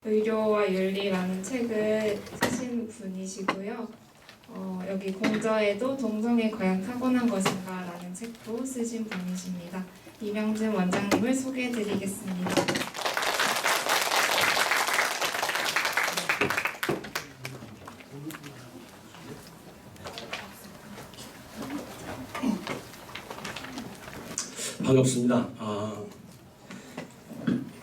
의료와 윤리라는 책을 쓰신 분이시고요. 여기 공저에도 동성애 과연 타고난 것인가 라는 책도 쓰신 분이십니다. 이명준 원장님을 소개해드리겠습니다. 반갑습니다.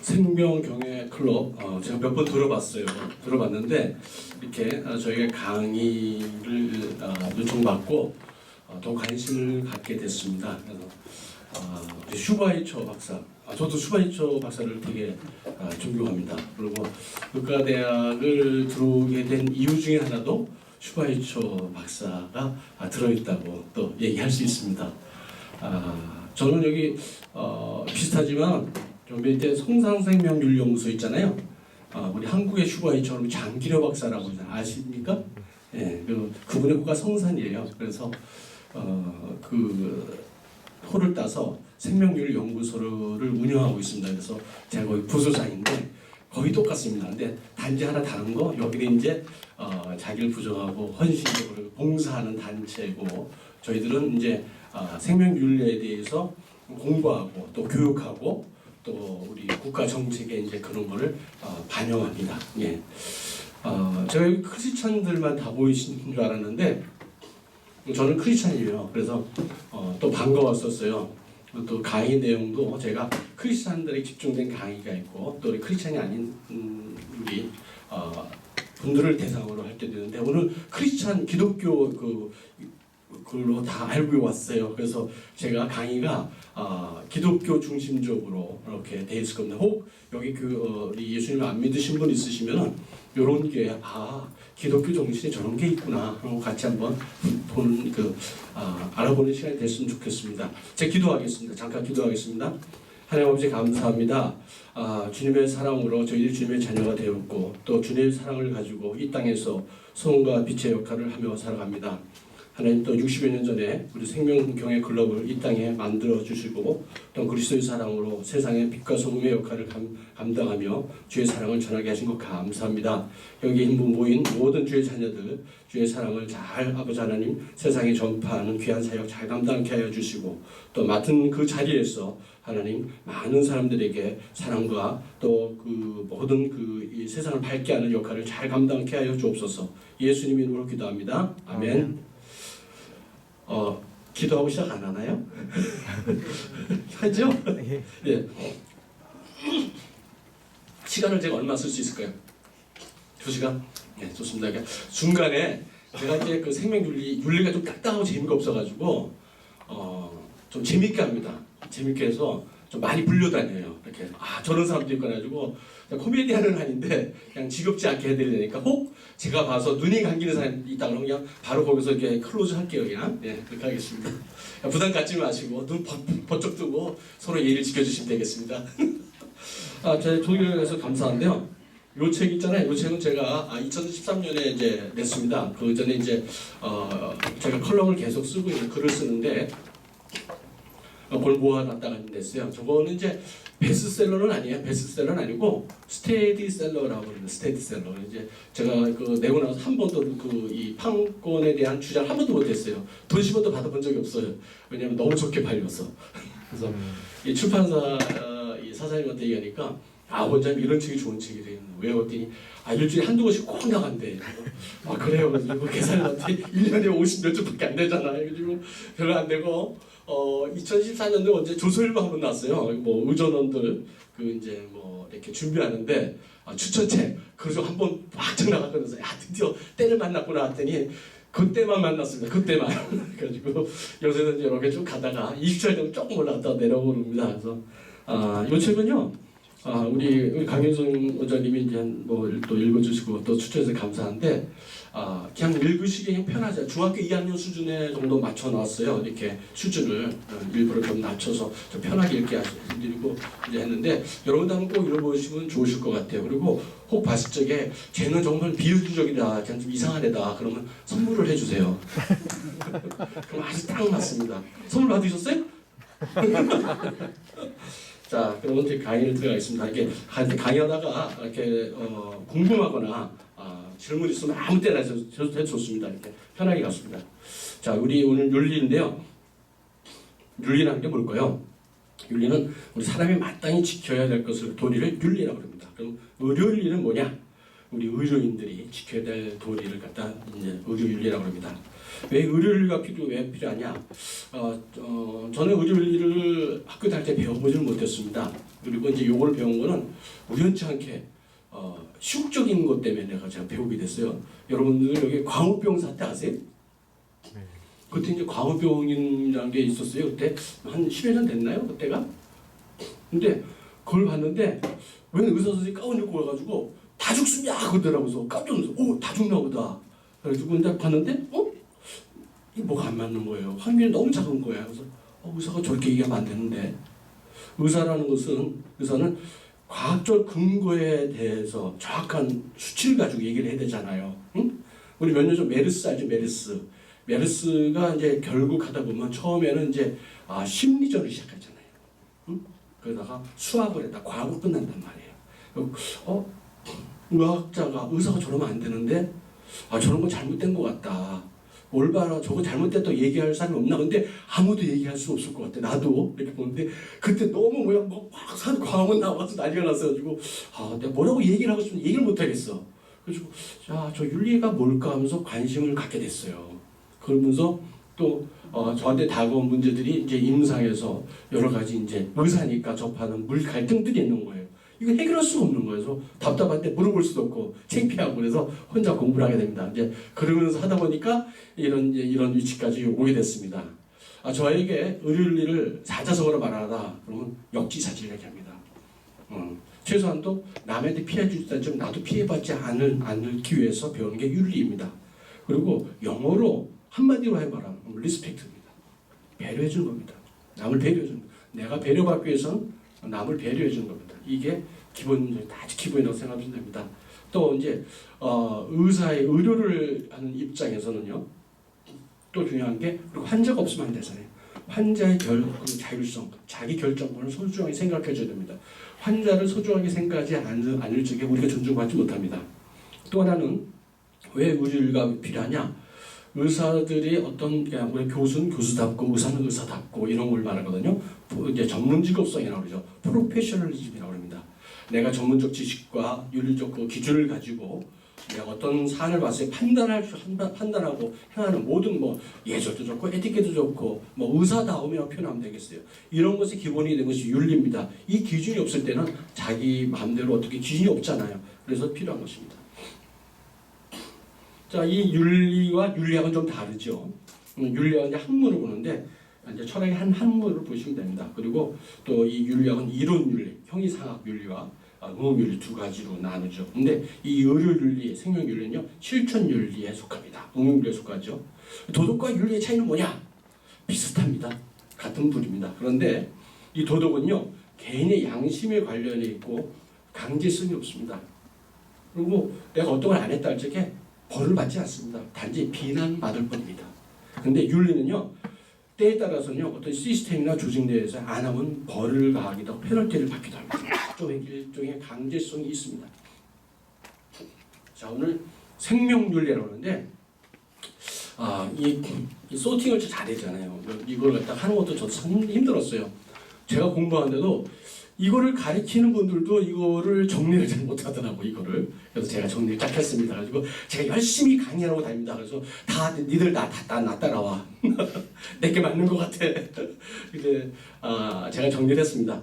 생명경애 클럽 제가 몇 번 들어봤는데 이렇게 저희가 강의를 요청받고 더 관심을 갖게 됐습니다. 그래서 슈바이처 박사, 저도 슈바이처 박사를 되게 존경합니다. 그리고 의과대학을 들어오게 된 이유 중에 하나도 슈바이처 박사가 들어있다고 또 얘기할 수 있습니다. 저는 여기 비슷하지만 좀 밑에 성상생명윤리연구소 있잖아요. 우리 한국의 슈바이처럼 장기려 박사라고 아십니까? 예, 그분의 호가 성산이에요. 그래서 그 호를 따서 생명윤리연구소를 운영하고 있습니다. 그래서 제가 거기 부소장인데 거의 똑같습니다. 근데 단지 하나 다른 거, 여기는 이제 자기를 부정하고 헌신적으로 봉사하는 단체고, 저희들은 이제 생명윤리에 대해서 공부하고 또 교육하고 또 우리 국가 정책에 이제 그런 거를 반영합니다. 예. 제가 여기 크리스찬들만 다 보이시는 줄 알았는데 저는 크리스찬이에요. 그래서 또 반가웠었어요. 또 강의 내용도 제가 크리스찬들에 집중된 강의가 있고 또 우리 크리스찬이 아닌 우리 분들을 대상으로 할 때 되는데, 오늘 크리스찬 기독교 그걸로 다 알고 왔어요. 그래서 제가 강의가 기독교 중심적으로 이렇게 돼 있을 겁니다. 혹 여기 우리 예수님 안 믿으신 분 있으시면 이런 게 기독교 정신에 저런 게 있구나 하고 같이 한번 보는 알아보는 시간이 됐으면 좋겠습니다. 제가 기도하겠습니다. 잠깐 기도하겠습니다. 하나님 아버지 감사합니다. 주님의 사랑으로 저희들이 주님의 자녀가 되었고 또 주님의 사랑을 가지고 이 땅에서 소금과 빛의 역할을 하며 살아갑니다. 하나님, 또 60여 년 전에 우리 생명경애 클럽을 이 땅에 만들어 주시고 또 그리스도의 사랑으로 세상의 빛과 소금의 역할을 감당하며 주의 사랑을 전하게 하신 것 감사합니다. 여기 모인 모든 주의 자녀들 주의 사랑을 잘 아버지 하나님 세상에 전파하는 귀한 사역 잘 감당케 하여 주시고, 또 맡은 그 자리에서 하나님 많은 사람들에게 사랑과 또 모든 이 세상을 밝게 하는 역할을 잘 감당케 하여 주옵소서. 예수님 이름으로 기도합니다. 아멘. 기도하고 시작 안 하나요? 하죠? 예. 시간을 제가 얼마 쓸 수 있을까요? 2시간? 네, 좋습니다. 중간에 제가 이제 그 생명윤리가 좀 딱딱하고 재미가 없어가지고 좀 재밌게 합니다. 재밌게 해서 좀 많이 불려다녀요. 이렇게 저런 사람도 있고 해가지고 코미디언은 아닌데 그냥 지겹지 않게 해드리려니까, 혹 제가 봐서 눈이 감기는 사람이 있다 그러면 그냥 바로 거기서 이렇게 클로즈 할게요. 그냥 그렇게 하겠습니다. 부담 갖지 마시고 눈 번쩍 뜨고 서로 예의를 지켜주시면 되겠습니다. 제가 조교에서 감사한데요. 요 책 있잖아요. 요 책은 제가 2013년에 이제 냈습니다. 그 전에 이제 제가 컬럼을 계속 쓰고 있는 글을 쓰는데 그걸 모아놨다가 냈어요. 저거는 이제 베스트셀러는 아니에요. 베스트셀러는 아니고 스테디셀러라고 그러는데, 스테디셀러. 이제 제가 내고 나서 한 번도 이 판권에 대한 주장을 한 번도 못했어요. 돈 10원도 받아본 적이 없어요. 왜냐면 너무 좋게 팔려서. 그래서 이 출판사 이 사장님한테 얘기하니까 원장님 이런 책이 좋은 책이래요. 왜 그랬더니 일주일에 한두 번씩 꼭 나간대. 그래요. 그래서 계산했더니 1년에 50몇 주밖에 안 되잖아요. 그리고 별로 안 되고 2014년도에 언제 조선일보 한번 났어요. 뭐 의전원들 이제 뭐 이렇게 준비하는데 추천책 그래서 한번 확 나갔거든요. 드디어 때를 만났구나 했더니 그때만 만났습니다. 그때만. 그래가지고 요새는 이렇게 쭉 가다가 20살 되면 조금 올라갔다 내려오릅니다. 그래서 이 책은요. 우리 강윤성 원장님이 이제 또 읽어주시고 또 추천해서 감사한데, 그냥 읽으시기 편하죠. 중학교 2학년 수준에 정도 맞춰 놨어요. 이렇게 수준을 일부러 좀 낮춰서 좀 편하게 읽게 해드리고 이제 했는데, 여러분도 한번 꼭 읽어보시면 좋으실 것 같아요. 그리고 혹 봤을 적에 쟤는 정말 비유주적이다, 그냥 좀 이상한 애다 그러면 선물을 해주세요. 그럼 아주 딱 맞습니다. 선물 받으셨어요? 자, 그럼 이제 강의를 들어가겠습니다. 이렇게 강의하다가 이렇게 궁금하거나 질문 있으면 아무 때나 해도 좋습니다. 이렇게 편하게 갔습니다. 자, 우리 오늘 윤리인데요. 윤리라는 게 뭘까요? 윤리는 우리 사람이 마땅히 지켜야 될 것을 도리를 윤리라고 합니다. 그럼 의료윤리는 뭐냐? 우리 의료인들이 지켜야 될 도리를 갖다 이제 의료윤리라고 합니다. 왜 의료윤리가 왜 필요하냐? 저는 의료윤리를 학교 다닐 때 배워보지를 못했습니다. 그리고 이제 요걸 배운 거는 우연치 않게 시국적인 것 때문에 제가 배우게 됐어요. 여러분들 여기 광우병 사태 아세요? 그때 이제 광우병이라는 게 있었어요. 그때 한 10여 년 됐나요? 그때가? 근데 그걸 봤는데 왜 의사 선생님이 가운 입고 와가지고 다 죽습니다 그러더라고요. 깜짝 놀라서 다 죽나 보다. 그래가지고 근데 봤는데 이 뭐가 안 맞는 거예요. 확률이 너무 작은 거야. 그래서 의사가 저렇게 얘기하면 안 되는데 의사는 과학적 근거에 대해서 정확한 수치를 가지고 얘기를 해야 되잖아요. 응? 우리 몇 년 전 메르스 알죠? 메르스가 이제 결국 하다 보면 처음에는 이제 심리전을 시작했잖아요. 응? 그러다가 수학을 했다 과학으로 끝난단 말이에요. 의사가 저러면 안 되는데 저런 건 잘못된 것 같다. 올바라 저거 잘못됐다고 얘기할 사람이 없나? 근데 아무도 얘기할 수 없을 것 같아. 나도 이렇게 보는데 그때 너무 막 광원 나와서 난리가 났어가지고 내가 뭐라고 얘기를 하고 싶은데 얘기를 못 하겠어. 그래서 저 윤리가 뭘까 하면서 관심을 갖게 됐어요. 그러면서 또 저한테 다가온 문제들이 이제 임상에서 여러 가지 이제 의사니까 접하는 물 갈등들이 있는 거예요. 이거 해결할 수가 없는 거예요. 그래서 답답한데 물어볼 수도 없고 창피하고 그래서 혼자 공부를 하게 됩니다. 이제 그러면서 하다 보니까 이런 위치까지 오게 됐습니다. 저에게 의료윤리를 사자성어로 말하다 그러면 역지사지를 얘기합니다. 최소한 또 남한테 피해 주다 좀 나도 피해받지 않기 위해서 배우는 게 윤리입니다. 그리고 영어로 한마디로 해봐라. 리스펙트입니다. 배려해 주는 겁니다. 남을 배려해 주는 겁니다. 내가 배려받기 위해서는 남을 배려해 주는 겁니다. 이게 아주 기본이라고 생각하시면 됩니다. 또 이제 의료를 하는 입장에서는요. 또 중요한 게 그리고 환자가 없으면 안 되잖아요. 환자의 자율성, 자기 결정권을 소중하게 생각해 줘야 됩니다. 환자를 소중하게 생각하지 않을 적에 우리가 존중받지 못합니다. 또 하나는 왜 의료가 필요하냐? 의사들이 우리 교수는 교수답고 의사는 의사답고 이런 걸 말하거든요. 이제 전문 직업성이라고 그러죠. 프로페셔널리즘이라고 합니다. 내가 전문적 지식과 윤리적 기준을 가지고 내가 어떤 사안을 봤을 때 판단하고 행하는 모든 예절도 좋고 에티켓도 좋고 의사다움이라고 표현하면 되겠어요. 이런 것이 기본이 된 것이 윤리입니다. 이 기준이 없을 때는 자기 마음대로 어떻게 기준이 없잖아요. 그래서 필요한 것입니다. 자, 이 윤리와 윤리학은 좀 다르죠. 윤리학은 이제 학문을 보는데 이제 철학의 한 학문을 보시면 됩니다. 그리고 또 이 윤리학은 이론 윤리, 형이상학 윤리와 응용 윤리 두 가지로 나누죠. 근데 이 의료 윤리, 생명 윤리는요 실천 윤리에 속합니다. 응용 윤리에 속하죠. 도덕과 윤리의 차이는 뭐냐? 비슷합니다. 같은 부류입니다. 그런데 이 도덕은요 개인의 양심에 관련해 있고 강제성이 없습니다. 그리고 내가 어떤 걸 안 했다 할 적에 벌을 받지 않습니다. 단지 비난받을 뿐입니다. 근데 윤리는요 때에 따라서는요 어떤 시스템이나 조직 내에서 안 하면 벌을 가하기도 하고 페널티를 받기도 합니다. 일종의 강제성이 있습니다. 자, 오늘 생명윤리라고 하는데 이 소팅을 잘하잖아요. 이걸 갖다 하는 것도 저도 참 힘들었어요. 제가 공부하는데도 이거를 가리키는 분들도 이거를 정리를 잘 못하더라고 이거를. 그래서 제가 정리를 딱 했습니다. 가지고 제가 열심히 강의하고 다닙니다. 그래서 니들 나 따라와. 내게 맞는 것 같아. 근데 제가 정리를 했습니다.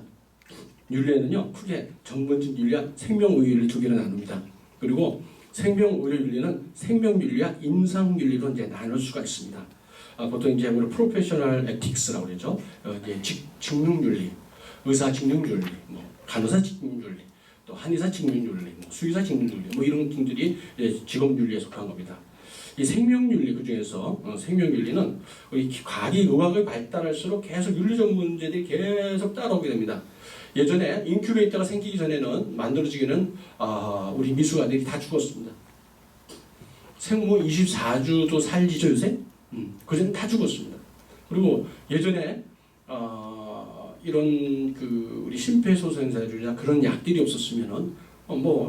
윤리에는요 크게 전문적 윤리와 생명의윤리 두 개로 나눕니다. 그리고 생명의료윤리는 생명윤리와 임상윤리로 이제 나눌 수가 있습니다. 보통 이제 우리 프로페셔널 에틱스라고 그러죠. 이제 직능윤리, 의사 직능윤리, 간호사 직능윤리, 또 한의사 직능윤리, 수의사 직능윤리, 이런 것들이 직업윤리에 속한 겁니다. 이 생명윤리 그 중에서 생명윤리는 우리 과학이 의학을 발달할수록 계속 윤리적 문제들이 계속 따라오게 됩니다. 예전에 인큐베이터가 생기기 전에는 만들어지기는 우리 미숙아들이 다 죽었습니다. 생후 24주도 살지죠 요새? 그전에 다 죽었습니다. 그리고 예전에 이런 그 우리 심폐소생술이나 그런 약들이 없었으면은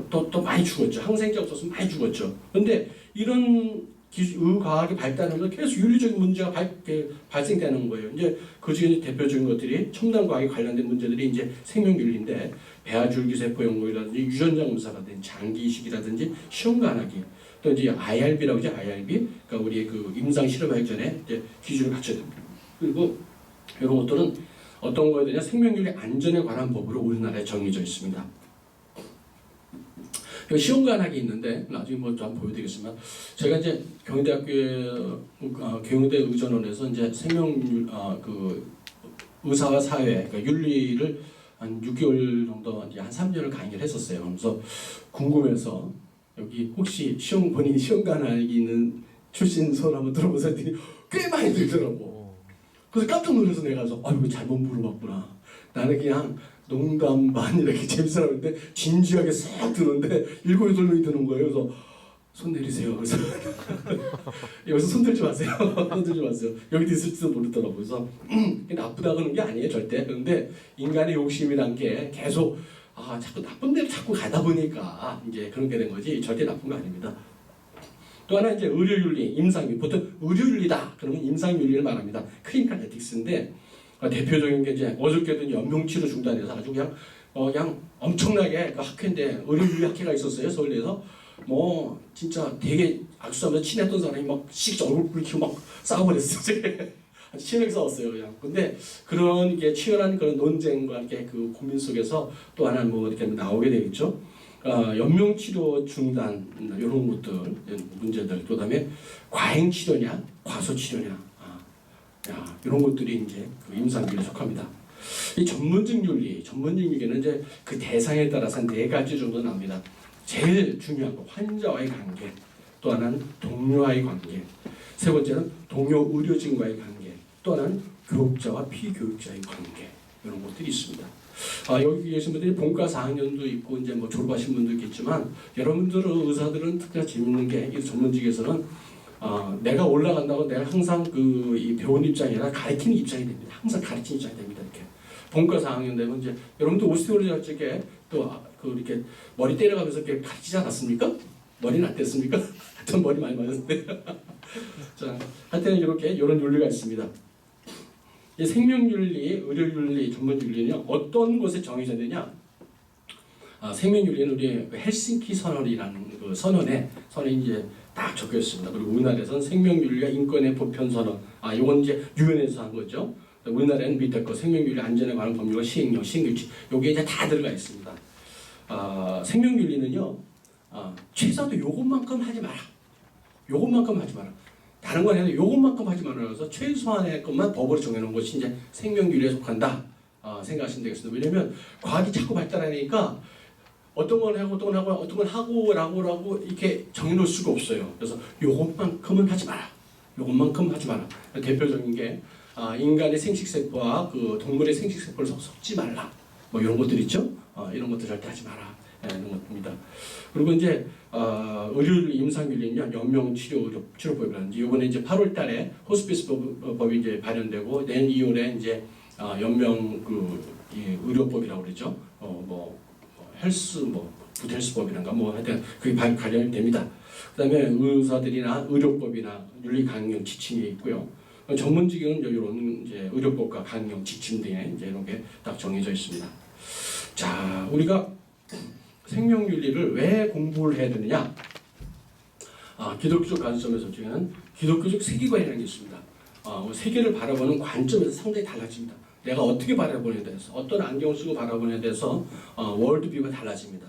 또 많이 죽었죠. 항생제 없었으면 많이 죽었죠. 근데 이런 의과학이 발달하면서 계속 윤리적인 문제가 발생되는 거예요. 이제 그 중에 대표적인 것들이 첨단 과학에 관련된 문제들이 이제 생명윤리인데 배아줄기세포 연구라든지 유전자 검사라든지 장기 이식이라든지 시험관하기 또 이제 IRB라고 하죠. IRB 그러니까 우리 그 임상 실험하기 전에 이제 기준을 갖춰야 됩니다. 그리고 이런 것들은 어떤 거에 되냐 생명윤리 안전에 관한 법으로 우리나라에 정해져 있습니다. 여기 시험관학이 있는데 나중에 뭐 좀 보여드리겠지만 제가 이제 경희대학교 경희대 의전원에서 이제 생명윤 그 의사와 사회 그러니까 윤리를 한 6개월 정도 이제 한 3년을 강의를 했었어요. 그래서 궁금해서 여기 혹시 본인이 시험관학이 있는 출신 손 한번 들어보세요. 했더니 꽤 많이 들더라고. 그래서 깜짝 놀라서 내가 가서 이거 잘못 물어봤구나. 나는 그냥 농담 반 이렇게 재밌으라고 했는데 진지하게 싹 드는데 7-8명이 드는 거예요. 그래서 손 내리세요. 그래서 여기서 손 들지 마세요. 손 들지 마세요. 여기도 있을지도 모르더라고요. 그래서 나쁘다 그러는 게 아니에요. 절대. 그런데 인간의 욕심이란 게 계속 자꾸 나쁜 데로 자꾸 가다 보니까 이제 그런 게 된 거지 절대 나쁜 거 아닙니다. 또 하나 이제 의료윤리, 임상윤리. 보통 의료윤리다 그러면 임상윤리를 말합니다. 클리니컬 에틱스인데 대표적인 게 이제 어저께도 연명치료 중단해서 아주 그냥 엄청나게 그 학회인데 의료윤리 학회가 있었어요. 서울대에서 뭐 진짜 되게 악수하면서 친했던 사람이 막 얼굴 붉히고 막 싸워버렸어요. 아주 치열하게 싸웠어요. 그냥. 근데 그런 게 치열한 그런 논쟁과 이렇게 그 고민 속에서 또 하나 뭐 이렇게 나오게 되겠죠. 연명치료 중단 이런 것들 문제들 그다음에 과잉치료냐 과소치료냐 이런 것들이 이제 그 임상윤리에 속합니다. 이 전문적 윤리는 이제 그 대상에 따라서 4가지 정도 나옵니다. 제일 중요한 거 환자와의 관계, 또 하나는 동료와의 관계, 세 번째는 동료 의료진과의 관계, 또 하나는 교육자와 피교육자의 관계 이런 것들이 있습니다. 여기 계신 분들이 본과 4학년도 있고 이제 뭐 졸업하신 분도 있겠지만 여러분들은 의사들은 특히나 재밌는 게 이 전문직에서는 내가 올라간다고 내가 항상 이 배운 입장이 아니라 가르치는 입장이 됩니다. 항상 가르치는 입장이 됩니다. 이렇게 본과 4학년 되면 이제 여러분도 오스테오로지 할 적에 또 이렇게 머리 때려가면서 이렇게 가르치지 않았습니까? 머리는 안 뗐습니까? 전 머리 많이 맞았는데. 자, 하여튼 이런 윤리가 있습니다. 이 생명윤리, 의료윤리, 전문윤리는 어떤 곳에 정해져 있느냐? 생명윤리는 우리 헬싱키 선언이라는 그 선언에 이제 딱 적혀 있습니다. 그리고 우리나라에서는 생명윤리와 인권의 보편선언, 이건 이제 유엔에서 한 거죠. 우리나라에는 밑에 거 생명윤리 안전에 관한 법률과 시행령, 시행규칙, 요게 이제 다 들어가 있습니다. 생명윤리는요, 최소한도 요것만큼 하지 마라. 요것만큼 하지 마라. 다른 건 해도 요것만큼 하지 마라. 그래서 최소한의 것만 법으로 정해놓은 것이 이제 생명윤리에 속한다. 생각하시면 되겠습니다. 왜냐면 과학이 자꾸 발달하니까 어떤 건 하고 어떤 건 하고 어떤 건 하고라고 이렇게 정해놓을 수가 없어요. 그래서 요것만큼은 하지 마라. 요것만큼 하지 마라. 대표적인 게 인간의 생식세포와 그 동물의 생식세포를 섞지 말라. 뭐 이런 것들 있죠. 이런 것들 절대 하지 마라. 이런 것입니다. 그리고 이제 의료윤리, 임상윤리는요, 연명치료법이라든지 이번에 이제 8월달에 호스피스 법이 이제 발현되고 내년 2월에 이제 연명 의료법이라고 그러죠. 헬스 굿헬스법이란가 하여튼 그게 발현이 됩니다. 그다음에 의사들이나 의료법이나 윤리 강령 지침이 있고요. 전문직은 이런 이제 의료법과 강령 지침 등에 이제 이런 게 딱 정해져 있습니다. 자, 우리가 생명윤리를 왜 공부를 해야 되느냐? 기독교적 관점에서 저는 기독교적 세계관이라는 게 있습니다. 세계를 바라보는 관점에서 상당히 달라집니다. 내가 어떻게 바라보느냐에 대해서 어떤 안경을 쓰고 바라보느냐에 대해서 월드뷰가 달라집니다.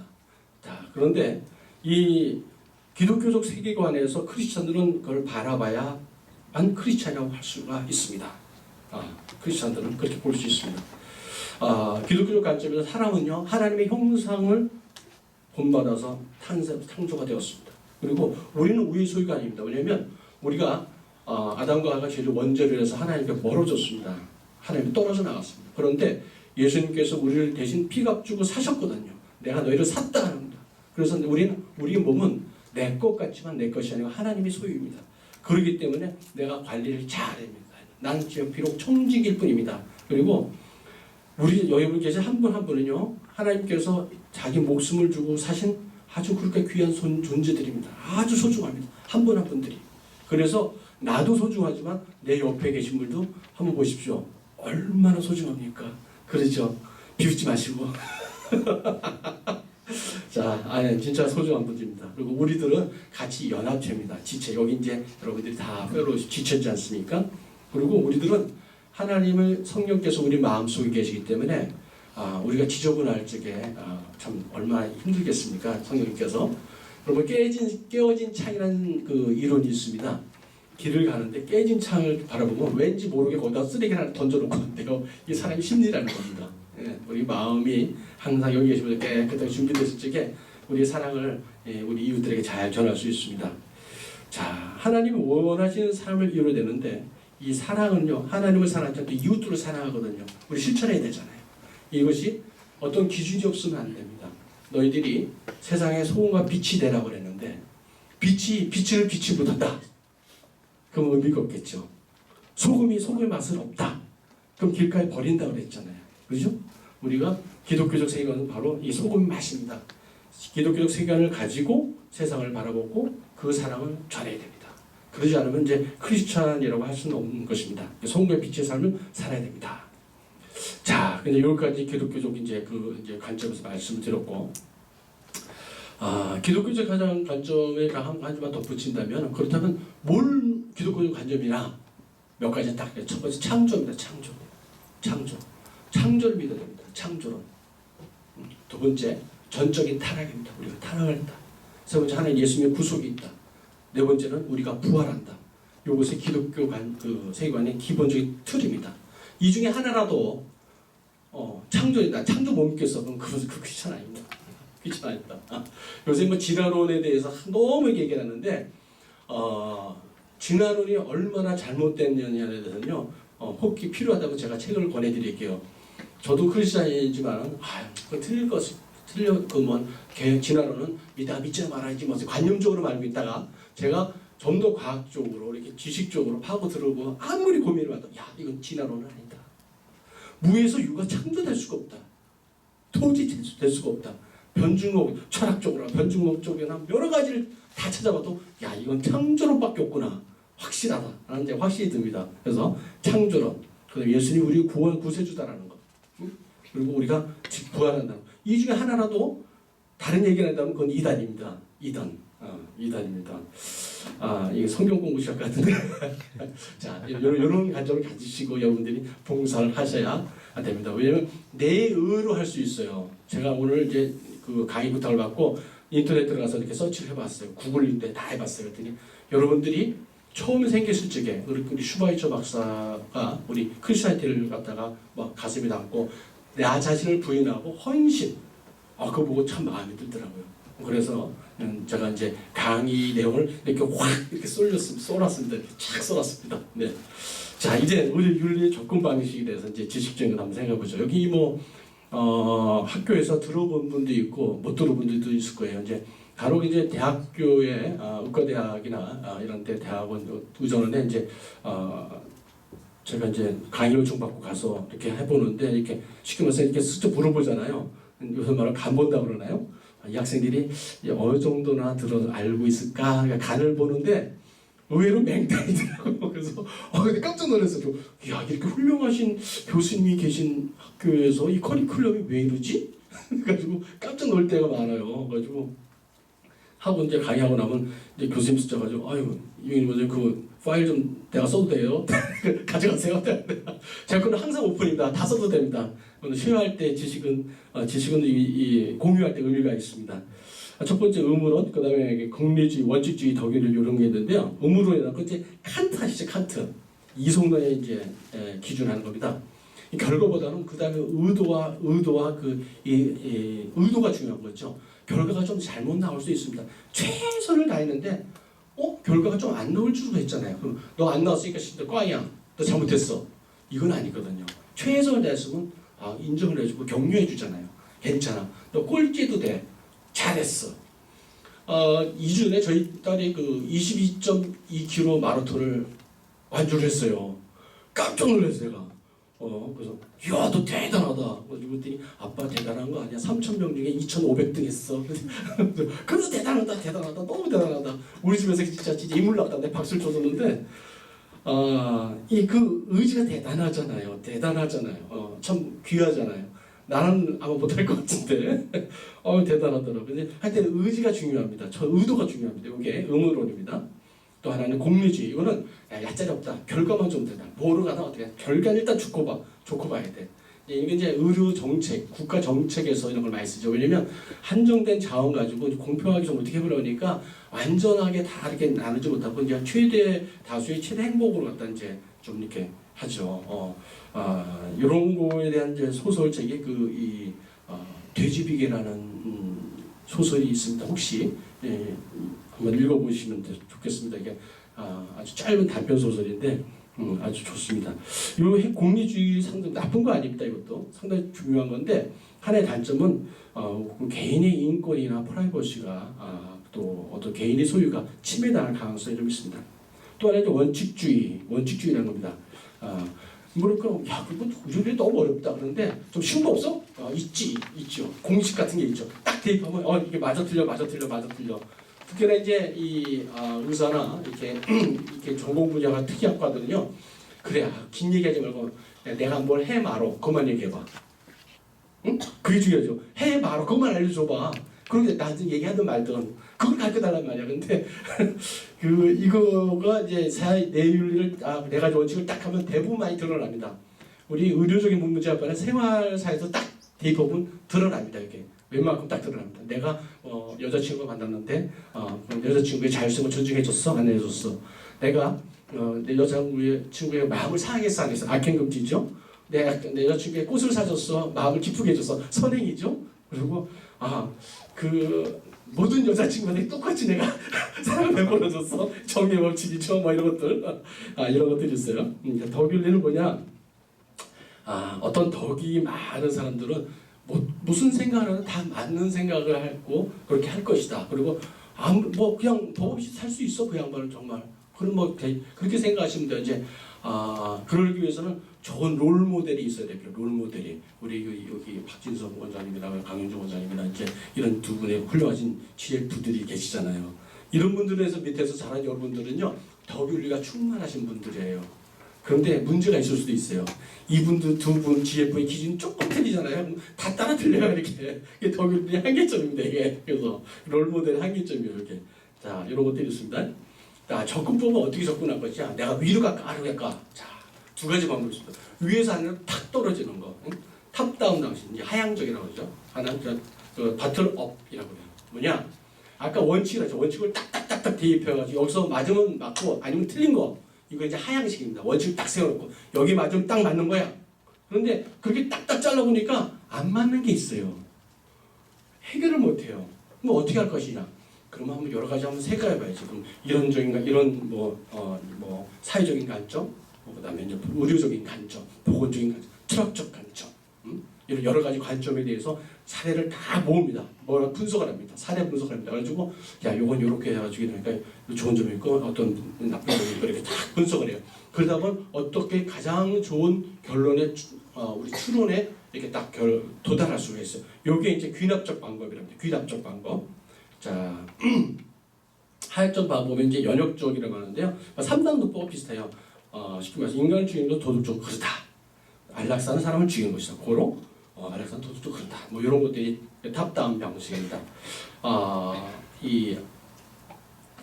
자, 그런데 이 기독교적 세계관에서 크리스찬들은 그걸 바라봐야만 크리스찬이라고 할 수가 있습니다. 크리스찬들은 그렇게 볼 수 있습니다. 기독교적 관점에서 사람은요 하나님의 형상을 본받아서 창조가 되었습니다. 그리고 우리는 우리의 소유가 아닙니다. 왜냐하면 우리가 아담과 하와가 죄를 원죄를 해서 하나님께 멀어졌습니다. 하나님이 떨어져 나갔습니다. 그런데 예수님께서 우리를 대신 피값 주고 사셨거든요. 내가 너희를 샀다 합니다. 그래서 우리 몸은 내 것 같지만 내 것이 아니고 하나님의 소유입니다. 그렇기 때문에 내가 관리를 잘해야 됩니다. 난 비록 청직일 뿐입니다. 그리고 우리 여러분 계신 한 분 한 분은요, 하나님께서 자기 목숨을 주고 사신 아주 그렇게 귀한 존재들입니다. 아주 소중합니다. 한 분 한 분들이. 그래서 나도 소중하지만 내 옆에 계신 분도 한번 보십시오. 얼마나 소중합니까? 그렇죠? 비웃지 마시고. 자, 아니 진짜 소중한 분들입니다. 그리고 우리들은 같이 연합체입니다. 지체. 여기 이제 여러분들이 다 뼈로 지체지 않습니까? 그리고 우리들은 하나님을 성령께서 우리 마음속에 계시기 때문에 우리가 지저분할 적에 참 얼마나 힘들겠습니까? 성령님께서. 그러면 깨어진 창이라는 그 이론이 있습니다. 길을 가는데 깨진 창을 바라보면 왠지 모르게 거기다 쓰레기 하나 던져놓고 내가 이 사람이 심리라는 겁니다. 예, 우리 마음이 항상 여기 계신 분들 깨끗하게 준비됐을 적에 우리의 사랑을 우리 이웃들에게 잘 전할 수 있습니다. 자, 하나님이 원하시는 삶을 이루어내는데 이 사랑은요, 하나님을 사랑하지 또 이웃들을 사랑하거든요. 우리 실천해야 되잖아요. 이것이 어떤 기준이 없으면 안 됩니다. 너희들이 세상의 소금과 빛이 되라고 그랬는데 빛을 빛이 못한다. 그럼 의미가 없겠죠. 소금이 소금의 맛은 없다. 그럼 길가에 버린다고 그랬잖아요. 그렇죠? 우리가 기독교적 세계관은 바로 이 소금의 맛입니다. 기독교적 세계관을 가지고 세상을 바라보고 그 사랑을 전해야 됩니다. 그러지 않으면 이제 크리스찬이라고 할 수는 없는 것입니다. 소금의 빛의 삶을 살아야 됩니다. 자, 근데 여기까지 기독교적 이제 관점에서 말씀을 드렸고, 기독교적 가장 관점에 한 가지만 덧붙인다면, 그렇다면 뭘 기독교적 관점이나 몇 가지 딱. 첫 번째 창조입니다. 창조를 믿어야 됩니다. 창조론. 두 번째 전적인 타락입니다. 우리가 타락을 했다. 세 번째 하나님 예수님의 구속이 있다. 네 번째는 우리가 부활한다. 이것이 기독교 세계관의 기본적인 틀입니다. 이 중에 하나라도 창조이다. 창조 못 믿겠어. 그럼 그것은 그 크리스찬 아닙니다. 크리스찬 아닙니다. 요새 뭐 진화론에 대해서 너무 얘기를 하는데 진화론이 얼마나 잘못됐느냐에 대해서는요, 혹시 필요하다고 제가 책을 권해드릴게요. 저도 크리스찬이지만 틀릴 것이 진화론은 믿지 말아야지 뭐 관념적으로 알고 있다가 제가 좀 더 과학적으로 이렇게 지식적으로 파고 들어보고 아무리 고민을 해도 이건 진화론은 아니다. 무에서 유가 창조될 수가 없다. 도저히 될 수가 없다. 변증록 철학적으로 변증록적이나 여러 가지를 다 찾아봐도 이건 창조론밖에 없구나. 확실하다. 라는 이제 확실히 듭니다. 그래서 창조론, 그다음에 예수님이 우리 구세주다라는 것, 그리고 우리가 부활한다는 것. 이 중에 하나라도 다른 얘기를 한다면 그건 이단입니다. 이단입니다. 이게 성경 공부 시작 같은데. 자, 이런 관점을 가지시고 여러분들이 봉사를 하셔야 됩니다. 왜냐하면 내 의로 할 수 있어요. 제가 오늘 이제 그 강의 부탁을 받고 인터넷 들어가서 이렇게 서치를 해봤어요. 구글인데 다 해봤어요. 그랬더니 여러분들이 처음 생겼을 적에 우리 슈바이처 박사가 우리 크리스찬티를 갖다가 막 가슴에 담고 나 자신을 부인하고 헌신. 그거 보고 참 마음에 들더라고요. 그래서 제가 이제 강의 내용을 이렇게 확 이렇게 쏟았습니다. 이렇게 착 쏟았습니다. 네. 자, 이제 우리 윤리의 접근 방식에 대해서 이제 지식적인 걸 한번 생각해 보죠. 여기 학교에서 들어본 분도 있고 못 들어본 분도 있을 거예요. 이제 간혹 이제 대학교에 의과대학이나 이런 데 대학원 의전원에 이제 제가 이제 강의 요청 받고 가서 이렇게 해보는데 이렇게 시키면서 이렇게 슬쩍 물어보잖아요. 요즘 말로 간 본다 그러나요? 이 학생들이 어느 정도나 알고 있을까? 그러니까 간을 보는데 의외로 맹탕이더라고요. 그래서 근데 깜짝 놀랐어요. 이렇게 훌륭하신 교수님이 계신 학교에서 이 커리큘럼이 왜 이러지? 그래가지고 깜짝 놀 때가 많아요. 그래가지고 하고 이제 강의하고 나면 이제 교수님 스쳐가지고 이분이 뭐지 그 파일 좀 내가 써도 돼요? 가져가세요. 제가 그건 항상 오픈입니다. 다 써도 됩니다. 쉐어할 때 지식은 공유할 때 의미가 있습니다. 첫 번째 의무론, 그 다음에 공리주의, 원칙주의, 덕의를 이런 게 있는데요. 의무론이라는 건 이제 칸트 아시죠? 칸트. 이송론의 이제 기준하는 겁니다. 결과보다는 그 다음에 의도와 의도가 중요한 거죠. 결과가 좀 잘못 나올 수 있습니다. 최선을 다했는데 결과가 좀 안 나올 줄도 있잖아요. 그럼 너 안 나왔으니까 진짜 꽝이야. 너 잘못했어. 이건 아니거든요. 최선을 다했으면 인정을 해주고 격려해 주잖아요. 괜찮아. 너 꼴찌도 돼. 잘했어. 2주 전에 저희 딸이 그 22.2km 마라톤을 완주를 했어요. 깜짝 놀랐어요, 제가. 그래서 야, 너 대단하다. 그래서 그랬더니 아빠 대단한 거 아니야. 3,000명 중에 2,500등 했어. 그래서 대단하다, 대단하다, 너무 대단하다. 우리 집에서 진짜 인물 나왔다. 내 박수를 쳐줬는데 이 그 의지가 대단하잖아요. 대단하잖아요. 참 귀하잖아요. 나는 아마 못할 것 같은데 대단하더라고요. 근데 하여튼 의지가 중요합니다. 저 의도가 중요합니다. 이게 의무론입니다. 또 하나는 공리주의. 이거는 야짜리 없다. 결과만 좀 되다. 뭐로 가나 어떻게 결과는 일단 좋고 봐야 돼. 이게 이제 의료 정책, 국가 정책에서 이런 걸 많이 쓰죠. 왜냐면 한정된 자원 가지고 공평하게 좀 어떻게 해보려니까 완전하게 다 이렇게 나누지 못하고 이제 최대 다수의 최대 행복으로 갖다 이제 좀 이렇게 하죠. 이런 거에 대한 이제 소설책이 돼지비계라는 소설이 있습니다. 혹시 한번 읽어보시면 좋겠습니다. 이게 아주 짧은 단편 소설인데 아주 좋습니다. 이 공리주의 상당히 나쁜 거 아닙니다. 이것도 상당히 중요한 건데 하나의 단점은 개인의 인권이나 프라이버시가 또 어떤 개인의 소유가 침해당할 가능성이 좀 있습니다. 또 하나는 원칙주의라는 겁니다. 뭐랄까, 야, 그거 우리 너무 어렵다. 그런데 좀 쉬운 거 없어? 있죠. 공식 같은 게 있죠. 딱 대입하면 이게 맞아 틀려. 특히나 이제 이 의사나 이렇게 전공 분야가 특이학과들은요. 그래, 긴 얘기하지 말고 내가 뭘 해 말어. 그것만 얘기해봐. 응? 그게 중요하죠. 해 말어. 그것만 알려줘봐. 그런데 나한테 얘기하든 말든 그걸 가르쳐달란 말이야. 근데 이거가 이제 내윤리를 네 가지 원칙을 딱 하면 대부분 많이 드러납니다. 우리 의료적인 문제학과는 생활사에서 딱 대입하면 드러납니다. 이렇게 웬만큼 딱 드러납니다. 내가 여자친구가 만났는데 여자친구의 자율성을 존중해줬어? 안 해줬어? 내가 내 여자친구의 마음을 상하겠어? 안 했어? 악행금지죠? 내 여자친구의 꽃을 사줬어? 마음을 기쁘게 해줬어? 선행이죠? 그리고 모든 여자친구한테 똑같이 내가 사랑을 베풀어줬어. 정의 법칙이죠. 뭐 이런 것들. 이런 것들이 있어요. 덕윤리는 뭐냐? 어떤 덕이 많은 사람들은 무슨 생각을 하든 다 맞는 생각을 하고 그렇게 할 것이다. 그리고 그냥 법 없이 살 수 있어. 그 양반은 정말. 그럼 그렇게 생각하시면 돼요. 이제 그러기 위해서는 좋은 롤 모델이 있어야 돼요. 롤 모델이 우리 여기 박진석 원장님이랑 강윤정 원장님이나 이제 이런 두 분의 훌륭하신 CF들이 계시잖아요. 이런 분들에서 밑에서 자란 여러분들은요 덕윤리가 충만하신 분들이에요. 그런데 문제가 있을 수도 있어요. 이분들 두 분 GF의 기준이 조금 틀리잖아요. 다 따라 틀려요 이렇게. 이게 덕윤리 한계점입니다. 이게 그래서 롤 모델 한계점이에요. 이렇게 자 이런 것들이 있습니다. 접근법은 어떻게 접근할 것이냐? 내가 위로 갈까 아래로 갈까? 자, 두 가지 방법이 있습니다. 위에서 하나는 탁 떨어지는 거, 탑다운 방식, 이제 하향적이라고 그러죠. 하나는 바틀업이라고 해요. 뭐냐? 아까 원칙이라죠. 원칙을 딱딱딱딱 대입해가지고 여기서 맞으면 맞고 아니면 틀린 거. 이거 이제 하향식입니다. 원칙을 딱 세워놓고 여기 맞으면 딱 맞는 거야. 그런데 그렇게 딱딱 잘라보니까 안 맞는 게 있어요. 해결을 못해요. 그럼 어떻게 할 것이냐? 그러면 한번 여러 가지 한번 생각해봐야지. 그럼 이런 사회적인 관점, 그다음에 이제 의료적인 관점, 보건적인 관점, 철학적 관점, 이런 여러 가지 관점에 대해서 사례를 다 모읍니다. 분석을 합니다. 사례 분석을 합니다. 그래가지고 요건 요렇게 해가지고 그러니까 좋은 점이 있고 어떤 나쁜 점이 있고 이렇게 다 분석을 해요. 그러다 보면 어떻게 가장 좋은 결론에 우리 추론에 이렇게 딱 도달할 수가 있어요. 요게 이제 귀납적 방법이랍니다. 귀납적 방법. 자, 하역적 방법은 이제 연역적이라고 하는데요. 3단도법과 비슷해요. 쉽게 말해서 인간을 죽이는 건 도덕적으로 그렇다. 안락사는 사람을 죽이는 것이다. 고로 안락사는 도덕적으로 그렇다. 뭐 이런 것들이 탑다운 방식입니다. 이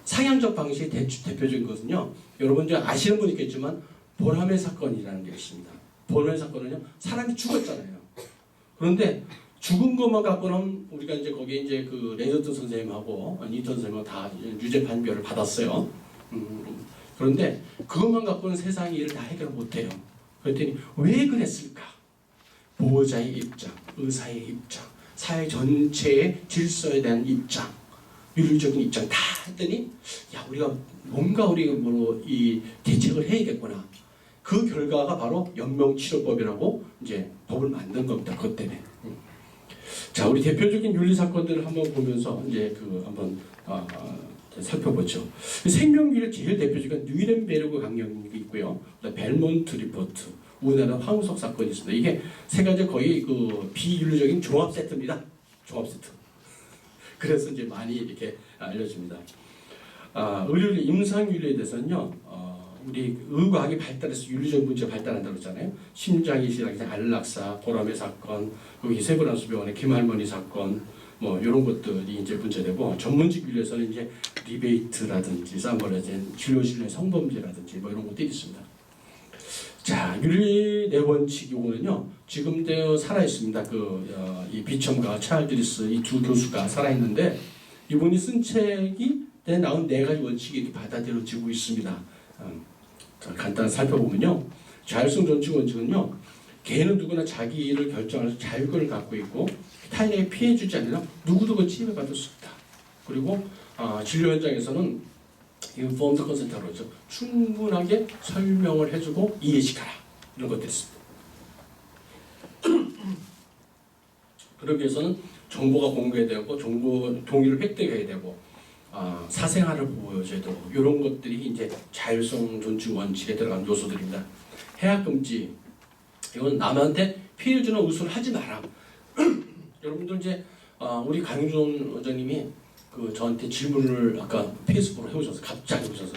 상향적 방식의 대표적인 것은요. 여러분 이제 아시는 분 있겠지만 보람의 사건이라는 게 있습니다. 보람의 사건은요. 사람이 죽었잖아요. 그런데 죽은 것만 갖고는 우리가 이제 거기에 이제 그 레저트 선생님하고 니턴 선생님하고 다 유죄 판결을 받았어요. 그런데 그것만 갖고는 세상의 일을 다 해결 못해요. 그랬더니 왜 그랬을까? 보호자의 입장, 의사의 입장, 사회 전체의 질서에 대한 입장, 윤리적인 입장 다 했더니 우리가 뭔가 이 대책을 해야겠구나. 그 결과가 바로 연명치료법이라고 이제 법을 만든 겁니다. 그것 때문에. 자, 우리 대표적인 윤리 사건들을 한번 보면서 이제 한번 살펴보죠. 생명윤리 제일 대표적인 뉴렌베르그 강령이 있고요. 벨몬트 리포트, 우리나라 황우석 사건이 있습니다. 이게 세 가지 거의 그 비윤리적인 종합 세트입니다. 종합 세트. 그래서 이제 많이 이렇게 알려집니다. 의료윤리, 임상윤리에 대해서는요, 우리 의과학이 발달해서 윤리적인 문제가 발달한다고 그러잖아요. 심장이 시작해서 안락사, 보람의 사건, 여기 세브란스병원의 김할머니 사건, 뭐 이런 것들이 이제 문제되고, 전문직 윤리에서는 이제 리베이트라든지 쌈벌어진 진료실내 성범죄라든지 뭐 이런 것들이 있습니다. 자, 윤리 네 원칙 요거는요, 지금도 살아 있습니다. 이 비첨과 찰드리스 이 두 교수가 살아 있는데, 이분이 쓴 책이 나온 네 가지 원칙이 이렇게 받아들여지고 있습니다. 간단히 살펴보면요, 자율성 존중 원칙은요, 개인은 누구나 자기 일을 결정할 자율권을 갖고 있고 타인에게 피해주지 않으면 누구도 침해받을 수 없다. 그리고 진료 현장에서는 informed consent라고 그러죠. 충분하게 설명을 해주고 이해시켜라. 이런 것들이 있습니다. 그러기 위해서는 정보가 공개해야 되고 정보 동의를 획득해야 되고 사생활을 보호해줘야 되고 이런 것들이 이제 자율성 존중 원칙에 들어간 요소들입니다. 해악 금지, 이건 남한테 피해를 주는 의술을 하지 마라. 여러분들 이제 우리 강윤준 원장님이 저한테 질문을 아까 페이스북으로 해오셔서 갑자기 오셔서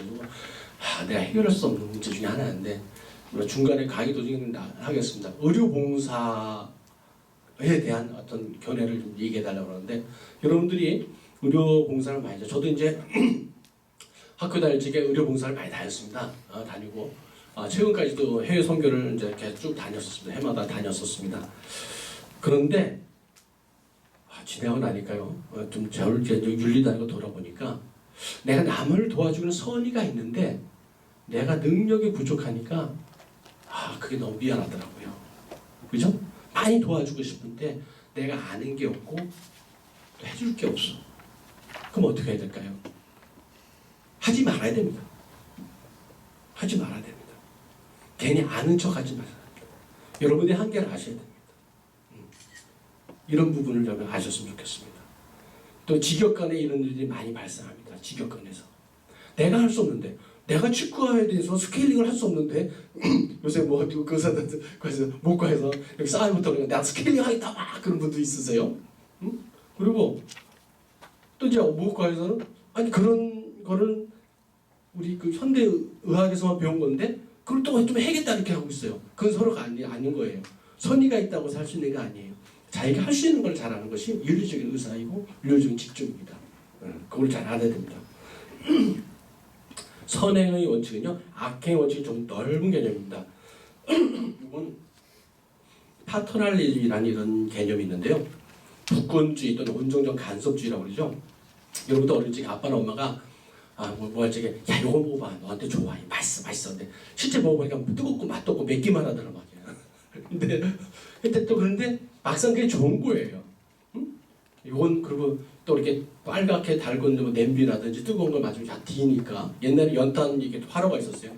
내가 해결할 수 없는 문제 중에 하나인데 중간에 강의도 좀 하겠습니다. 의료봉사에 대한 어떤 견해를 좀 얘기해달라고 그러는데, 여러분들이 의료봉사를 많이 하죠. 저도 이제 학교 다닐 적에 의료봉사를 많이 다녔습니다. 다니고 최근까지도 해외 선교를 이제 계속 쭉 다녔었습니다. 해마다 다녔었습니다. 그런데 지내고 나니까요, 좀 저를 윤리다니고 돌아보니까 내가 남을 도와주는 선의가 있는데 내가 능력이 부족하니까 그게 너무 미안하더라고요. 그죠? 많이 도와주고 싶은데 내가 아는 게 없고 또 해줄 게 없어. 그럼 어떻게 해야 될까요? 하지 말아야 됩니다. 하지 말아야 됩니다. 괜히 아는 척 하지 말아야 됩니다. 여러분의 한계를 아셔야 됩니다. 이런 부분을 좀 아셨으면 좋겠습니다. 또 직역간에 이런 일들이 많이 발생합니다. 직역간에서 내가 할 수 없는데, 내가 치과에 대해서 스케일링을 할 수 없는데 요새 뭐 의사들 그래서 목과에서 여기 쌓아부터 그러니까 내가 스케일링 하겠다 막 그런 분도 있으세요. 그리고 또 이제 목과에서는 아니 그런 거를 우리 그 현대 의학에서만 배운 건데 그걸 또 좀 해야겠다 이렇게 하고 있어요. 그건 서로가 아닌 거예요. 선의가 있다고 살 수 있는 게 아니에요. 자기가 할 수 있는 걸 잘하는 것이 윤리적인 의사이고 윤리적인 직종입니다. 그걸 잘 알아야 됩니다. 선행의 원칙은요, 악행의 원칙이 좀 넓은 개념입니다. 이건 파터널리즘이라는 이런 개념이 있는데요, 부권주의 또는 온정적 간섭주의라고 그러죠. 여러분도 어릴 적에 아빠나 엄마가 뭐 할 적에 야 이거 먹어봐, 너한테 좋아, 맛있어. 근데 실제 먹어보니까 뜨겁고 맛도 없고 맵기만 하더란 말이야. 근데 또 그런데 막상 그게 좋은 거예요. 이건 그리고 또 이렇게 빨갛게 달군 뭐 냄비라든지 뜨거운 걸 맞으면 다 뒤니까, 옛날에 연탄 이게 화로가 있었어요.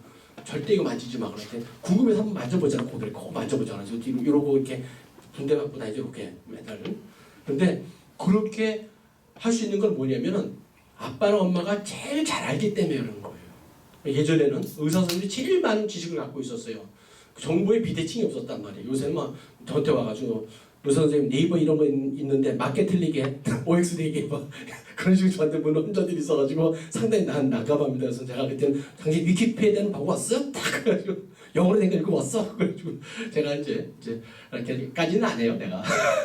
절대 이거 만지지 마 그랬더니 궁금해서 한번 만져보잖아. 고개를 꼭 만져보잖아. 그래서 뒤로 이러고 이렇게 군대 갖고 다니죠. 이렇게 맨날. 근데 그렇게 할 수 있는 건 뭐냐면은 아빠나 엄마가 제일 잘 알기 때문에 그런 거예요. 예전에는 의사 선생님이 제일 많은 지식을 갖고 있었어요. 정보에 비대칭이 없었단 말이에요. 요새는 막 저한테 와가지고 의사 선생님 네이버 이런 거 있는데 맞게 틀리게 OX 되게 막 그런 식으로 저한테 묻는 혼자들이 있어가지고 상당히 난감합니다. 그래서 제가 그때는 당신 위키피디아는 보고 왔어요? 딱 그래가지고 영어로 된 거 읽어봤어? 그래가지고 제가 이제 이렇게까지는 안 해요 내가.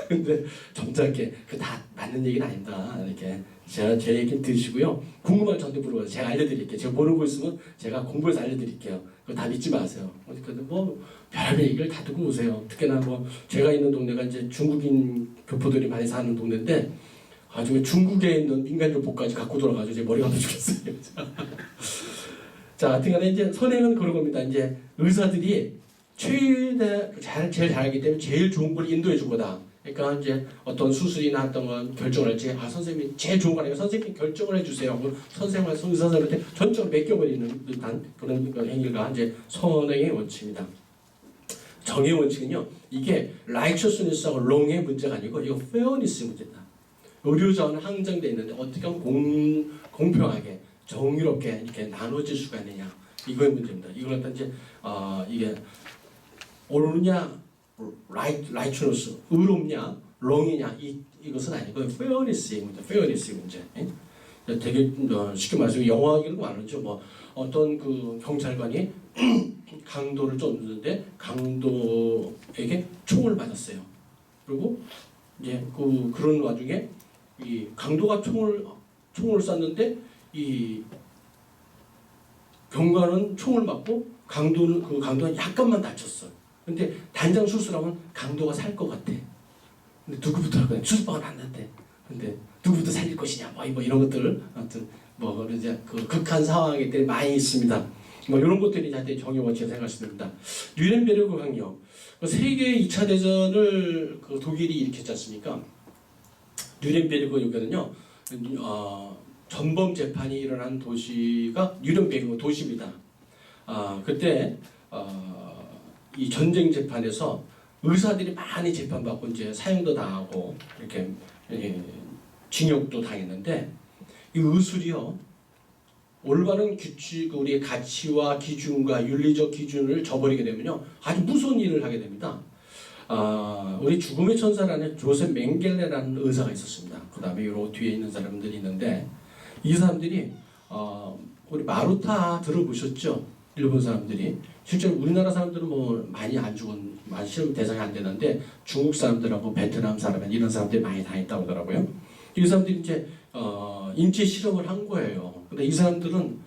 근데 점점 이렇게 그 다 맞는 얘기는 아닙니다. 이렇게 제 얘기 들으시고요. 궁금하면 저한테 물어봐요. 제가 알려드릴게요. 제가 모르고 있으면 제가 공부해서 알려드릴게요. 그거 다 믿지 마세요. 근데 뭐 별의별 얘기를 다 듣고 오세요. 특히나 뭐 제가 있는 동네가 이제 중국인 교포들이 많이 사는 동네인데 아주 중국에 있는 민간 교포까지 갖고 돌아가지고 이제 머리가 아파 죽겠어요. 자, 하여튼간에 이제 선행은 그런 겁니다. 이제 의사들이 제일 잘 알기 때문에 제일 좋은 걸 인도해 줄 거다. 그러니까 이제 어떤 수술이나 어떤 건 결정을 할지 선생님이 제일 좋은 거 아니에요. 선생님이 결정을 해주세요. 선생님과 의사들한테 전적으로 맡겨버리는 듯한 그런 행위가 이제 선행의 원칙입니다. 정의 원칙은요, 이게 righteousness하고 wrong의 문제가 아니고 이거 fairness 문제다. 의료자원은 항정돼 있는데 어떻게 하면 공평하게 정의롭게 이렇게 나눠질 수가 있느냐, 이거의 문제입니다. 이걸 갖다 이제 이게 옳으냐, righteousness, 의롭냐, wrong이냐 이것은 아니고 fairness의 문제, fairness의 문제. 되게 쉽게 말해서 영화기는 많은죠. 뭐 어떤 그 경찰관이 강도를 쫓는데 강도에게 총을 맞았어요. 그리고 이제 그런 와중에 이 강도가 총을 쐈는데 이 경관은 총을 맞고 강도는 약간만 다쳤어. 근데 단장 수술하면 강도가 살 것 같아. 근데 누구부터 할 거냐? 수술방은 안 났대. 근데 누구부터 살릴 것이냐? 뭐 이런 것들 아무튼 뭐 이제 그 극한 상황이 때 많이 있습니다. 뭐 이런 것들이 저한테 정의원칙 생각했습니다. 뉘른베르크 강령, 세계 2차 대전을 그 독일이 일으켰지 않습니까? 뉘른베르크 여기는요, 전범 재판이 일어난 도시가 뉘른베르크 도시입니다. 그때 이 전쟁 재판에서 의사들이 많이 재판받고 이제 사형도 당하고 이렇게 징역도 당했는데 이 의술이요 올바른 규칙 우리의 가치와 기준과 윤리적 기준을 저버리게 되면요 아주 무서운 일을 하게 됩니다. 우리 죽음의 천사라는 조셉 맹겔레라는 의사가 있었습니다. 그 다음에 요 뒤에 있는 사람들이 있는데 이 사람들이 우리 마루타 들어보셨죠? 일본 사람들이 실제로 우리나라 사람들은 뭐 많이 안 죽은 많이 실험 대상이 안 되는데 중국 사람들하고 베트남 사람 이런 사람들이 많이 다녔다고 하더라고요. 이 사람들이 이제 인체 실험을 한 거예요. 근데 이 사람들은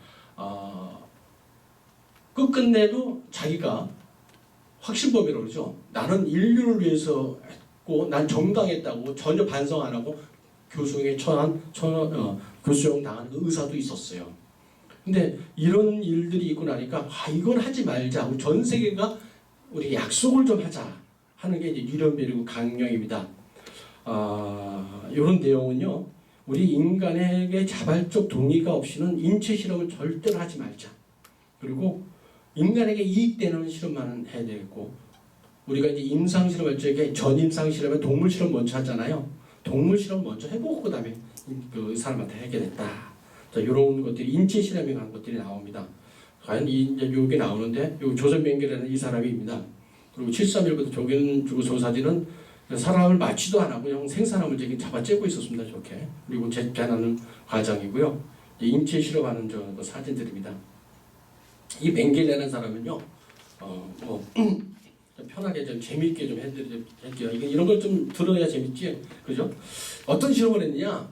끝끝내도 자기가 확신범이라고 그러죠. 나는 인류를 위해서 했고 난 정당했다고 전혀 반성 안 하고 교수형에 교수형 당하는 의사도 있었어요. 근데 이런 일들이 있고 나니까 이건 하지 말자. 우리 전 세계가 우리 약속을 좀 하자 하는 게 이제 뉘른베르크 강령입니다. 이런 내용은요. 우리 인간에게 자발적 동의가 없이는 인체 실험을 절대로 하지 말자. 그리고 인간에게 이익되는 실험만 해야 되겠고 우리가 이제 임상 실험할 적에 전임상 실험에 동물 실험 먼저 하잖아요. 동물 실험 먼저 해보고 그다음에 그 사람한테 하게 됐다. 자, 이런 것들이 인체 실험에 관한 것들이 나옵니다. 과연 이제 요게 나오는데 요 조셉 맹겔레는 이 사람입니다. 그리고 731부터 조견 조사진은 사람을 맞지도 안 하고 그냥 생사람을 저기 잡아째고 있었습니다. 저렇게. 그리고 재판하는 과정이고요. 인체 실험하는 그 사진들입니다. 이 맹겔레라는 사람은요. 편하게 좀 재미있게 좀 해드릴게요. 이런 걸 좀 들어야 재밌지, 그죠? 어떤 실험을 했느냐?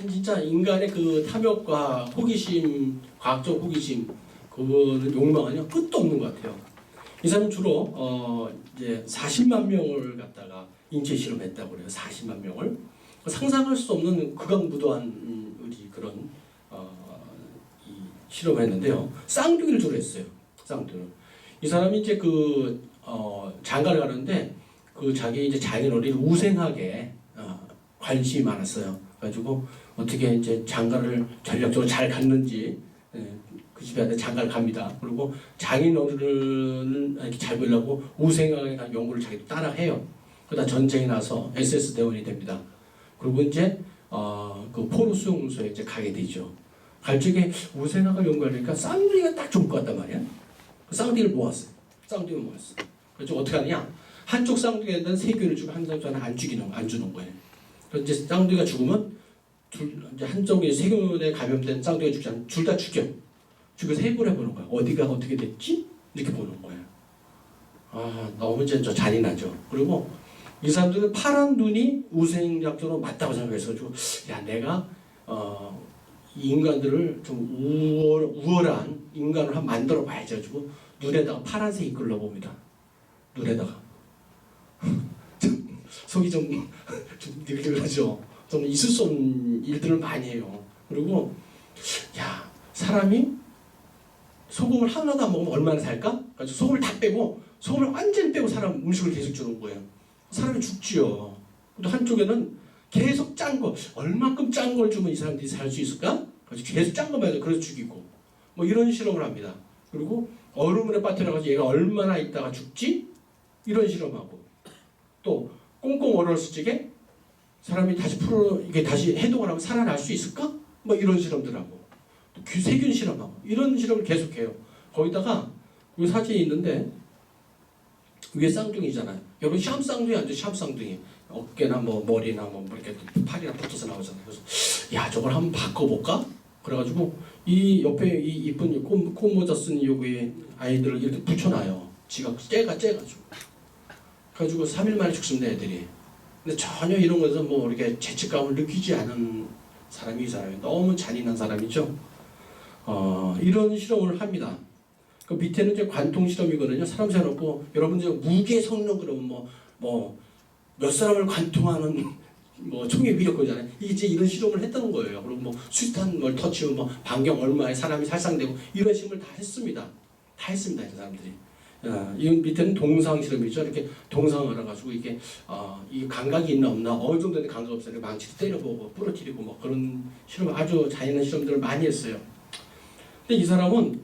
진짜 인간의 그 탐욕과 호기심, 과학적 호기심, 그거는 욕망은요 끝도 없는 것 같아요. 이 사람은 주로 이제 40만 명을 갖다가 인체 실험했다고 그래요. 40만 명을 상상할 수 없는 극악무도한 우리 그런 이 실험을 했는데요. 쌍둥이를 주로 했어요. 쌍둥이. 이 사람이 이제 장가를 가는데 자기 이제 장인어른이 우생하게 관심이 많았어요. 그래가지고 어떻게 이제 장가를 전략적으로 잘 갔는지 그 집에 장가를 갑니다. 그리고 장인어른을 이렇게 잘 보려고 우생하게 연구를 자기도 따라해요. 그러다 전쟁이 나서 SS 대원이 됩니다. 그리고 이제 그 포로 수용소에 이제 가게 되죠. 갈 적에 우생학을 연구하니까 쌍둥이가 딱 좋을 것 같단 말이야. 그 쌍둥이를 모았어요. 그래서 어떻게 하냐? 한쪽 쌍둥이에는 세균을 주고 한쪽에는 안 주는 거예요. 그래서 이제 쌍둥이가 죽으면 이제 한쪽에 세균에 감염된 쌍둥이가 죽지 않으면 둘 다 죽여서 해부를 해보는 거야. 어디가 어떻게 됐지? 이렇게 보는 거야. 너무 이제 잔인하죠. 그리고 이 사람들은 파란 눈이 우생약적으로 맞다고 생각해서 내가 이 인간들을 좀 우월한 인간을 한번 만들어 봐야지 가지고 눈에다가 파란색 이끌러 봅니다. 눈에다가 속이 좀 느끼하죠. 좀 있을 수 없는 일들을 많이 해요. 그리고 사람이 소금을 하나도 안 먹으면 얼마나 살까? 그래서 소금을 다 빼고 소금을 완전히 빼고 사람 음식을 계속 주는 거예요. 사람이 죽지요. 또 한쪽에는 계속 짠 거, 얼마큼 짠 걸 주면 이 사람들이 살 수 있을까? 그래서 계속 짠 거만 해서 그래서 죽이고 뭐 이런 실험을 합니다. 그리고 얼음물에 빠뜨려가지고 얘가 얼마나 있다가 죽지? 이런 실험하고 또 꽁꽁 얼었을 적에 사람이 다시 해동을 하면 살아날 수 있을까? 뭐 이런 실험들하고 또 세균 실험하고 이런 실험을 계속해요. 거기다가 이 사진이 있는데 위에 쌍둥이잖아요. 여러분 시험 쌍둥이 아니죠? 시험 쌍둥이. 어깨나 뭐 머리나 뭐 이렇게 팔이나 붙어서 나오잖아요. 그래서 야 저걸 한번 바꿔볼까? 그래가지고 이 옆에 이 이쁜 꽃모자 쓴 여기 아이들을 이렇게 붙여놔요. 지가 째가지고. 그래가지고 3일 만에 죽습니다 애들이. 근데 전혀 이런 것에서 뭐 이렇게 죄책감을 느끼지 않은 사람이 이 사람이 너무 잔인한 사람이죠. 이런 실험을 합니다. 그 밑에는 이제 관통 실험이거든요. 사람 세워놓고 여러분 이제 무게 성능 그러면 뭐 몇 사람을 관통하는 뭐 총의 위력거잖아요. 이게 이제 이런 실험을 했다는 거예요. 그리고 뭐 수탄 뭘 터치면 뭐 반경 얼마에 사람이 살상되고 이런 실험을 다 했습니다. 다 했습니다. 이 사람들이. 이 밑에는 동상 실험이죠. 이렇게 동상을 해가지고 이게 이 감각이 있나 없나 어느 정도의 감각 없어요. 망치로 때려보고 부러뜨리고 뭐 그런 실험 아주 잔인한 실험들을 많이 했어요. 근데 이 사람은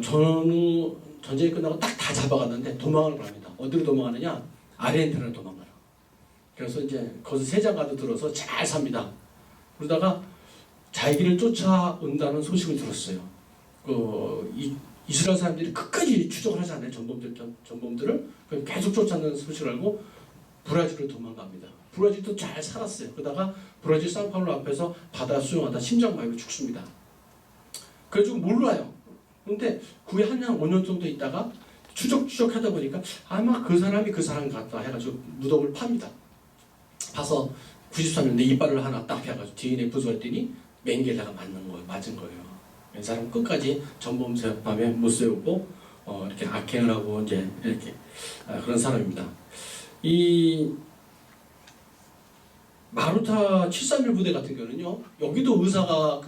전후 전쟁이 끝나고 딱 다 잡아갔는데 도망을 합니다. 어디로 도망가느냐? 아르헨티나로 도망가요. 그래서 이제 거기서 세자가도 들어서 잘 삽니다. 그러다가 자기를 쫓아온다는 소식을 들었어요. 이스라엘 사람들이 끝까지 추적을 하지 않아요. 전범들을 계속 쫓아내는 소식을 알고 브라질로 도망갑니다. 브라질도 잘 살았어요. 그러다가 브라질 상파울로 앞에서 바다 수영하다 심장마비로 죽습니다. 그래가지고 몰라요. 근데 그게 한 5년 정도 있다가 추적하다 보니까 아마 그 사람이 그 사람 같다 해가지고 무덤을 팝니다. 파서 93년 내 이빨을 하나 딱 해가지고 DNA 분석했더니 멘겔라가 맞은 거예요. 이 사람 끝까지 전범밤에 못 세우고 이렇게 악행을 하고 이제 이렇게 그런 사람입니다. 이 마루타 731 부대 같은 경우는요. 여기도 의사가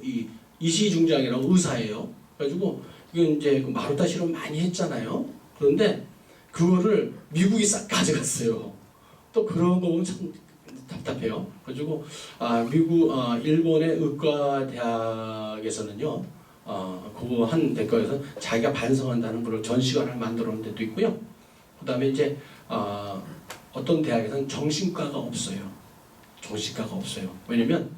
이 이시중장이라고 의사예요. 그래가지고 이건 이제 그 마루타 실험 많이 했잖아요. 그런데 그거를 미국이 싹 가져갔어요. 또 그런 거 보면 참 답답해요. 그래가지고 일본의 의과대학에서는요, 그거 한 대과에서 자기가 반성한다는 그런 전시관을 만들어 놓은 데도 있고요. 그다음에 이제 어떤 대학에서는 정신과가 없어요. 정신과가 없어요. 왜냐면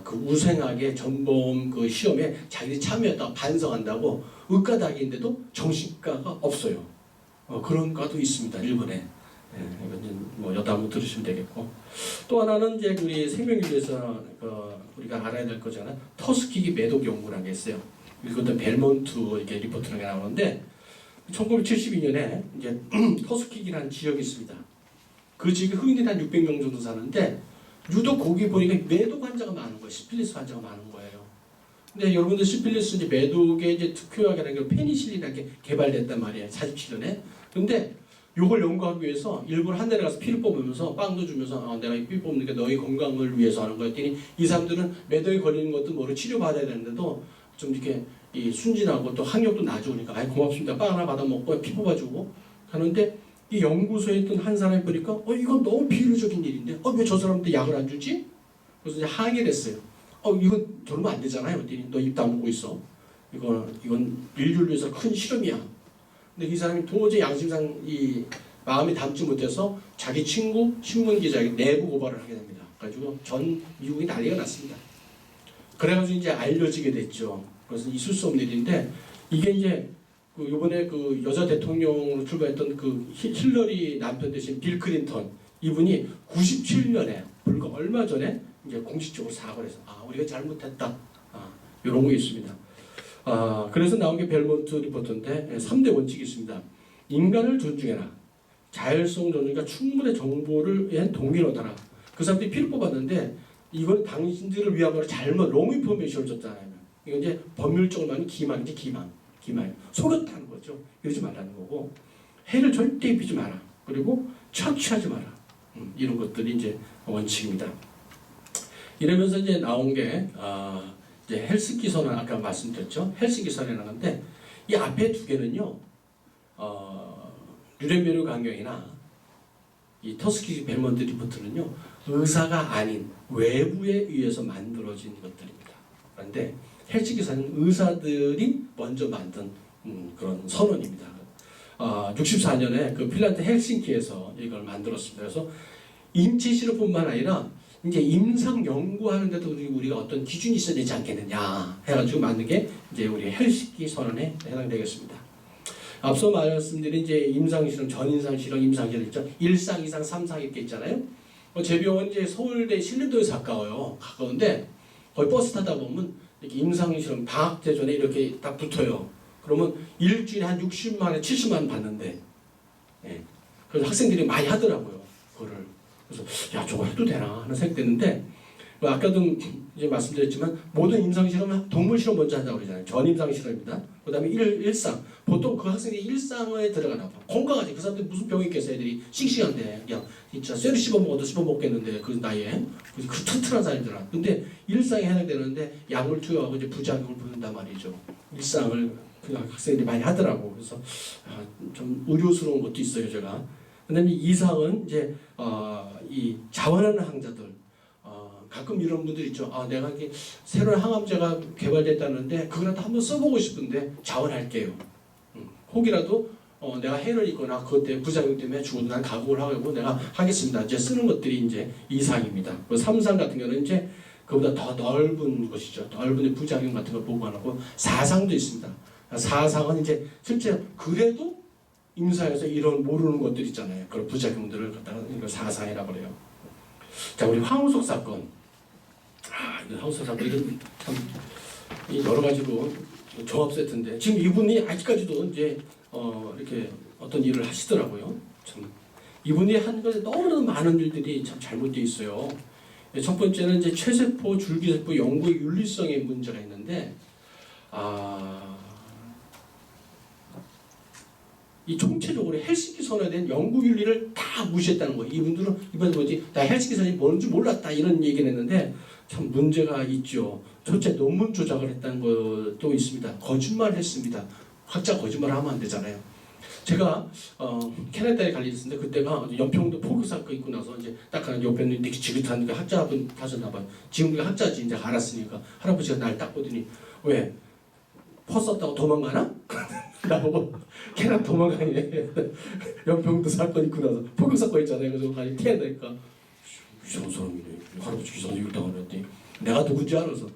그 우생하게 전범 그 시험에 자기들이 참여했다고 반성한다고 의과대학인데도 정신과가 없어요. 그런 과도 있습니다. 일본에. 이건 뭐 여담 한번 들으시면 되겠고. 또 하나는 이제 우리 생명윤리에서 우리가 알아야 될 거잖아요. 터스키기 매독 연구라는 게 있어요. 이것도 벨몬트 이렇게 리포트라는 게 나오는데 1972년에 이제 터스키기라는 지역이 있습니다. 그 지역에 흑인이 한 600명 정도 사는데 유독 거기 보니까 매독 환자가 많은 거예요. 시필리스 환자가 많은 거예요. 근데 여러분들 시필리스 이제 매독의 이제 특효약이라는 게 페니실린이라는 게 개발됐단 말이에요. 47년에. 근데 요걸 연구하기 위해서 일본 한 대 가서 피를 뽑으면서 빵도 주면서 내가 이 피 뽑는 게 너희 건강을 위해서 하는 거였더니 이 사람들은 매독에 걸리는 것도 모르고 치료받아야 되는데도 좀 이렇게 이 순진하고 또 학력도 낮으니까 고맙습니다. 빵 하나 받아 먹고 피 뽑아주고 하는데 이 연구소에 있던 한 사람이 보니까 이건 너무 비효율적인 일인데 왜 저 사람한테 약을 안 주지? 그래서 이제 항의를 했어요. 이건 저러면 안 되잖아요. 그랬더니 너 입 다물고 있어. 이건 인류를 위해서 큰 실험이야. 근데 이 사람이 도저히 양심상 이 마음이 담지 못해서 자기 친구 신문 기자에게 내부 고발을 하게 됩니다. 그래가지고 전 미국이 난리가 났습니다. 그래가지고 이제 알려지게 됐죠. 그래서 있을 수 없는 일인데 이게 이제 이번에 그 여자 대통령으로 출마했던 그 힐러리 남편 대신 빌 클린턴 이분이 97년에 불과 얼마 전에 이제 공식적으로 사과를 해서 우리가 잘못했다 이런 거 있습니다. 그래서 나온 게 벨몬트 리포트인데 3대 원칙이 있습니다. 인간을 존중해라. 자율성 존중과 충분한 정보를 위한 동의를 얻어라. 그 사람들이 피를 뽑았는데 이건 당신들을 위한 걸 잘못 롱 인포메이션을 줬잖아요. 이건 이제 법률적으로 말하면 기망이지 기망. 속였다는 거죠. 이러지 말라는 거고 해를 절대 입히지 마라. 그리고 착취하지 마라. 이런 것들이 이제 원칙입니다. 이러면서 이제 나온 게 이제 헬싱키 선언 아까 말씀드렸죠. 헬싱키 선언이라는 건데 이 앞에 두 개는요. 뉘렌베르크 강령이나 이 터스키 벨몬트 리포트는요. 의사가 아닌 외부에 의해서 만들어진 것들입니다. 그런데 헬싱키 선언은 의사들이 먼저 만든 그런 선언입니다. 64년에 그 핀란드 헬싱키에서 이걸 만들었습니다. 그래서 인체 실험뿐만 아니라 이제 임상 연구하는데도 우리가 어떤 기준이 있어야 되지 않겠느냐 해가지고 만든 게 이제 우리 헬싱키 선언에 해당되겠습니다. 앞서 말씀드린 이제 임상실험, 전임상실험, 임상실험 있죠. 1상, 2상, 3상 이렇게 있잖아요. 제 병원 이제 서울대 신림동에서 가까운데 거의 버스 타다 보면 이렇게 임상실험 방학 때 전에 이렇게 딱 붙어요. 그러면 일주일에 한 60만 원, 70만 원 받는데, 예. 그래서 학생들이 많이 하더라고요. 그거를. 그래서 야 저거 해도 되나 하는 생각 됐는데 아까도 이제 말씀드렸지만 모든 임상실험은 동물실험 먼저 한다고 그러잖아요. 전임상실험입니다. 그 다음에 1상. 보통 그 학생들이 1상에 들어가나 봐. 건강하지. 그 사람들이 무슨 병이 있겠어. 애들이 싱싱한데. 그냥 진짜 쇠를 씹어 먹어도 씹어 먹겠는데 그 나이에. 그 튼튼한 사람들아. 근데 1상에 해당되는데 약을 투여하고 이제 부작용을 보는단 말이죠. 1상을 그냥 학생들이 많이 하더라고. 그래서 좀 의료스러운 것도 있어요, 제가. 그다음에 2상은 이제 이 자원하는 항자들. 가끔 이런 분들 있죠. 내가 이게 새로운 항암제가 개발됐다는데 그거라도 한번 써보고 싶은데 자원할게요. 혹이라도 내가 해를 입거나 그것 때문에 부작용 때문에 죽어도 난 각오를 하고 내가 하겠습니다. 이제 쓰는 것들이 이제 2상입니다. 3상 같은 경우는 이제 그보다 더 넓은 것이죠. 넓은 부작용 같은 걸 보고하고 4상도 있습니다. 4상은 이제 실제 그래도 임상에서 이런 모르는 것들 있잖아요. 그런 부작용들을 갖다가 이걸 4상이라고 그래요. 자, 우리 황우석 사건. 황우석 사건은 참 여러 가지로 종합 세트인데 지금 이분이 아직까지도 이제 이렇게 어떤 일을 하시더라고요. 참 이분이 한 것에 너무나 많은 일들이 참 잘못되어 있어요. 첫 번째는 이제 체세포, 줄기세포 연구의 윤리성에 문제가 있는데 이 총체적으로 헬싱키 선언에 대한 연구 윤리를 다 무시했다는 거예요. 이분들은 이번에 뭐지? 나 헬싱키 선언이 뭔지 몰랐다 이런 얘기를 했는데 참 문제가 있죠. 첫째 논문 조작을 했다는 것도 있습니다. 거짓말을 했습니다. 학자 거짓말을 하면 안 되잖아요. 제가 캐나다에 갈 일이 있었는데 그때가 연평도 포교 사건 있고 나서 이제 딱 하는 옆에는 되게 지긋한 그 학자분 가셨나 봐요. 지금 우리가 학자지 이제 알았으니까 할아버지가 날 딱 보더니 왜 퍼 썼다고 도망가나? 나보고 캐나다 도망가니 연평도 사건 있고 나서 포교 사건 있잖아요. 그래서 가니 캐나다니까 이상한 사람이네. 할아버지 기사는 이걸 당하는데 내가 누군지 알아서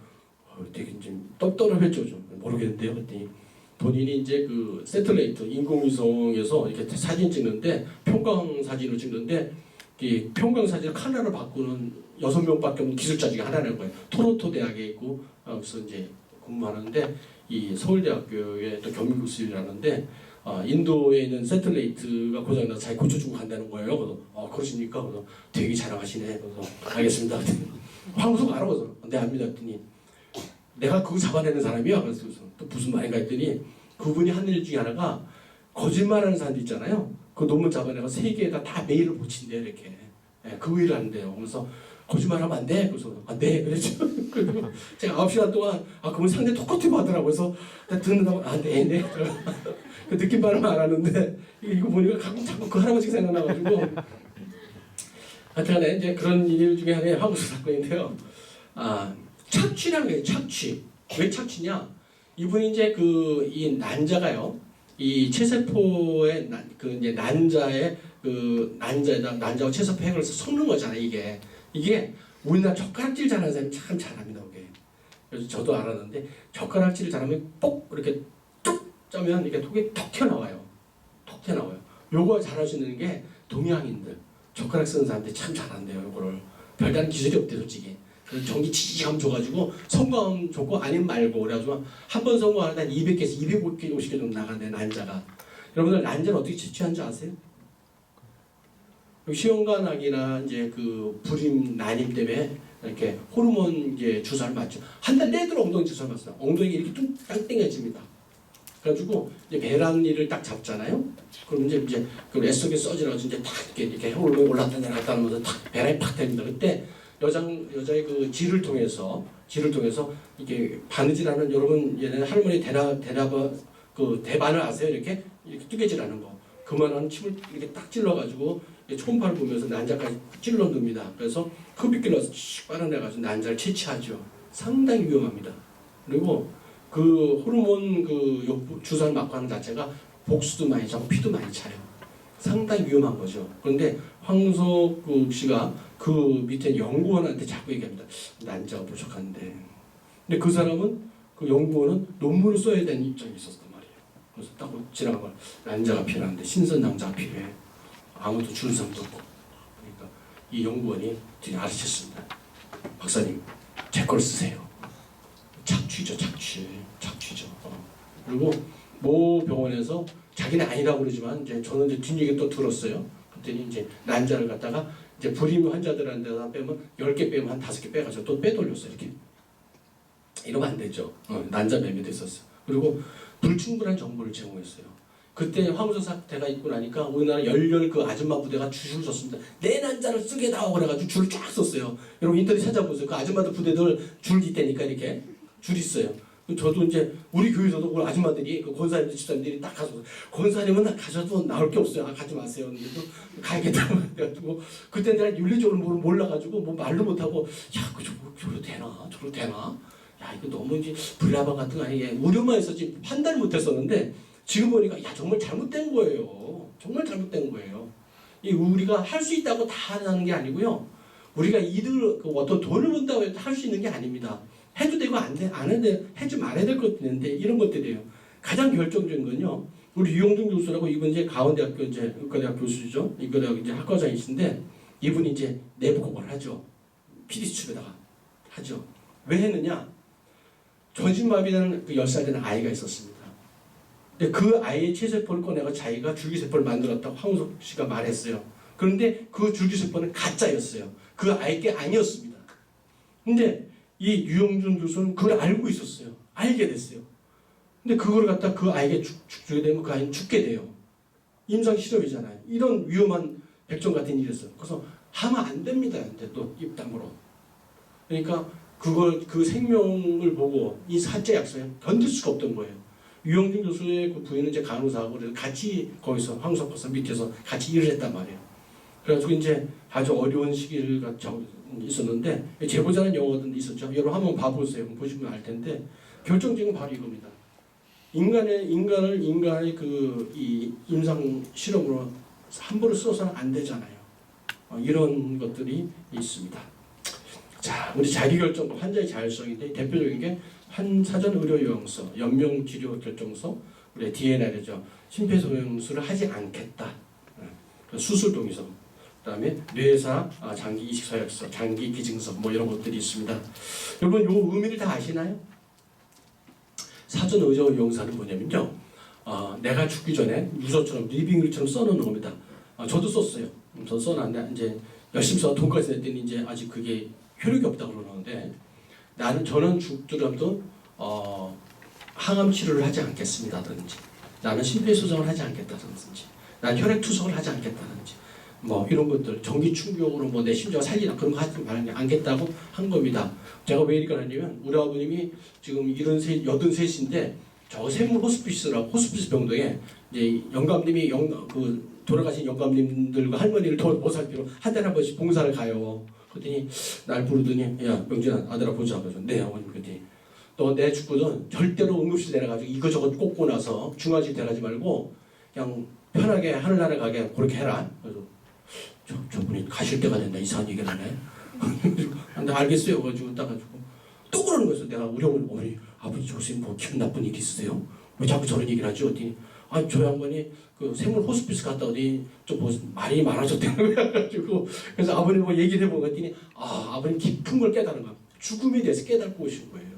되게 이제 떨떠름했죠. 좀 모르겠는데요. 그랬더니 본인이 이제 그 세틀레이트 인공위성에서 이렇게 사진 찍는데 평광 사진을 찍는데 이 평광 사진을 카메라로 바꾸는 6명밖에 없는 기술자 중에 하나라는 거예요. 토론토 대학에 있고 그래서 이제 근무하는데 이 서울대학교에 또 경미교수라는데 인도에 있는 세틀레이트가 고장나서 잘 고쳐주고 간다는 거예요. 그래서 그러십니까? 그래서 되게 자랑하시네. 그래서 알겠습니다. 황우석 알아? 그래서 네 압니다. 했더니 내가 그거 잡아내는 사람이야. 그래서 또 무슨 말인가 했더니 그분이 한 일 중에 하나가 거짓말하는 사람들 있잖아요. 그 논문 잡아내가 세계에다 다 메일을 붙인대 이렇게. 그 일을 한대요. 그래서 거짓말하면 안 돼. 그래서 네 그랬죠. 그리고 제가 9시간 동안 그분 상대 똑같이 하더라고요. 그래서 듣는다고 네네. 그 느낌 발음 안 하는데 이거 보니까 가끔 자꾸 그 할아버지가 생각나가지고 하여튼 이제 그런 일 중에 하나의 황우석 사건인데요. 착취라는 거예요. 착취. 왜 착취냐? 이분이 이제 이 난자가요. 이 체세포의 이제 난자의 난자와 체세포 핵을 섞는 거잖아요. 이게 우리나라 젓가락질 잘하는 사람이 참 잘합니다. 그게. 그래서 저도 알았는데 젓가락질을 잘하면 뽁 이렇게 뚝 짜면 이게 톡이 톡 튀어나와요. 톡 튀어나와요. 요거 잘할 수 있는 게 동양인들 젓가락 쓰는 사람들이 참 잘한대요. 요거를 별다른 기술이 없대 솔직히. 그래서 전기 지지감 줘가지고 성공하면 좋고 아니면 말고 그래가지고 한 번 성공하는데 한 200개에서 250개 정도 나간대 난자가. 여러분들 난자는 어떻게 채취하는지 아세요? 시험관악이나 이제 그 불임 난임 때문에 이렇게 호르몬 이제 주사를 맞죠. 한 달 내도록 엉덩이 주사를 맞어요. 엉덩이 이렇게 땡땡해집니다. 그래가지고 이제 배란니를 딱 잡잖아요. 그럼 이제 그 애석에 써지라고 이제 탁 이렇게 호르몬이 올랐다 내려갔다 하면서 탁 배란이 팍 됩니다. 그때 여자의 그 질을 통해서 이렇게 바느질하는 여러분 얘네 할머니 그 대반을 아세요? 이렇게 뜨개질하는 거. 그만한 침을 이렇게 딱 찔러가지고 초음파를 보면서 난자까지 찔러 넣습니다. 그래서 흡입기를 넣어서 쭉 빨아내가지고 난자를 채취하죠. 상당히 위험합니다. 그리고 그 호르몬 주사를 맞고 하는 자체가 복수도 많이 차고 피도 많이 차요. 상당히 위험한 거죠. 그런데 황우석 씨가 그 밑에 연구원한테 자꾸 얘기합니다. 난자가 부족한데. 근데 그 사람은 그 연구원은 논문을 써야 되는 입장에 있었단 말이에요. 그래서 딱 지나간 걸 난자가 필요한데 신선 낭자가 필요해. 아무도 주는 사람도 없고. 그러니까 이 연구원이 뒤에 알아챘습니다. 박사님, 제 걸 쓰세요. 착취죠, 착취죠. 그리고 모 병원에서 자기는 아니라고 그러지만 이제 저는 이제 뒷얘기 또 들었어요. 그랬더니 이제 난자를 갖다가 이제 불임 환자들한테서 빼면 10개 빼면 한 5개 빼가지고 또 빼돌렸어요. 이렇게. 이러면 안 되죠. 난자 매매도 있었어요. 그리고 불충분한 정보를 제공했어요. 그때 황우석 사태가 있고 나니까 우리나라 열렬 그 아줌마 부대가 줄을 섰습니다. 내 난자를 쓰게 나오고 그래가지고 줄을 쫙 섰어요. 여러분 인터넷 찾아보세요. 그 아줌마들 부대들 줄 있다니까 이렇게 줄 있어요. 저도 이제 우리 교회에서도 우리 아줌마들이 그 권사님들 집사님들이 딱 가서 권사님은 가셔도 나올 게 없어요. 아 가지 마세요. 근데 또 가야겠다고 해가지고 그때 내가 윤리적으로 몰라가지고 뭐 말도 못하고 야 그 저로 되나? 야 이거 너무 이제 불나방 같은 거 아니게 우려만 했었지 판단을 못했었는데 지금 보니까 야 정말 잘못된 거예요. 정말 잘못된 거예요. 이 우리가 할 수 있다고 다 하는 게 아니고요. 우리가 이들 그 어떤 돈을 번다고 해도 할 수 있는 게 아닙니다. 해도 되고 안 해도 해지 말아야 될 것도 있는데 이런 것들이에요. 가장 결정적인 건요. 우리 유영준 교수라고 이분 이제 가원대학교 이제 의과대학 교수죠. 의과대학 이제 학과장이신데 이분이 이제 내부 고발을 하죠. PD수첩에다가 하죠. 왜 했느냐? 전신마비라는 그 10살 되는 아이가 있었습니다. 근데 그 아이의 체세포를 꺼내가 자기가 줄기세포를 만들었다고 황우석 씨가 말했어요. 그런데 그 줄기세포는 가짜였어요. 그 아이 게 아니었습니다. 근데 이 유영준 교수는 그걸 알고 있었어요. 알게 됐어요. 근데 그걸 갖다 그 아이에게 주게 되면 그 아이는 죽게 돼요. 임상 실험이잖아요. 이런 위험한 백정 같은 일이었어요. 그래서 하면 안 됩니다. 근데 또 입담으로. 그러니까 그 생명을 보고 이 사죄 약속에 견딜 수가 없던 거예요. 유영준 교수의 그 부인은 이제 간호사하고 그래서 같이 거기서 황우석 박사 밑에서 같이 일을 했단 말이에요. 그래가지고 이제 아주 어려운 시기를 있었는데 제보자는 영어도 있었죠. 여러분 한번 봐보세요. 보시면 알 텐데 결정적인 건 바로 이겁니다. 인간의 이 임상 실험으로 함부로 써서는 안 되잖아요. 이런 것들이 있습니다. 자, 우리 자기결정도 환자의 자율성인데 대표적인 게 사전 의료 요양서, 연명 치료 결정서, 우리 DNR이죠. 심폐소생술을 하지 않겠다. 수술 동의서. 그다음에 뇌사 장기 이식 서약서, 장기 기증서 뭐 이런 것들이 있습니다. 여러분 요 의미를 다 아시나요? 사전 의료 용사는 뭐냐면요. 내가 죽기 전에 유서처럼 리빙will처럼 써놓는 겁니다. 저도 썼어요. 저도 써놨는데 이제 열심히 써 돈까지 냈더니 이제 아직 그게 효력이 없다고 그러는데 저는 죽더라도 항암 치료를 하지 않겠습니다든지 나는 심폐소생을 하지 않겠다든지 난 혈액 투석을 하지 않겠다든지 뭐 이런 것들 전기 충격으로 뭐 내 심장 살리나 그런 거 하지 않겠다고 한 겁니다. 제가 왜 이렇게 하냐면 우리 아버님이 지금 83인데 저 세물 호스피스 병동에 이제 영감님이 돌아가신 영감님들과 할머니를 더 보살피러 한 달에 한 번씩 봉사를 가요. 그랬더니 날 부르더니 야 명진아 아들아 보자. 그래서 네 어머님. 그랬더니 너 내 죽고는 절대로 응급실 내려가지고 이거저거 꽂고 나서 중화질 돼가지 말고 그냥 편하게 하늘나라 가게 그렇게 해라. 그래서 저분이 가실 때가 된다 이상한 얘기를 하네. 근데 알겠어요. 가지고 따가지고 또 그러는 거였어. 내가 우리 어머니 아버지 저기 뭐 기분 나쁜 일 있으세요? 왜 자꾸 저런 얘기를 하지? 어디 저 양반이 그 생물 호스피스 갔다 오더니 좀 뭐 말이 많아졌다는 거야 가지고 그래서 아버님 뭐 얘기를 해보고 했더니 아버님 깊은 걸 깨달은 거야. 죽음에 대해서 깨닫고 오신 거예요.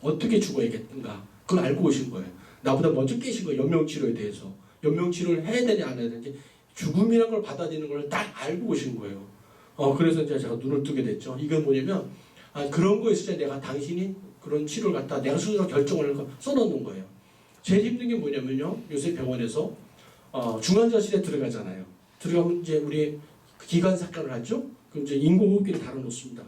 어떻게 죽어야겠는가 그걸 알고 오신 거예요. 나보다 먼저 깨신 거예요. 연명치료에 대해서. 연명치료를 해야 되냐 안 해야 되는지 죽음이라는 걸 받아들이는 걸 딱 알고 오신 거예요. 그래서 이제 제가 눈을 뜨게 됐죠. 이건 뭐냐면 그런 거 있을 때 내가 당신이 그런 치료를 갖다 내가 스스로 결정을 써놓는 거예요. 제일 힘든 게 뭐냐면요. 요새 병원에서 중환자실에 들어가잖아요. 들어가면 이제 우리 기관 삭간을 하죠. 그럼 이제 인공호흡기를 달아놓습니다.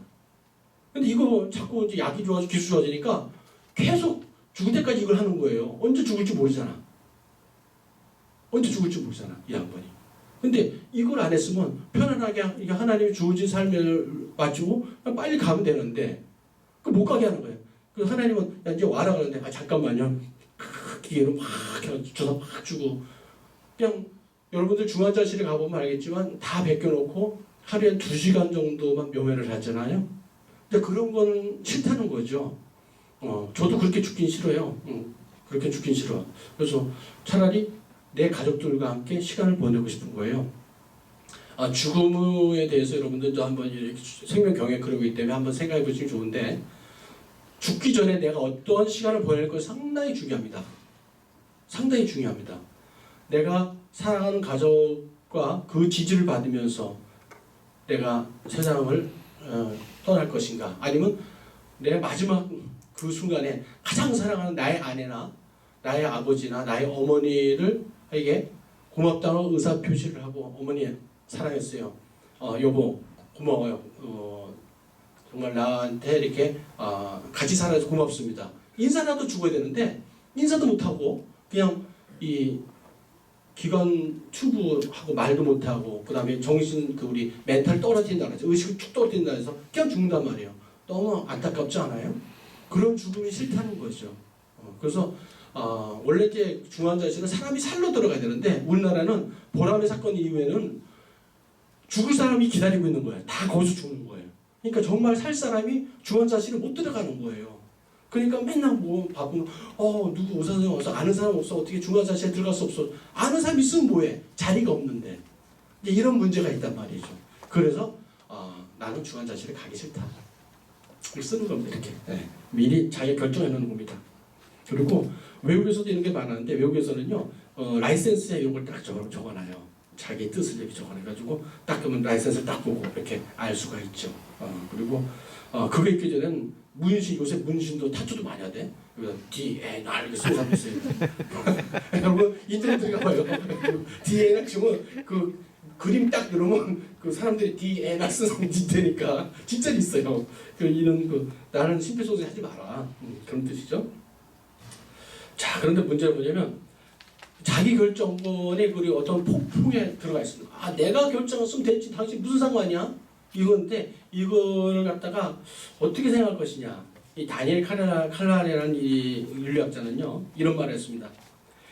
근데 이거 자꾸 이제 약이 좋아지고 기술 좋아지니까 계속 죽을 때까지 이걸 하는 거예요. 언제 죽을지 모르잖아. 이 양반이. 근데 이걸 안 했으면 편안하게 하나님이 주어진 삶을 마치고 빨리 가면 되는데 그 못 가게 하는 거예요. 그 하나님은 야, 이제 와라 그러는데 잠깐만요. 기계로 막 주사 막 주고 그냥 여러분들 중환자실에 가보면 알겠지만 다 벗겨놓고 하루에 2시간 정도만 묘면을 하잖아요. 근데 그런 거는 싫다는 거죠. 저도 그렇게 죽긴 싫어요. 그렇게 죽긴 싫어. 그래서 차라리 내 가족들과 함께 시간을 보내고 싶은 거예요. 죽음에 대해서 여러분들도 한번 이렇게 생명 경에 그러기 때문에 한번 생각해 보시면 좋은데, 죽기 전에 내가 어떤 시간을 보낼 것 상당히 중요합니다. 상당히 중요합니다. 내가 사랑하는 가족과 그 지지를 받으면서 내가 세상을 떠날 것인가, 아니면 내 마지막 그 순간에 가장 사랑하는 나의 아내나 나의 아버지나 나의 어머니를 에게 고맙다고 의사 표시를 하고, 어머니 사랑했어요. 여보 고마워요. 정말 나한테 이렇게 같이 살아서 고맙습니다. 인사라도 주고야 되는데 인사도 못하고 그냥 이 기관 튜브하고 말도 못하고, 그 다음에 정신 우리 멘탈 떨어진다 그러죠. 의식이 툭 떨어진다 해서 그냥 죽는단 말이에요. 너무 안타깝지 않아요? 그런 죽음이 싫다는 거죠. 그래서 원래 이제 중환자실은 사람이 살러 들어가야 되는데, 우리나라는 보람의 사건 이후에는 죽을 사람이 기다리고 있는 거예요. 다 거기서 죽는 거예요. 그러니까 정말 살 사람이 중환자실에 못 들어가는 거예요. 그러니까 맨날 뭐 바쁘면 누구 의사 선생님 없어, 아는 사람 없어, 어떻게 중환자실에 들어갈 수 없어. 아는 사람 있으면 뭐해? 자리가 없는데. 이제 이런 문제가 있단 말이죠. 그래서 나는 중환자실에 가기 싫다. 이렇게 쓰는 겁니다. 이렇게 미리 자기 결정해 놓는 겁니다. 그리고 외국에서도 이런 게 많았는데, 외국에서는요 라이센스에 이런 걸 딱 적어놔요. 자기 뜻을 이렇게 적어내가지고 딱 그러면 라이센스를 딱 보고 이렇게 알 수가 있죠. 그리고 그거 있기 전에는 문신, 요새 문신도 타투도 많이 하대. DNR 이렇게 쓰는 사람도 있어요. 여러분 인터넷 들어가봐요. DNR 치면 그 그림 딱 누르면 그 사람들이 DNR 쓰는 사람이 되니까 진짜 있어요. 이런 나는 심폐소생 하지 마라, 그런 뜻이죠. 자, 그런데 문제가 뭐냐면, 자기 결정권에 그리 어떤 폭풍에 들어가 있습니다. 내가 결정했으면 됐지, 당신 무슨 상관이야? 이건데, 이거를 갖다가 어떻게 생각할 것이냐. 이 다니엘 칼라레라는 이 윤리학자는요 이런 말을 했습니다.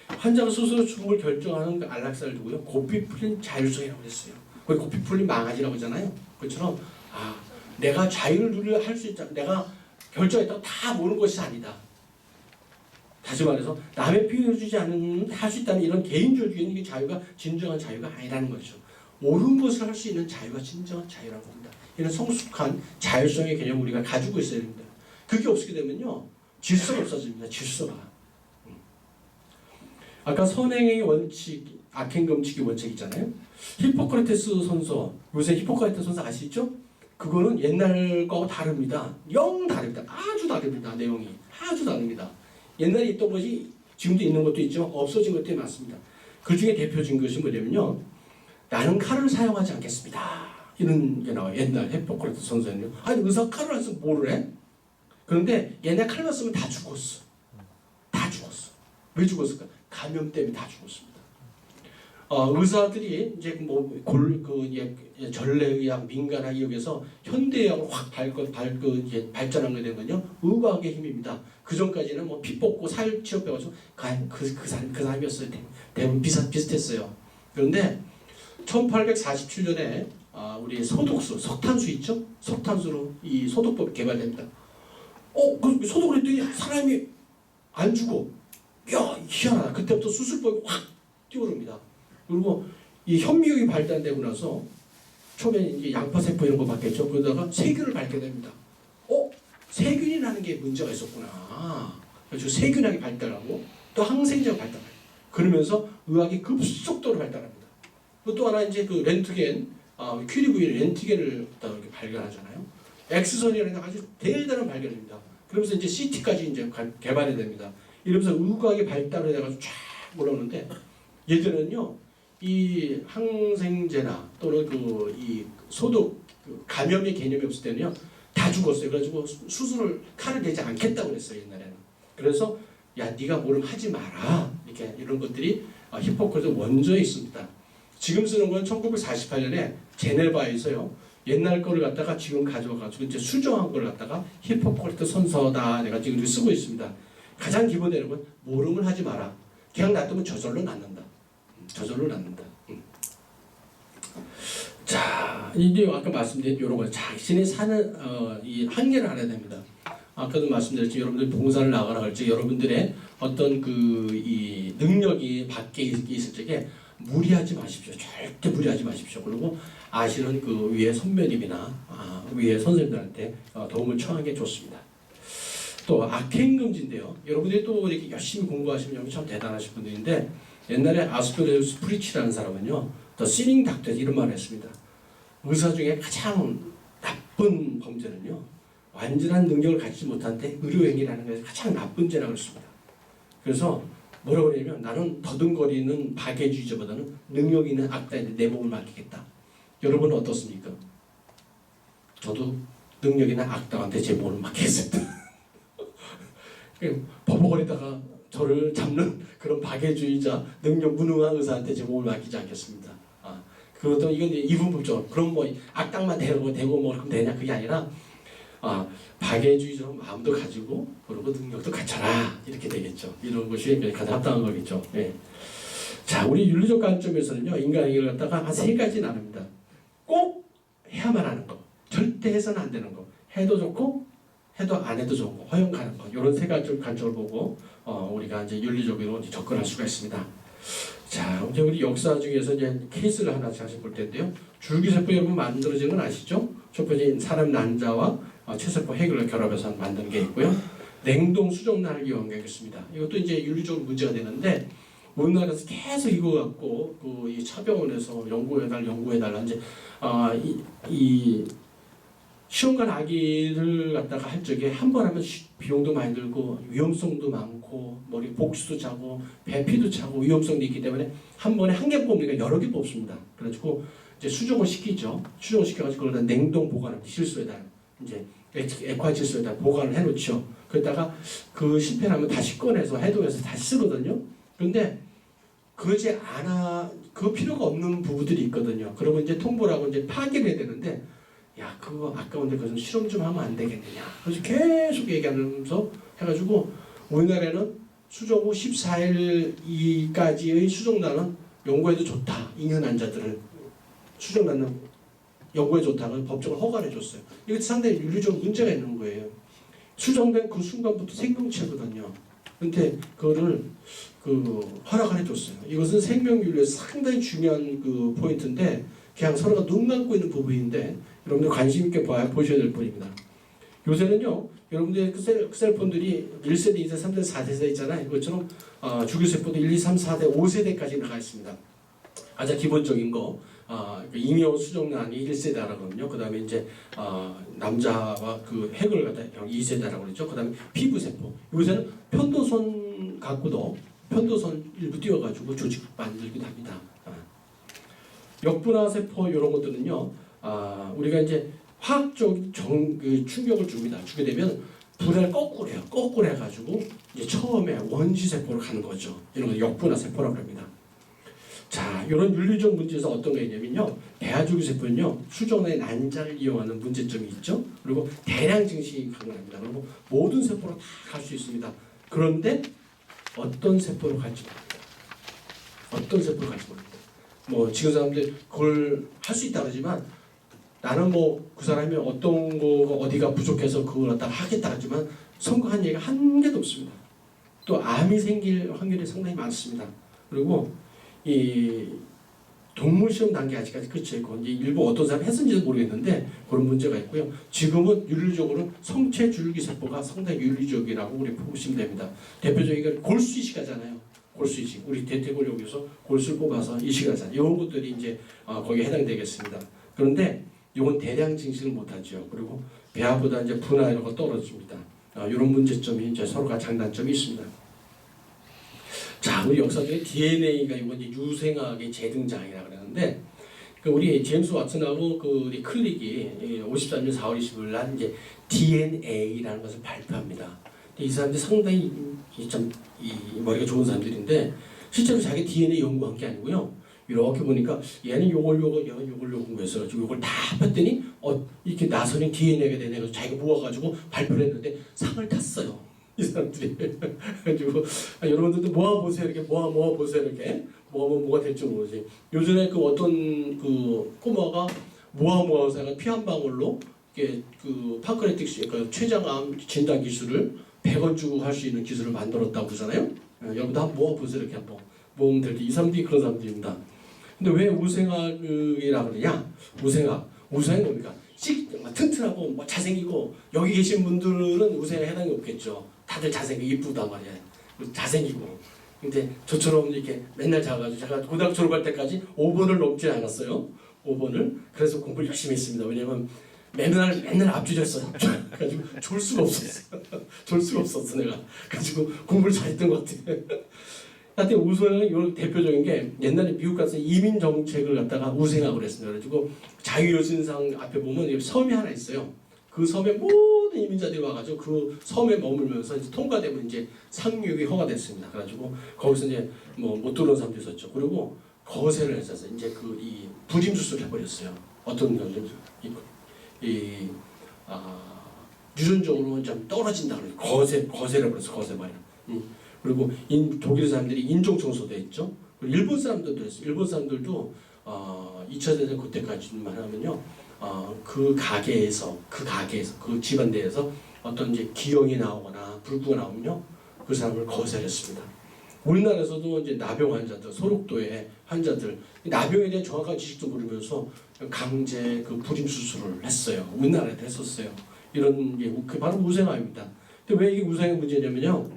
환자가 스스로 죽음을 결정하는 그 안락사를 두고요, 고삐 풀린 자율성이라고 했어요. 거기 고삐 풀린 망아지라고 하잖아요. 그처럼 내가 자유를 누려 할 수 있다, 내가 결정했다고 다 모르는 것이 아니다. 다시 말해서 남의 피해를 주지 않으면 할 수 있다는 이런 개인주의적인 게 자유가 진정한 자유가 아니라는 거죠. 옳은 것을 할 수 있는 자유가 진정한 자유라고 합니다. 이런 성숙한 자율성의 개념을 우리가 가지고 있어야 됩니다. 그게 없게 되면요 질서가 없어집니다. 질서가. 아까 선행의 원칙, 악행금칙의 원칙 있잖아요. 히포크라테스 선서, 요새 히포크라테스 선서 아시죠? 그거는 옛날 거하고 다릅니다. 영 다릅니다. 아주 다릅니다. 내용이 아주 다릅니다. 옛날에 있던 것이 지금도 있는 것도 있지만 없어진 것들이 많습니다. 그 중에 대표적인 것이 뭐냐면요, 나는 칼을 사용하지 않겠습니다. 이런 게 나와요. 옛날 히포크라테스 선서는요. 아니 의사 칼을 안 쓰면 뭐를 해? 그런데 옛날 칼만 쓰면 다 죽었어. 다 죽었어. 왜 죽었을까? 감염 때문에 다 죽었습니다. 의사들이 이제 전래의학, 민간학 이역에서 현대의학으로 확 발전한 게 된 건요, 의과학의 힘입니다. 그 전까지는 뭐 피 뽑고 살 취업해가지고 그 사람이었어요. 대부분 비슷했어요. 그런데 1847년에 우리 소독수, 석탄수 있죠? 석탄수로 이 소독법이 개발됩니다. 그 소독을 했더니 사람이 안 죽어. 야, 희한하다. 그때부터 수술법이 확 뛰어오릅니다. 그리고 이 현미경이 발달되고 나서 처음에 이제 양파세포 이런 거 봤겠죠. 그러다가 세균을 밝게 됩니다. 세균이라는 게 문제가 있었구나. 그래서 세균학이 발달하고 또 항생제가 발달해요. 그러면서 의학이 급속도로 발달합니다. 또 하나 이제 그 렌트겐, 큐리 부위 렌트겐을 이렇게 발견하잖아요. 엑스선이라는 아주 대단한 발견입니다. 그러면서 이제 CT까지 이제 개발이 됩니다. 이러면서 의학이 발달을 해가지고 쫙 올라오는데, 예전에는요 이 항생제나 또는 이 소독 감염의 개념이 없을 때는요 다 죽었어요. 그래가지고 수술을 칼을 대지 않겠다고 그랬어요 옛날에는. 그래서 야 네가 모르면 하지 마라, 이렇게 이런 것들이 히포크라테스 원조에 있습니다. 지금 쓰는 건 1948년에 제네바에서요 옛날 거를 갖다가 지금 가져와가지고 이제 수정한 걸 갖다가 히포크라테스 선서다 내가 지금 쓰고 있습니다. 가장 기본되는 건 모름을 하지 마라. 그냥 놔두면 저절로 낫는다. 저절로 낫는다. 자, 이제 아까 말씀드린 이런 거 자신이 사는 이 한계를 알아야 됩니다. 아까도 말씀드렸지만 여러분들 봉사를 나가라 할지 여러분들의 어떤 이 능력이 밖에 있을 적에 무리하지 마십시오. 절대 무리하지 마십시오. 그리고 아시는 그 위에 선배님이나 위에 선생님들한테 도움을 청하는 게 좋습니다. 또 악행 금지인데요. 여러분들이 또 이렇게 열심히 공부하시는 분이 참 대단하신 분들인데 옛날에 아스토레우스 프리치라는 사람은요, 더 시닝 닥터 이런 말을 했습니다. 의사 중에 가장 나쁜 범죄는요, 완전한 능력을 갖지 못한 때 의료행위라는 것이 가장 나쁜 죄라고 했습니다. 그래서 뭐라고 그러냐면 나는 더듬거리는 박애주의자보다는 능력 있는 악당한테 내 몸을 맡기겠다. 여러분은 어떻습니까? 저도 능력 있는 악당한테 제 몸을 맡기겠습니다. 버벅거리다가 저를 잡는 그런 박애주의자, 능력 무능한 의사한테 제 몸을 맡기지 않겠습니다. 그것도 이건 이제 이분법적. 그럼 뭐 악당만 대고 뭐 그럼 되냐 그게 아니라 박애주의적으로 마음도 가지고 그리고 능력도 갖춰라 이렇게 되겠죠. 이런 것이 가장 합당한 거겠죠. 예. 자, 우리 윤리적 관점에서는요 인간행위를 갖다가 한 세 가지 나눕니다. 꼭 해야만 하는 거, 절대 해서는 안 되는 거, 해도 좋고 해도 안 해도 좋은 거, 허용 가는 거 이런 세 가지 관점을 보고 우리가 이제 윤리적으로 이제 접근할 수가 있습니다. 자, 이제 우리 역사 중에서 이제 케이스를 하나씩 볼 텐데요. 줄기세포 여러분 만들어진 건 아시죠? 첫 번째 사람 난자와 체세포 핵을 결합해서 만든 게 있고요. 냉동 수정란을 이용한 게 있습니다. 이것도 이제 윤리적으로 문제가 되는데 우리나라에서 계속 이거 갖고 이 차병원에서 연구해달라 이제 이 시험관 아기를 갖다가 할 적에 한 번 하면 비용도 많이 들고 위험성도 많고 머리 복수도 차고 배피도 차고 위험성도 있기 때문에 한 번에 한 개 뽑으니까 여러 개 뽑습니다. 그래가지고 이제 수정을 시키죠. 수정을 시켜가지고 그걸 냉동 보관합니다. 질소에다 이제 액화 질소에다 보관을 해놓죠. 그러다가 그 실패하면 다시 꺼내서 해동해서 다시 쓰거든요. 그런데 그 필요가 없는 부부들이 있거든요. 그러면 이제 통보를 하고 이제 파기를 해야 되는데 야 그거 아까운데 그거 좀 실험 좀 하면 안 되겠느냐. 그래서 계속 얘기하면서 해가지고 우리나라에는 수정 후 14일까지의 수정란은 연구에도 좋다. 잉여 난자들을 수정란은 연구에 좋다고 법적으로 허가를 해줬어요. 이거 상당히 윤리적 문제가 있는 거예요. 수정된 그 순간부터 생명체거든요. 근데 그거를 허락을 해줬어요. 이것은 생명윤리에서 상당히 중요한 그 포인트인데 그냥 서로가 눈 감고 있는 부분인데 여러분들 관심 있게 보셔야 될 뿐입니다. 요새는요, 여러분들 그 셀폰들이 1세대, 2세대, 3세대, 4세대 있잖아요. 이것처럼 주기세포도 1, 2, 3, 4대, 5세대까지 나가 있습니다. 가장 기본적인 거, 잉여 수정란이 1세대라고 그러거든요. 그 다음에 이제 남자와 그 핵을 갖다 2세대라고 그러죠. 그 다음에 피부세포. 요새는 편도선 갖고도 편도선 일부 띄워가지고 조직 만들기도 합니다. 역분화세포 이런 것들은요, 우리가 이제 화학적 충격을 줍니다. 주게 되면 분해를 거꾸로 해요. 거꾸로 해가지고 이제 처음에 원시세포로 가는 거죠. 이런 거 역분화세포라고 합니다. 자, 이런 윤리적 문제에서 어떤 게 있냐면요, 배아주기세포는요 수정의 난자를 이용하는 문제점이 있죠. 그리고 대량 증식이 가능합니다. 그리고 모든 세포로 다 갈 수 있습니다. 그런데 어떤 세포로 갈지 모릅니다. 어떤 세포로 갈지 모릅니다. 뭐 지금 사람들 그걸 할 수 있다 그러지만 나는 뭐 그 사람이 어떤 거가 어디가 부족해서 그걸 갖다 하겠다 하지만 성공한 얘기가 한 개도 없습니다. 또 암이 생길 확률이 상당히 많습니다. 그리고 이 동물 시험 단계 아직까지 끝이 있고 이제 일부 어떤 사람이 했는지도 모르겠는데 그런 문제가 있고요. 지금은 윤리적으로 성체 줄기세포가 상당히 윤리적이라고 우리 보시면 됩니다. 대표적인 게 골수 이식하잖아요. 골수 이식. 우리 대퇴골역에서 골수를 뽑아서 이식하잖아요. 이런 것들이 이제 거기에 해당되겠습니다. 그런데 이건 대량 증식을 못하죠. 그리고 배아보다 이제 분화가 떨어집니다. 이런 문제점이 이제 서로가 장단점이 있습니다. 자, 우리 역사 중에 DNA가 이건 이제 유생학의 재등장이라고 그러는데 우리 제임스 왓슨하고 우리 클릭이 53년 4월 25일 날 이제 DNA라는 것을 발표합니다. 이 사람들이 상당히 이 머리가 좋은 사람들인데 실제로 자기 DNA 연구한 게 아니고요. 이렇게 보니까 얘는 요걸 공부해서 요걸 다 봤더니 이렇게 나선인 DNA가 되네. 그래서 자기가 모아가지고 발표를 했는데 상을 탔어요. 이 사람들이. 그래가지고 여러분들도 모아보세요. 이렇게 모아보세요. 이렇게 모아보면 뭐가 될지 모르지. 요즘에 어떤 꼬마가 모아서 피 한 방울로 그 판크레틱스 그러니까 췌장암 진단 기술을 100원 주고 할 수 있는 기술을 만들었다고 그러잖아요. 여러분도 한번 모아보세요. 이렇게 한번 모으면 될 때 이 사람들이 그런 사람들입니다. 근데 왜 우생학이라 그러냐? 우생학 뭡니까? 튼튼하고 뭐 잘생기고 여기 계신 분들은 우생에 해당이 없겠죠. 다들 잘생기고 이쁘단 말이야. 잘생기고. 근데 저처럼 이렇게 맨날 자가지고 제가 고등학교 졸업할 때까지 5번을 넘지 않았어요. 5번을. 그래서 공부를 열심히 했습니다. 왜냐면 맨날 앞줄이었어요. 그래가지고 졸 수가 없었어요. 졸 수가 없었어 내가. 그래가지고 공부를 잘했던 것 같아요. 하여튼 우생학은 이런 대표적인 게 옛날에 미국 가서 이민 정책을 갖다가 우생학을 했습니다. 그래가지고 자유여신상 앞에 보면 여기 섬이 하나 있어요. 그 섬에 모든 이민자들이 와가지고 그 섬에 머물면서 이제 통과되면 이제 상륙이 허가됐습니다. 그래가지고 거기서 이제 뭐 못 들어온 사람도 있었죠. 그리고 거세를 했어서 이제 그 이 부림 수술을 해버렸어요. 어떤 경우는 유전적으로 좀 떨어진다 그래요. 거세를 버렸어. 거세 말이야. 그리고 독일 사람들이 인종 청소도 했죠. 그리고 일본 사람들도 했어요. 일본 사람들도 2차 대전 그때까지만 하면요. 그 가게에서 그 집안 내에서 어떤 이제 기형이 나오거나 불구가 나오면요. 그 사람을 거세했습니다. 우리나라에서도 이제 나병 환자들, 소록도의 환자들, 나병에 대한 정확한 지식도 모르면서 강제 그 불임 수술을 했어요. 우리나라에도 했었어요. 이런 게 바로 우생학입니다. 근데 왜 이게 우생의 문제냐면요.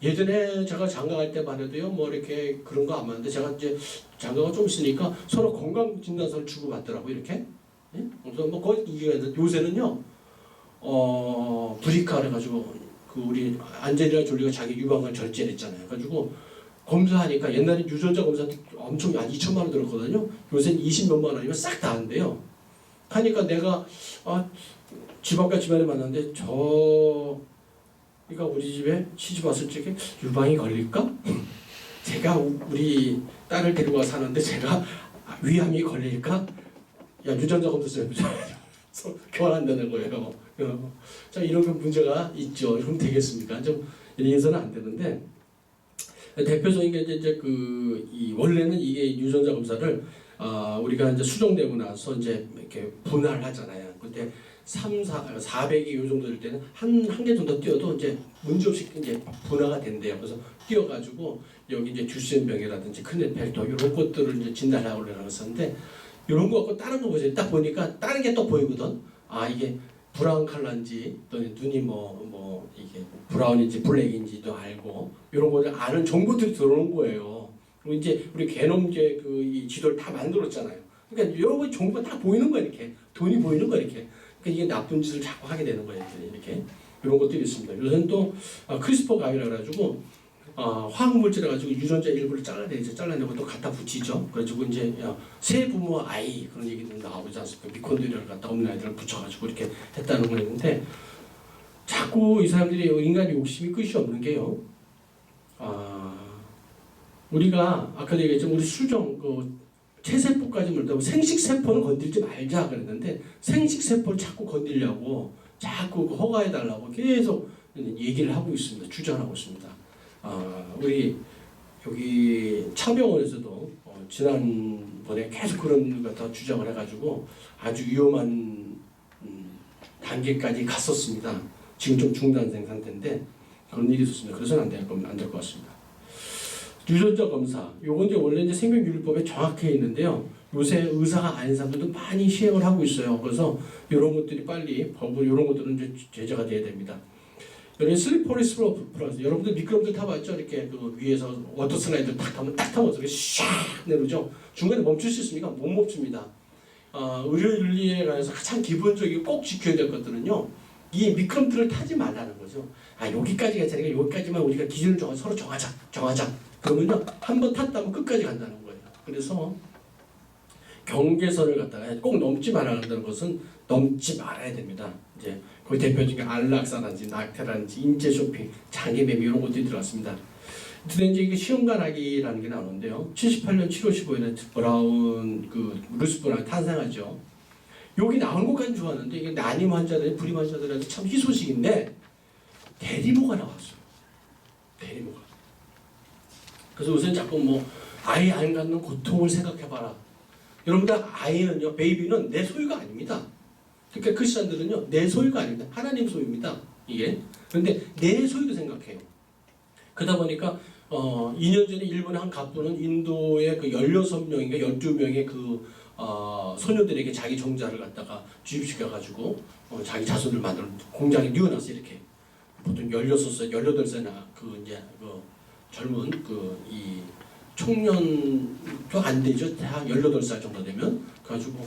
예전에 제가 장가 갈 때만 해도요, 뭐 이렇게 그런 거 안 맞는데 제가 이제 장가가 좀 있으니까 서로 건강 진단서를 주고 받더라고 이렇게. 예? 그래서 뭐 거의 이게 요새는요, 브리카 그래가지고 그 우리 안젤리나 졸리가 자기 유방을 절제했잖아요. 그래가지고 검사하니까 옛날에 유전자 검사 엄청 한 2천만 원 들었거든요. 요새는 20몇만 원이면 싹 다 한대요. 하니까 내가 집 앞과 집안에 만났는데 그러니까 우리 집에 시집 왔을 적에 유방이 걸릴까? 제가 우리 딸을 데리고 와 사는데 제가 위암이 걸릴까? 야 유전자 검사 좀 해보자. 교환한다는 거예요. 자 이런 문제가 있죠. 이러면 되겠습니까? 좀 이래서는 안 되는데 대표적인 게 이제 이 원래는 이게 유전자 검사를 우리가 이제 수정되고 나서 이제 이렇게 분할을 하잖아요. 근데 400이 이 정도 될 때는 한 개 정도 띄어도 이제 문제없이 이제 분화가 된대요. 그래서 띄어가지고 여기 이제 듀센병이라든지 클린펠터 이런 것들을 이제 진단하려고 그랬었는데 이런 거 갖고 다른 거 보세요. 딱 보니까 다른 게 또 보이거든. 이게 브라운 컬러인지 또는 눈이 뭐 이게 브라운인지 블랙인지도 알고 이런 거를 아는 정보들이 들어오는 거예요. 그리고 이제 우리 게놈제 이 지도를 다 만들었잖아요. 그러니까 여러 가지 정보가 다 보이는 거야 이렇게 돈이 보이는 거야 이렇게. 그러니까 이게 나쁜 짓을 자꾸 하게 되는 거예요 이렇게. 이런 것들이 있습니다. 요새는 또 크리스퍼 가이라 그래가지고 화학물질을 가지고 유전자 일부를 잘라내고 또 갖다 붙이죠. 그래가지고 이제 새 부모 아이 그런 얘기도 나오지 않습니까? 미콘드리아를 갖다 없는 아이들을 붙여가지고 이렇게 했다는 거 있는데 자꾸 이 사람들이 인간의 욕심이 끝이 없는 게요. 우리가 아까도 얘기했지만 우리 수정 체세포까지 물다 생식세포는 건들지 말자 그랬는데 생식세포를 자꾸 건들려고 자꾸 허가해달라고 계속 얘기를 하고 있습니다. 주장하고 있습니다. 우리 여기 차병원에서도 지난번에 계속 그런 거 다 주장을 해가지고 아주 위험한 단계까지 갔었습니다. 지금 좀 중단된 상태인데 그런 일이 있었습니다. 그래서는 안 될 것 같습니다. 유전자 검사, 요건 이제 원래 이제 생명윤리법에 정확해 있는데요. 요새 의사가 아닌 사람들도 많이 시행을 하고 있어요. 그래서 이런 것들이 빨리 법을 이런 것들은 이제 제재가 돼야 됩니다. 여기 슬리퍼리 플러스 여러분들 미끄럼틀 타봤죠? 이렇게 위에서 워터 슬라이드 딱 타면 이렇게 샥 내려오죠. 중간에 멈출 수 있습니까? 못 멈춥니다. 의료윤리에 관해서 가장 기본적이고 꼭 지켜야 될 것들은요. 이 미끄럼틀을 타지 말라는 거죠. 여기까지가 되니까 여기까지만 우리가 기준을 서로 정하자. 그러면요 한 번 탔다면 끝까지 간다는 거예요. 그래서 경계선을 갖다가 꼭 넘지 말아야 한다는 것은 넘지 말아야 됩니다. 이제 거기 대표적인 게 안락사라든지 낙태라든지 인체 쇼핑, 장애매매 이런 것들이 들어갔습니다. 근데 이제 이게 시험관악이라는 게 나오는데요. 78년 7월 15일에 브라운 루스 브라운 탄생하죠. 여기 나온 것까지 좋았는데 이게 난임 환자들, 불임 환자들한테 참 희소식인데 대리모가 나왔어요. 대리모가. 그래서 우선 자꾸 아이 안 갖는 고통을 생각해봐라. 여러분들 아이는요, 베이비는 내 소유가 아닙니다. 그러니까 크리스천들은요 내 소유가 아닙니다. 하나님 소유입니다. 이게. 그런데 내 소유도 생각해요. 그러다 보니까 2년 전에 일본의 한 갑부는 인도의 그 16명인가 12명의 그 소녀들에게 자기 종자를 갖다가 주입시켜가지고 자기 자손을 만들어 공장에 뉘어놨어요. 이렇게 보통 16살, 18살이나 그 이제 그 젊은 그 이 청년도 안 되죠. 다 18살 정도 되면 그래가지고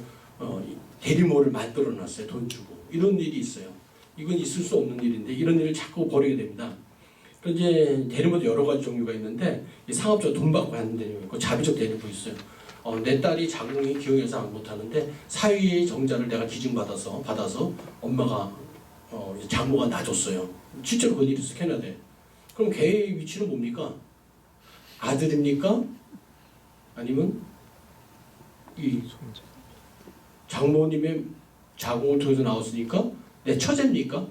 대리모를 만들어놨어요. 돈 주고 이런 일이 있어요. 이건 있을 수 없는 일인데 이런 일을 자꾸 벌이게 됩니다. 이제 대리모도 여러 가지 종류가 있는데 상업적으로 돈 받고 하는 대리모 있고 자비적 대리모 있어요. 내 딸이 자궁이 기형해서 안 못하는데 사위의 정자를 내가 기증받아서 엄마가 장모가 놔줬어요. 실제로 그런 일이 있어 캐나다에. 그럼 걔의 위치는 뭡니까? 아들입니까? 아니면 이 장모님의 자궁을 통해서 나왔으니까 내 처제입니까?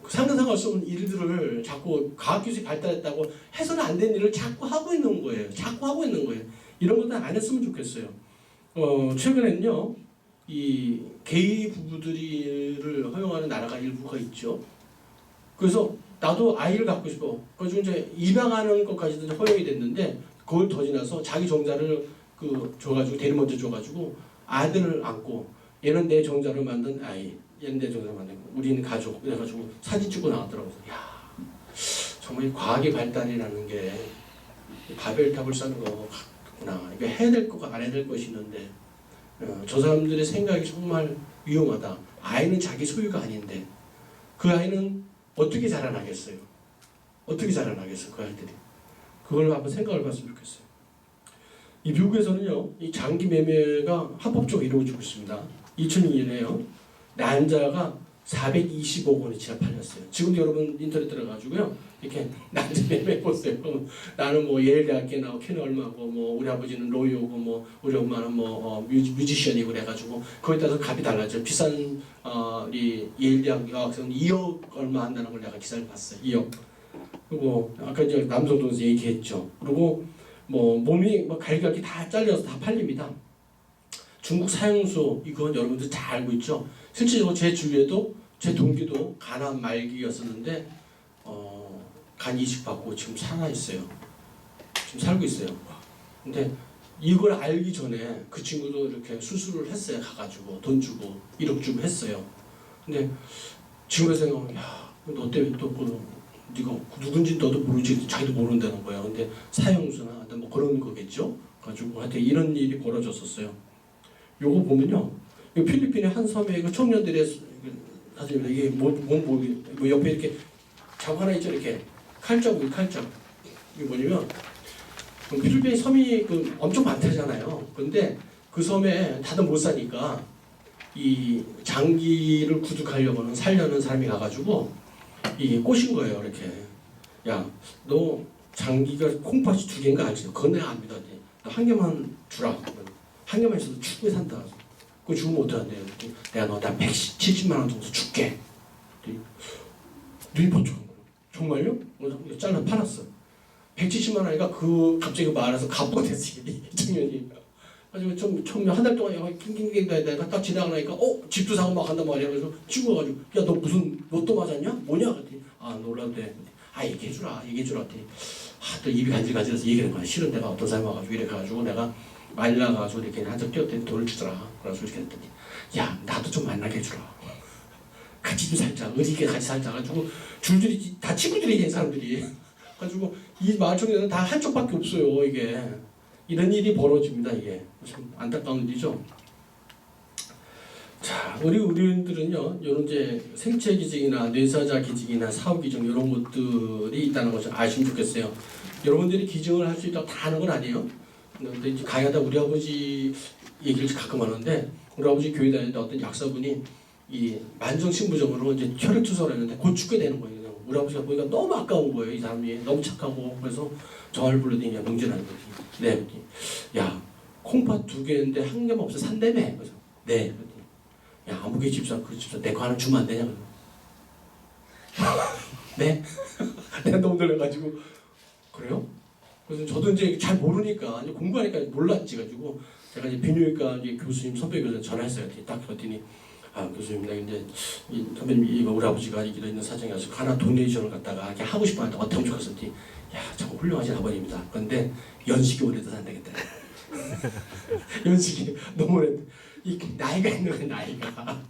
상상할 수 없는 일들을 자꾸 과학기술이 발달했다고 해서는 안 되는 일을 자꾸 하고 있는 거예요. 이런 것들 안 했으면 좋겠어요. 최근에는요, 이 게이 부부들을 허용하는 나라가 일부가 있죠. 그래서 나도 아이를 갖고 싶어. 그래서 이제 입양하는 것까지도 허용이 됐는데 그걸 더 지나서 자기 정자를 줘가지고 대리먼저 줘가지고 아들을 안고 얘는 내 정자를 만든 아이. 옛날 정도 만들고 우리는 가족 그래가지고 사진 찍고 나왔더라고요. 야 정말 과학의 발달이라는 게 바벨탑을 쌓는 거 같구나. 이거 해야 될 거가 안 해야 될 것이 있는데 저 사람들의 생각이 정말 위험하다. 아이는 자기 소유가 아닌데 그 아이는 어떻게 자라나겠어요? 어떻게 자라나겠어요? 그 아이들이 그걸 한번 생각을 봤으면 좋겠어요. 이 미국에서는요 이 장기 매매가 합법적으로 이루어지고 있습니다. 2006년에요. 난자가 420억 원어치나 팔렸어요. 지금도 여러분 인터넷 들어가지고요. 이렇게 난자 매매 보세요. 나는 뭐 예일 대학교 나오고 캔 얼마고 뭐 우리 아버지는 로이오고 뭐 우리 엄마는 뭐 뮤지션이고 그래가지고 거기에 따라서 값이 달라져요. 비싼 우리 예일 대학 여학생은 2억 얼마 한다는 걸 내가 기사를 봤어요. 2억. 그리고 아까 이제 남성 동에서 얘기했죠. 그리고 뭐 몸이 뭐 갈기갈기 다 잘려서 다 팔립니다. 중국 사형수 이건 여러분들 잘 알고 있죠. 실제로 제 주위에도 제 동기도 간암 말기였었는데 간 이식 받고 지금 살아 있어요. 지금 살고 있어요. 근데 이걸 알기 전에 그 친구도 이렇게 수술을 했어요. 가가지고 돈 주고 1억 주고 했어요. 근데 지금 생각하면 너 때문에 또 네가 누군지 너도 모르지 자기도 모른다는 거야. 근데 사형수나 뭐 그런 거겠죠. 가지고 하여튼 이런 일이 벌어졌었어요. 요거 보면요, 이 필리핀의 한 섬에 그 청년들의 사진입니다. 이게 뭐 옆에 이렇게 자고 하나 있죠, 이렇게 칼자국. 이게 뭐냐면 필리핀 섬이 엄청 많다잖아요. 근데 그 섬에 다들 못 사니까 이 장기를 구축하려고는 살려는 사람이 가가지고 이 꼬신 거예요, 이렇게. 야, 너 장기가 콩팥이 2개인가 알지? 그건 내가 안 믿어. 너 한 개만 주라. 한 개만 있어도 충분히 산다. 그거 주면 어떡한대요? 내가 너한테 170만 원 정도 줄게. 눈이 번쩍한 거예요. 정말요? 잘라 팔았어. 170만 원이니까 갑자기 말해서 갑부가 됐어요. 이 청년이. 가지고 처음에 한 달 동안 낑낑낑 내가 딱 지나가니까 집도 사고 막 한단 말이야. 그래서 친구가 가지고 야 너 무슨 로또 맞았냐? 뭐냐? 그랬더니 놀랐대. 얘기해주라. 했더니 또 입이 간질간질해서 얘기하는 거야. 싫은 데가 어떤 사람이 와가지고 이렇게 해가지고 내가 말라가지고 이렇게 한적 뛰었더니 돈을 주더라. 그래서 이렇게 했더니 야 나도 좀 만나게 해주라. 같이 좀 살자. 의리있게 같이 살자. 가지고 줄줄이 다 친구들이 사람들이. 가지고 이 마을 청년은 다 한쪽밖에 없어요. 이게 이런 일이 벌어집니다. 이게 참 안타까운 일이죠. 자, 우리 의료인들은요, 이런 이제 생체 기증이나 뇌사자 기증이나 사후 기증 이런 것들이 있다는 것을 아시면 좋겠어요. 여러분들이 기증을 할 수 있다고 다 하는 건 아니에요. 근데 이제 가야다 우리 아버지 얘기를 가끔 하는데 우리 아버지 교회 다니는데 어떤 약사분이 이 만성신부증으로 이제 혈액 투석을 했는데 곧 죽게 되는 거예요. 우리 아버지가 보니까 너무 아까운 거예요. 이 사람이 너무 착하고 그래서 저를 불러더니 명진하는 거지. 네, 야 콩팥 2개인데 한 개만 없어 산다며. 그래서 네. 야 아무개 집사 그 집사 내 거 하나 주면 안 되냐? 네? 내가 너무 놀라가지고 그래요? 그래서 저도 이제 잘 모르니까 공부하니까 몰랐지 가지고 제가 이제 비뇨기과 이제 교수님 선배 교수님 전화했어요. 딱 그랬더니 교수님 나 이제 이 선배님 이거 우리 아버지가 이기도 있는 사정이라서 하나 도네이션을 갖다가 이렇게 하고 싶어 하는데 어떻게 하면 좋겠었더니 야 정말 훌륭하신 아버님이다. 그런데 연식이 오래돼서 안 되겠다. 연식이 너무 오래. 이 나이가 있는 거야 나이가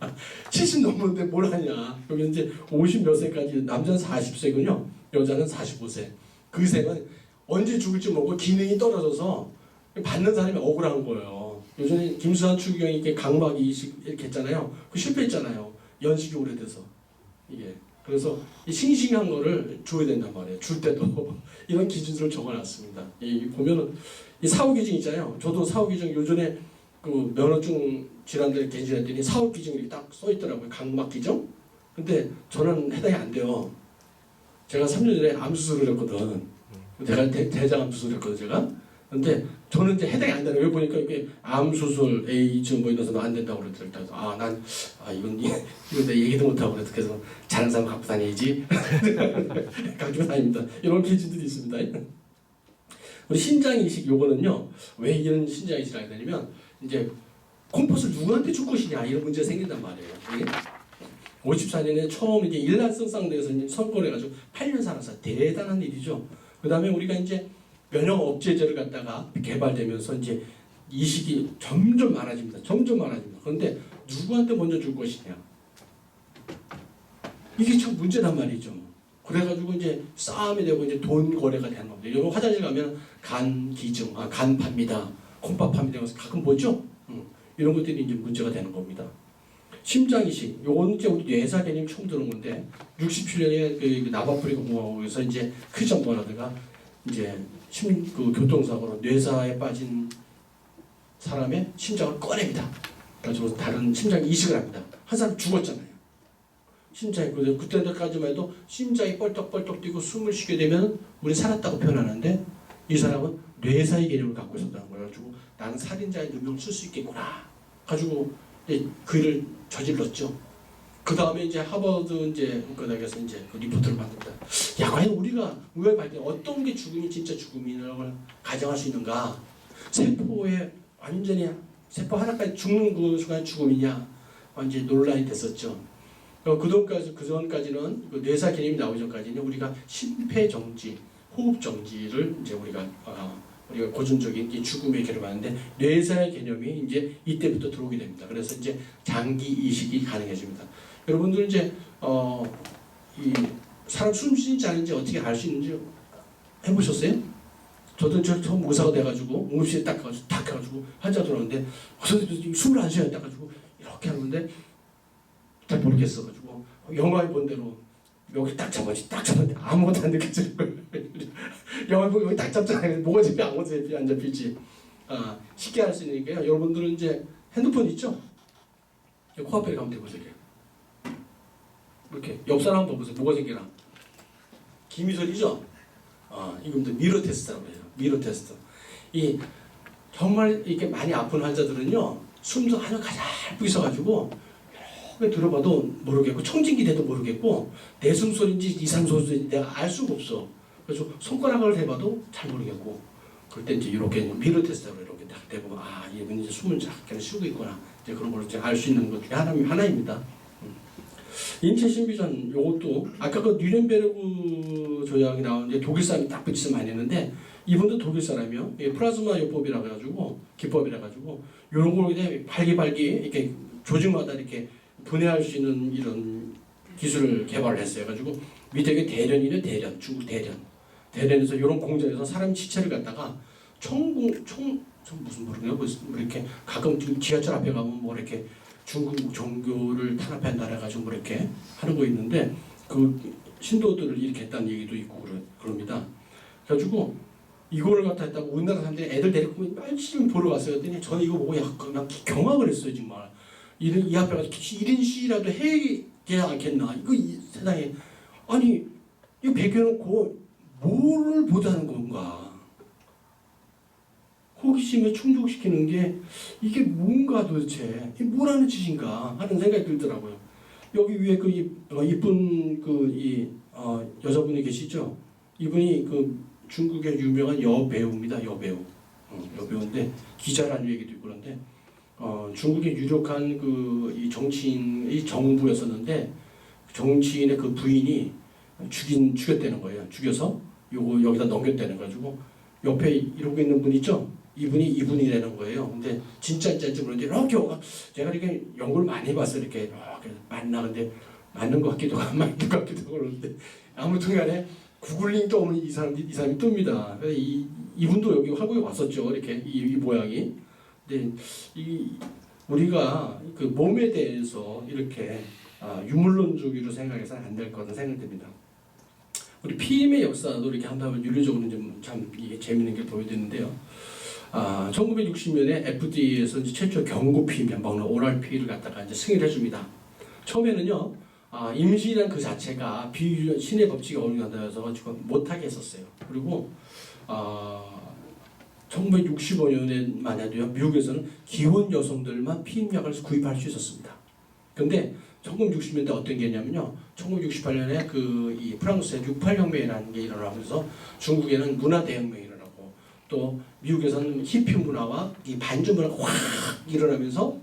70 넘었는데 뭘 하냐. 여기 이제 50 몇 세까지 남자는 40세군요. 여자는 45세. 그 생은 언제 죽을지 모르고 기능이 떨어져서 받는 사람이 억울한 거예요. 요즘에 김수환 추기경이 이렇게 각막 이식 이렇게 했잖아요. 그 실패했잖아요. 연식이 오래돼서 이게 그래서 이 싱싱한 거를 줘야 된단 말이에요. 줄 때도 이런 기준들을 적어놨습니다. 이 보면은 이 사후 기증 있잖아요. 저도 사후 기증 요전에 그 면허증 질환들 개진했더니 사후 기증이 이렇게 딱 써 있더라고요. 각막 기증. 근데 저는 해당이 안 돼요. 제가 3년 전에 암 수술을 했거든. 제가 대장암 수술을 했거든 제가. 근데 저는 이제 해당이 안 되는. 여기 보니까 이게 암 수술, 에이즈 뭐 이런 안 된다고 그러더라고요. 이건 내 얘기도 못 하고 그래서 잘하는 사람 갖고 다니지. 갖고 다닙니다. 이런 기준들이 있습니다. 우리 신장 이식 요거는요. 왜 이런 신장 이식을 하게 되냐면 이제 콤포스를 누구한테 줄 것이냐 이런 문제가 생긴단 말이에요. 54년에 처음 이제 일란성 쌍대에서 선고를 해가지고 8년 살아서 대단한 일이죠. 그 다음에 우리가 이제 면역 억제제를 갖다가 개발되면서 이제 이식이 점점 많아집니다. 점점 많아집니다. 그런데 누구한테 먼저 줄 것이냐. 이게 참 문제란 말이죠. 그래가지고 이제 싸움이 되고 이제 돈 거래가 되는 겁니다. 여러분 화장실 가면 간 기증, 간 팝니다. 콩팥 팝니다. 가끔 보죠. 이런 것들이 이제 문제가 되는 겁니다. 심장 이식, 요거는 이제 우리 뇌사 개념 처음 들은 건데 67년에 그 나바프리카 공화국에서 이제 크리스천번하드가 이제 그 교통사고로 뇌사에 빠진 사람의 심장을 꺼냅니다. 그래가지고 다른 심장 이식을 합니다. 한 사람 죽었잖아요. 심장이 그때까지만 해도 심장이 뻘떡뻘떡 뛰고 숨을 쉬게 되면 우리 살았다고 표현하는데 이 사람은 뇌사의 개념을 갖고 있었다는 거예요. 가지고 나는 살인자의 누명을 쓸 수 있겠구나. 가지고 그 일을 저질렀죠. 그 다음에 이제 하버드 이제 의과대학에서 이제 그 리포트를 만듭니다. 야, 과연 우리가 의학을 발견 어떤 게 죽음이 진짜 죽음이라고 가정할 수 있는가? 세포에 완전히 세포 하나까지 죽는 그 순간 죽음이냐? 완전히 논란이 됐었죠. 그 전까지는 그 뇌사 개념이 나오기 전까지는 우리가 심폐정지, 호흡정지를 이제 우리가 고전적인 죽음의 개념을 하는데 뇌사의 개념이 이제 이때부터 들어오게 됩니다. 그래서 이제 장기 이식이 가능해집니다. 여러분들 이제 이 사람 숨쉬는지 아닌지 어떻게 알 수 있는지 해보셨어요? 저도 처음 의사가 돼가지고 응급실에 딱 가가지고 환자 들어오는데 선생님 숨을 안 쉬어야 돼가지고 이렇게 하는데 잘 모르겠어가지고 영화에 본 대로 여기 딱 잡았는데 아무것도 안 느껴지는 거예요. 영화 보고 여기 딱 잡잖아요. 뭐가 잡히 아무것도 잡히 안 잡히지. 쉽게 할 수 있으니까요. 여러분들은 이제 핸드폰 있죠? 코앞에 가면 되보세요. 이렇게 옆사람 한번 보세요. 뭐가 생기나? 기미소리죠? 이거 미러 테스트라고 해요. 미러 테스트. 이 정말 이렇게 많이 아픈 환자들은요. 숨도 아주 가잘 부있어가지고 이렇게 들어봐도 모르겠고 청진기 대도 모르겠고 내 숨소리인지 이상 소리인지 내가 알 수가 없어. 그래서 손가락을 해봐도 잘 모르겠고 그럴 때 이제 이렇게 미러 테스트로 이렇게 딱 대고 이분 이제 숨을 작게 쉬고 있구나. 이제 그런 걸 이제 알 수 있는 것 중에 하나입니다. 인체 신비전 요것도 아까 그 뉘른베르그 조약이 나오는데 독일 사람이 딱 붙이서 많이 했는데 이분도 독일 사람이요. 플라즈마 요법이라 가지고 기법이라 가지고 이런 걸 그냥 발기발기 이렇게 조직마다 이렇게 분해할 수 있는 이런 기술을 개발을 했어요. 가지고 밑에 게 대련이네 대련 중국 대련에서 이런 공장에서 사람 시체를 갖다가 무슨 모르겠네요. 뭐 이렇게 가끔 지하철 앞에 가면 뭐 이렇게 중국 종교를 탄압한다 해가지고 뭐 이렇게 하는 거 있는데 그 신도들을 이렇게 했다는 얘기도 있고 그럽니다. 그래가지고 이거를 갖다 했다고 우리나라 사람들이 애들 데리고 열심히 보러 갔어요. 그랬더니 저는 이거 보고 약간 경악을 했어요. 정말 이 앞에 가서 1인 시위라도 해야 않겠나. 이거 세상에 아니 이거 베껴놓고 뭐를 보자는 건가. 호기심에 충족시키는 게 이게 뭔가 도대체 이게 뭐라는 짓인가 하는 생각이 들더라고요. 여기 위에 그 이쁜 여자분이 계시죠? 이분이 그 중국의 유명한 여배우입니다. 여배우. 여배우인데 기자라는 얘기도 있고 그런데 중국의 유력한 이 정치인의 정부였었는데 정치인의 그 부인이 죽였다는 거예요. 죽여서 요거 여기다 넘겼다는 가지고 옆에 이러고 있는 분 있죠? 이분이라는 거예요. 근데 진짜인지 모르는데 이렇게 제가 이렇게 연구를 많이 해봤어요. 이렇게 맞나 근데 맞는 것 같기도 하고 안 맞는 것 같기도 하고 그러는데 아무튼간에 구글링 떠오면 이 사람이 뜹니다. 그래서 이분도 여기 한국에 왔었죠. 이렇게 이 모양이. 근데 우리가 그 몸에 대해서 이렇게 유물론주의로 생각해서는 안 될 거라는 생각이 듭니다. 우리 피임의 역사도 이렇게 한번 윤리적으로 참 이게 재밌는 게 보여드리는데요. 1960년에 FDA에서 최초 경고 피임약 먹는 오랄 피를 갖다가 이제 승인을 해줍니다. 처음에는요, 임신이란 그 자체가 신의 법칙에 어긋나서 지금 못하게 했었어요. 그리고 1965년에만 해도요, 미국에서는 기혼 여성들만 피임약을 구입할 수 있었습니다. 근데 1960년대 어떤 게 있냐면요, 1968년에 이 프랑스의 68혁명이라는 게 일어나면서 중국에는 문화 대혁명이 일어나고 또 미국에서는 히피 문화와 이 반주 문화가 확 일어나면서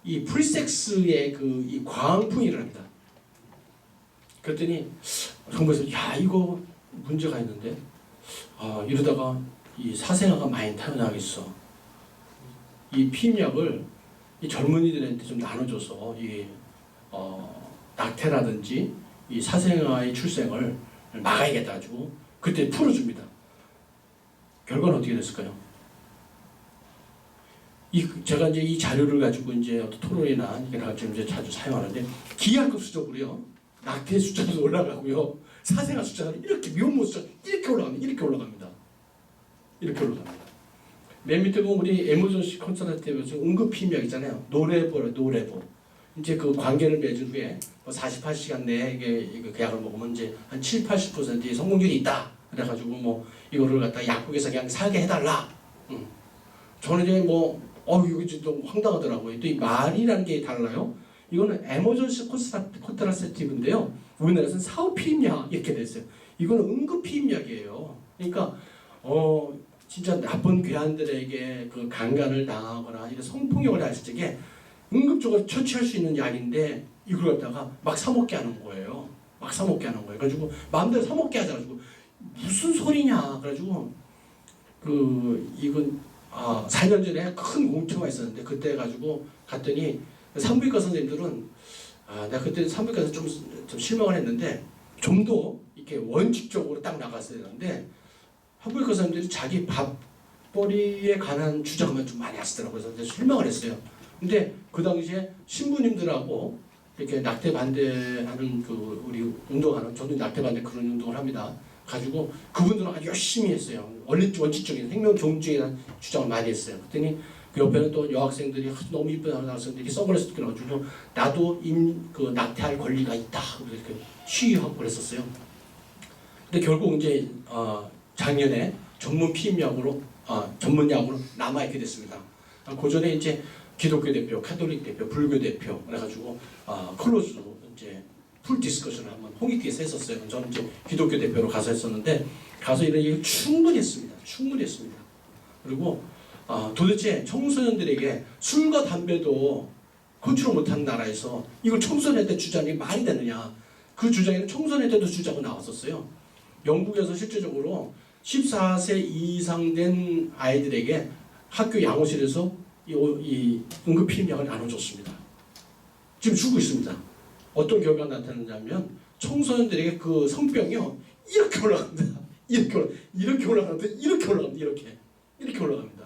이 프리섹스의 이 광풍이 일어납니다. 그랬더니 정부에서 야 이거 문제가 있는데 이러다가 이 사생아가 많이 태어나겠어. 이 피임약을 이 젊은이들한테 좀 나눠줘서 낙태라든지 이 사생아의 출생을 막아야겠다 가지고 그때 풀어줍니다. 결과는 어떻게 됐을까요? 제가 이제 이 자료를 가지고 이제 어떤 토론이나 이런 걸 이제 자주 사용하는데 기하급 수적으로요, 낙태 숫자도 올라가고요, 사생아 숫자는 이렇게 미혼모 숫자 이렇게 올라갑니다. 이렇게 올라갑니다. 맨 밑에 보면 우리 에머전시 컨설턴트에서 응급 피임약 있잖아요. 노레보. 이제 그 관계를 맺은 후에 48시간 내에 이게 그 약을 먹으면 이제 한 70-80%의 성공률이 있다. 그래가지고 이거를 갖다 약국에서 그냥 사게 해달라. 저는 이제 이거 좀 황당하더라고요. 또 이 말이라는 게 달라요. 이거는 에머전시 컨트라셉티브인데요. 우리나라에서는 사후 피임약 이렇게 됐어요. 이거는 응급 피임약이에요. 그러니까 진짜 나쁜 괴한들에게 그 강간을 당하거나 이런 성폭력을 했을 적에 응급적으로 처치할 수 있는 약인데 이걸 갖다가 막 사먹게 하는 거예요. 그래가지고 마음대로 사먹게 하자가지고 무슨 소리냐. 그래가지고 이건 4년 전에 큰 공청회가 있었는데 그때 가지고 갔더니 산부인과 선생님들은 내가 그때 산부인과에서 좀 실망을 했는데 좀 더 이렇게 원칙적으로 딱 나갔어야 되는데 산부인과 선생님들이 자기 밥벌이에 관한 주장만 좀 많이 하시더라고요. 그래서 실망을 했어요. 근데 그 당시에 신부님들하고 이렇게 낙태 반대하는 우리 운동하는, 저도 낙태 반대 그런 운동을 합니다. 가지고 그분들은 아주 열심히 했어요. 원칙적인 생명 존중에 대한 주장을 많이 했어요. 그랬더니 그 옆에는 또 여학생들이 너무 이쁜 여학생들이 선글라스 끼워가지고 나도 낙태할 권리가 있다. 이렇게 시위하고 그랬었어요. 근데 결국 이제 작년에 전문 피임약으로 전문약으로 남아있게 됐습니다. 그 전에 이제 기독교 대표, 카톨릭 대표, 불교 대표 그래가지고 클로즈 이제 풀 디스커션을 한번 홍익기에서 했었어요. 저는 이제 기독교 대표로 가서 했었는데 가서 이런 얘기를 충분히 했습니다. 그리고 도대체 청소년들에게 술과 담배도 컨트롤 못하는 나라에서 이걸 청소년한테 주자는 게 말이 되느냐. 그 주장에는 청소년한테도 주자고 나왔었어요. 영국에서 실질적으로 14세 이상 된 아이들에게 학교 양호실에서 이 응급 피임약을 나눠줬습니다. 지금 주고 있습니다. 어떤 결과가 나타나냐면 청소년들에게 그 성병이요 이렇게 올라갑니다. 이렇게 올라갑니다.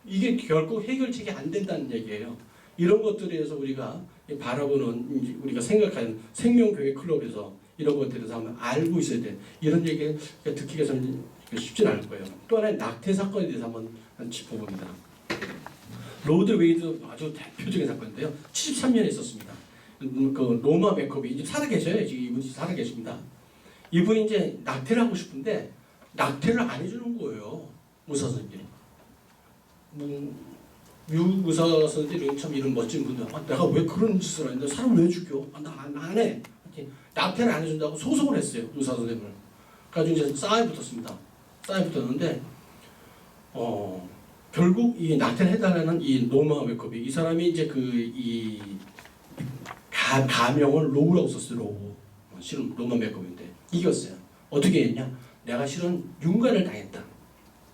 이게 결국 해결책이 안 된다는 얘기예요. 이런 것들에 대해서 우리가 바라보는, 우리가 생각하는 생명교회 클럽에서 이런 것들에 대해서 한번 알고 있어야 돼. 이런 얘기 듣기가 좀 쉽진 않을 거예요. 또 하나의 낙태 사건에 대해서 한번 짚어봅니다. 로드 웨이드 아주 대표적인 사건인데요. 73년에 있었습니다. 그 로마 맥커비 이제 살아계셔요. 지금 이분이 살아계십니다. 이분이 이제 낙태를 하고 싶은데 낙태를 안 해주는 거예요. 의사 선생님들이. 미국 의사 선생님들이 참 이런 멋진 분들. 내가 왜 그런 짓을 하는데 사람을 왜 죽여? 나 안 해. 낙태를 안 해준다고 소송을 했어요. 의사 선생님을. 그래가지고 이제 싸움이 붙었습니다. 싸움이 붙었는데 결국 이 낙태를 해달라는 이 노마 웨커비, 이 사람이 이제 이 가명을 로우라고 썼어요. 로우. 실은 로마 웨커비인데 이겼어요. 어떻게 했냐? 내가 실은 윤곽을 당했다.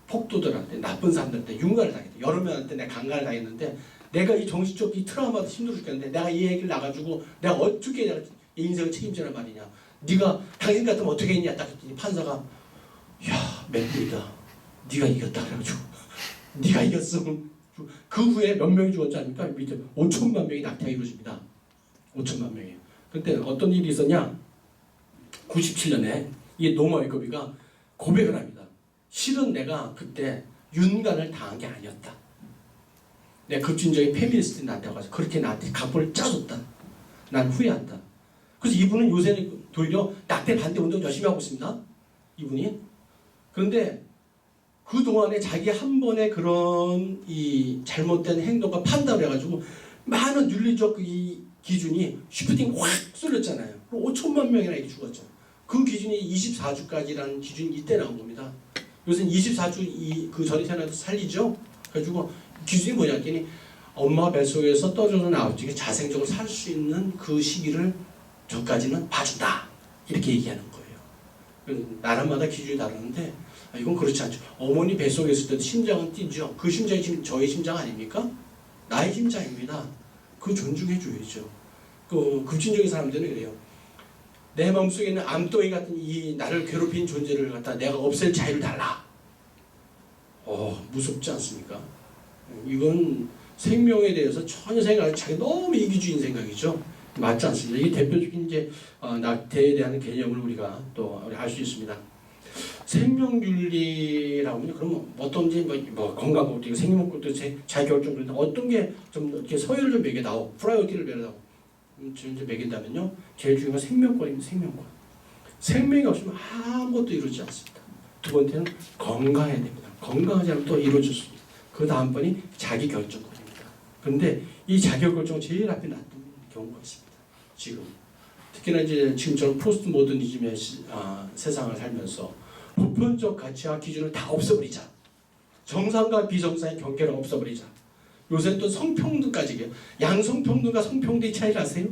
폭도들한테, 나쁜 사람들한테 윤곽을 당했다. 여러 명한테 내가 강간을 당했는데 내가 이 정신적 이 트라우마도 힘들어 죽겠는데 내가 이 얘기를 나가지고 내가 어떻게 내가 이 인생을 책임지란 말이냐. 네가 당신 같으면 어떻게 했냐. 딱 했더니 판사가 야 맹구이다. 네가 이겼다 그래가지고 네가 이겼어. 그 후에 몇 명이 죽었지 않습니까? 밑에 5천만 명이 낙태가 이루어집니다. 5천만 명이. 그때 어떤 일이 있었냐? 97년에 이 노마 웨커비가 고백을 합니다. 실은 내가 그때 윤간을 당한 게 아니었다. 내가 급진적인 페미니스트인 나한테 와서 그렇게 나한테 각본을 짜줬다. 난 후회한다. 그래서 이분은 요새는 도리어 낙태 반대 운동 열심히 하고 있습니다. 이분이. 그런데 그 동안에 자기 한 번의 그런 이 잘못된 행동과 판단을 해가지고 많은 윤리적 이 기준이 슈프팅 확 쏠렸잖아요. 5천만 명이나 이렇게 죽었죠. 그 기준이 24주까지라는 기준이 이때 나온 겁니다. 요새는 24주 그 전에 태어나도 살리죠. 그래가지고 기준이 뭐냐 했더니 엄마 뱃속에서 떨어져 나올 적에 자생적으로 살 수 있는 그 시기를 저까지는 봐준다. 이렇게 얘기하는 거예요. 나라마다 기준이 다르는데 이건 그렇지 않죠. 어머니 뱃속에 있을 때도 심장은 뛰죠. 그 심장이 지금 저의 심장 아닙니까? 나의 심장입니다. 그 존중해 줘야죠. 그 급진적인 사람들은 그래요. 내 마음속에 있는 암덩이 같은 이 나를 괴롭힌 존재를 갖다 내가 없앨 자유를 달라. 무섭지 않습니까? 이건 생명에 대해서 전혀 생각하지 자기 너무 이기주의인 생각이죠. 맞지 않습니다. 이게 대표적인 이제 낙태에 대한 개념을 우리가 또 알 수 있습니다. 생명윤리라고 하면 그러면 어떤지 뭐 건강법도 생명법도 자기결정도 어떤 게 좀 이렇게 서열을 좀 매겨다오, 프라이어티를 매겨다오. 이제 매긴다면요, 제일 중요한 건 생명권입니다. 생명권. 생명이 없으면 아무것도 이루어지지 않습니다. 두 번째는 건강해야 됩니다. 건강하지 않으면 또 이루어질 수 있습니다. 그 다음 번이 자기결정권입니다. 그런데 이 자기결정은 제일 앞에 놨던 경우가 있습니다. 지금 특히나 이제 지금처럼 포스트 모더니즘의 세상을 살면서 보편적 가치와 기준을 다 없애버리자. 정상과 비정상의 경계를 없애버리자. 요새는 또 성평등까지 해요. 양성평등과 성평등의 차이를 아세요?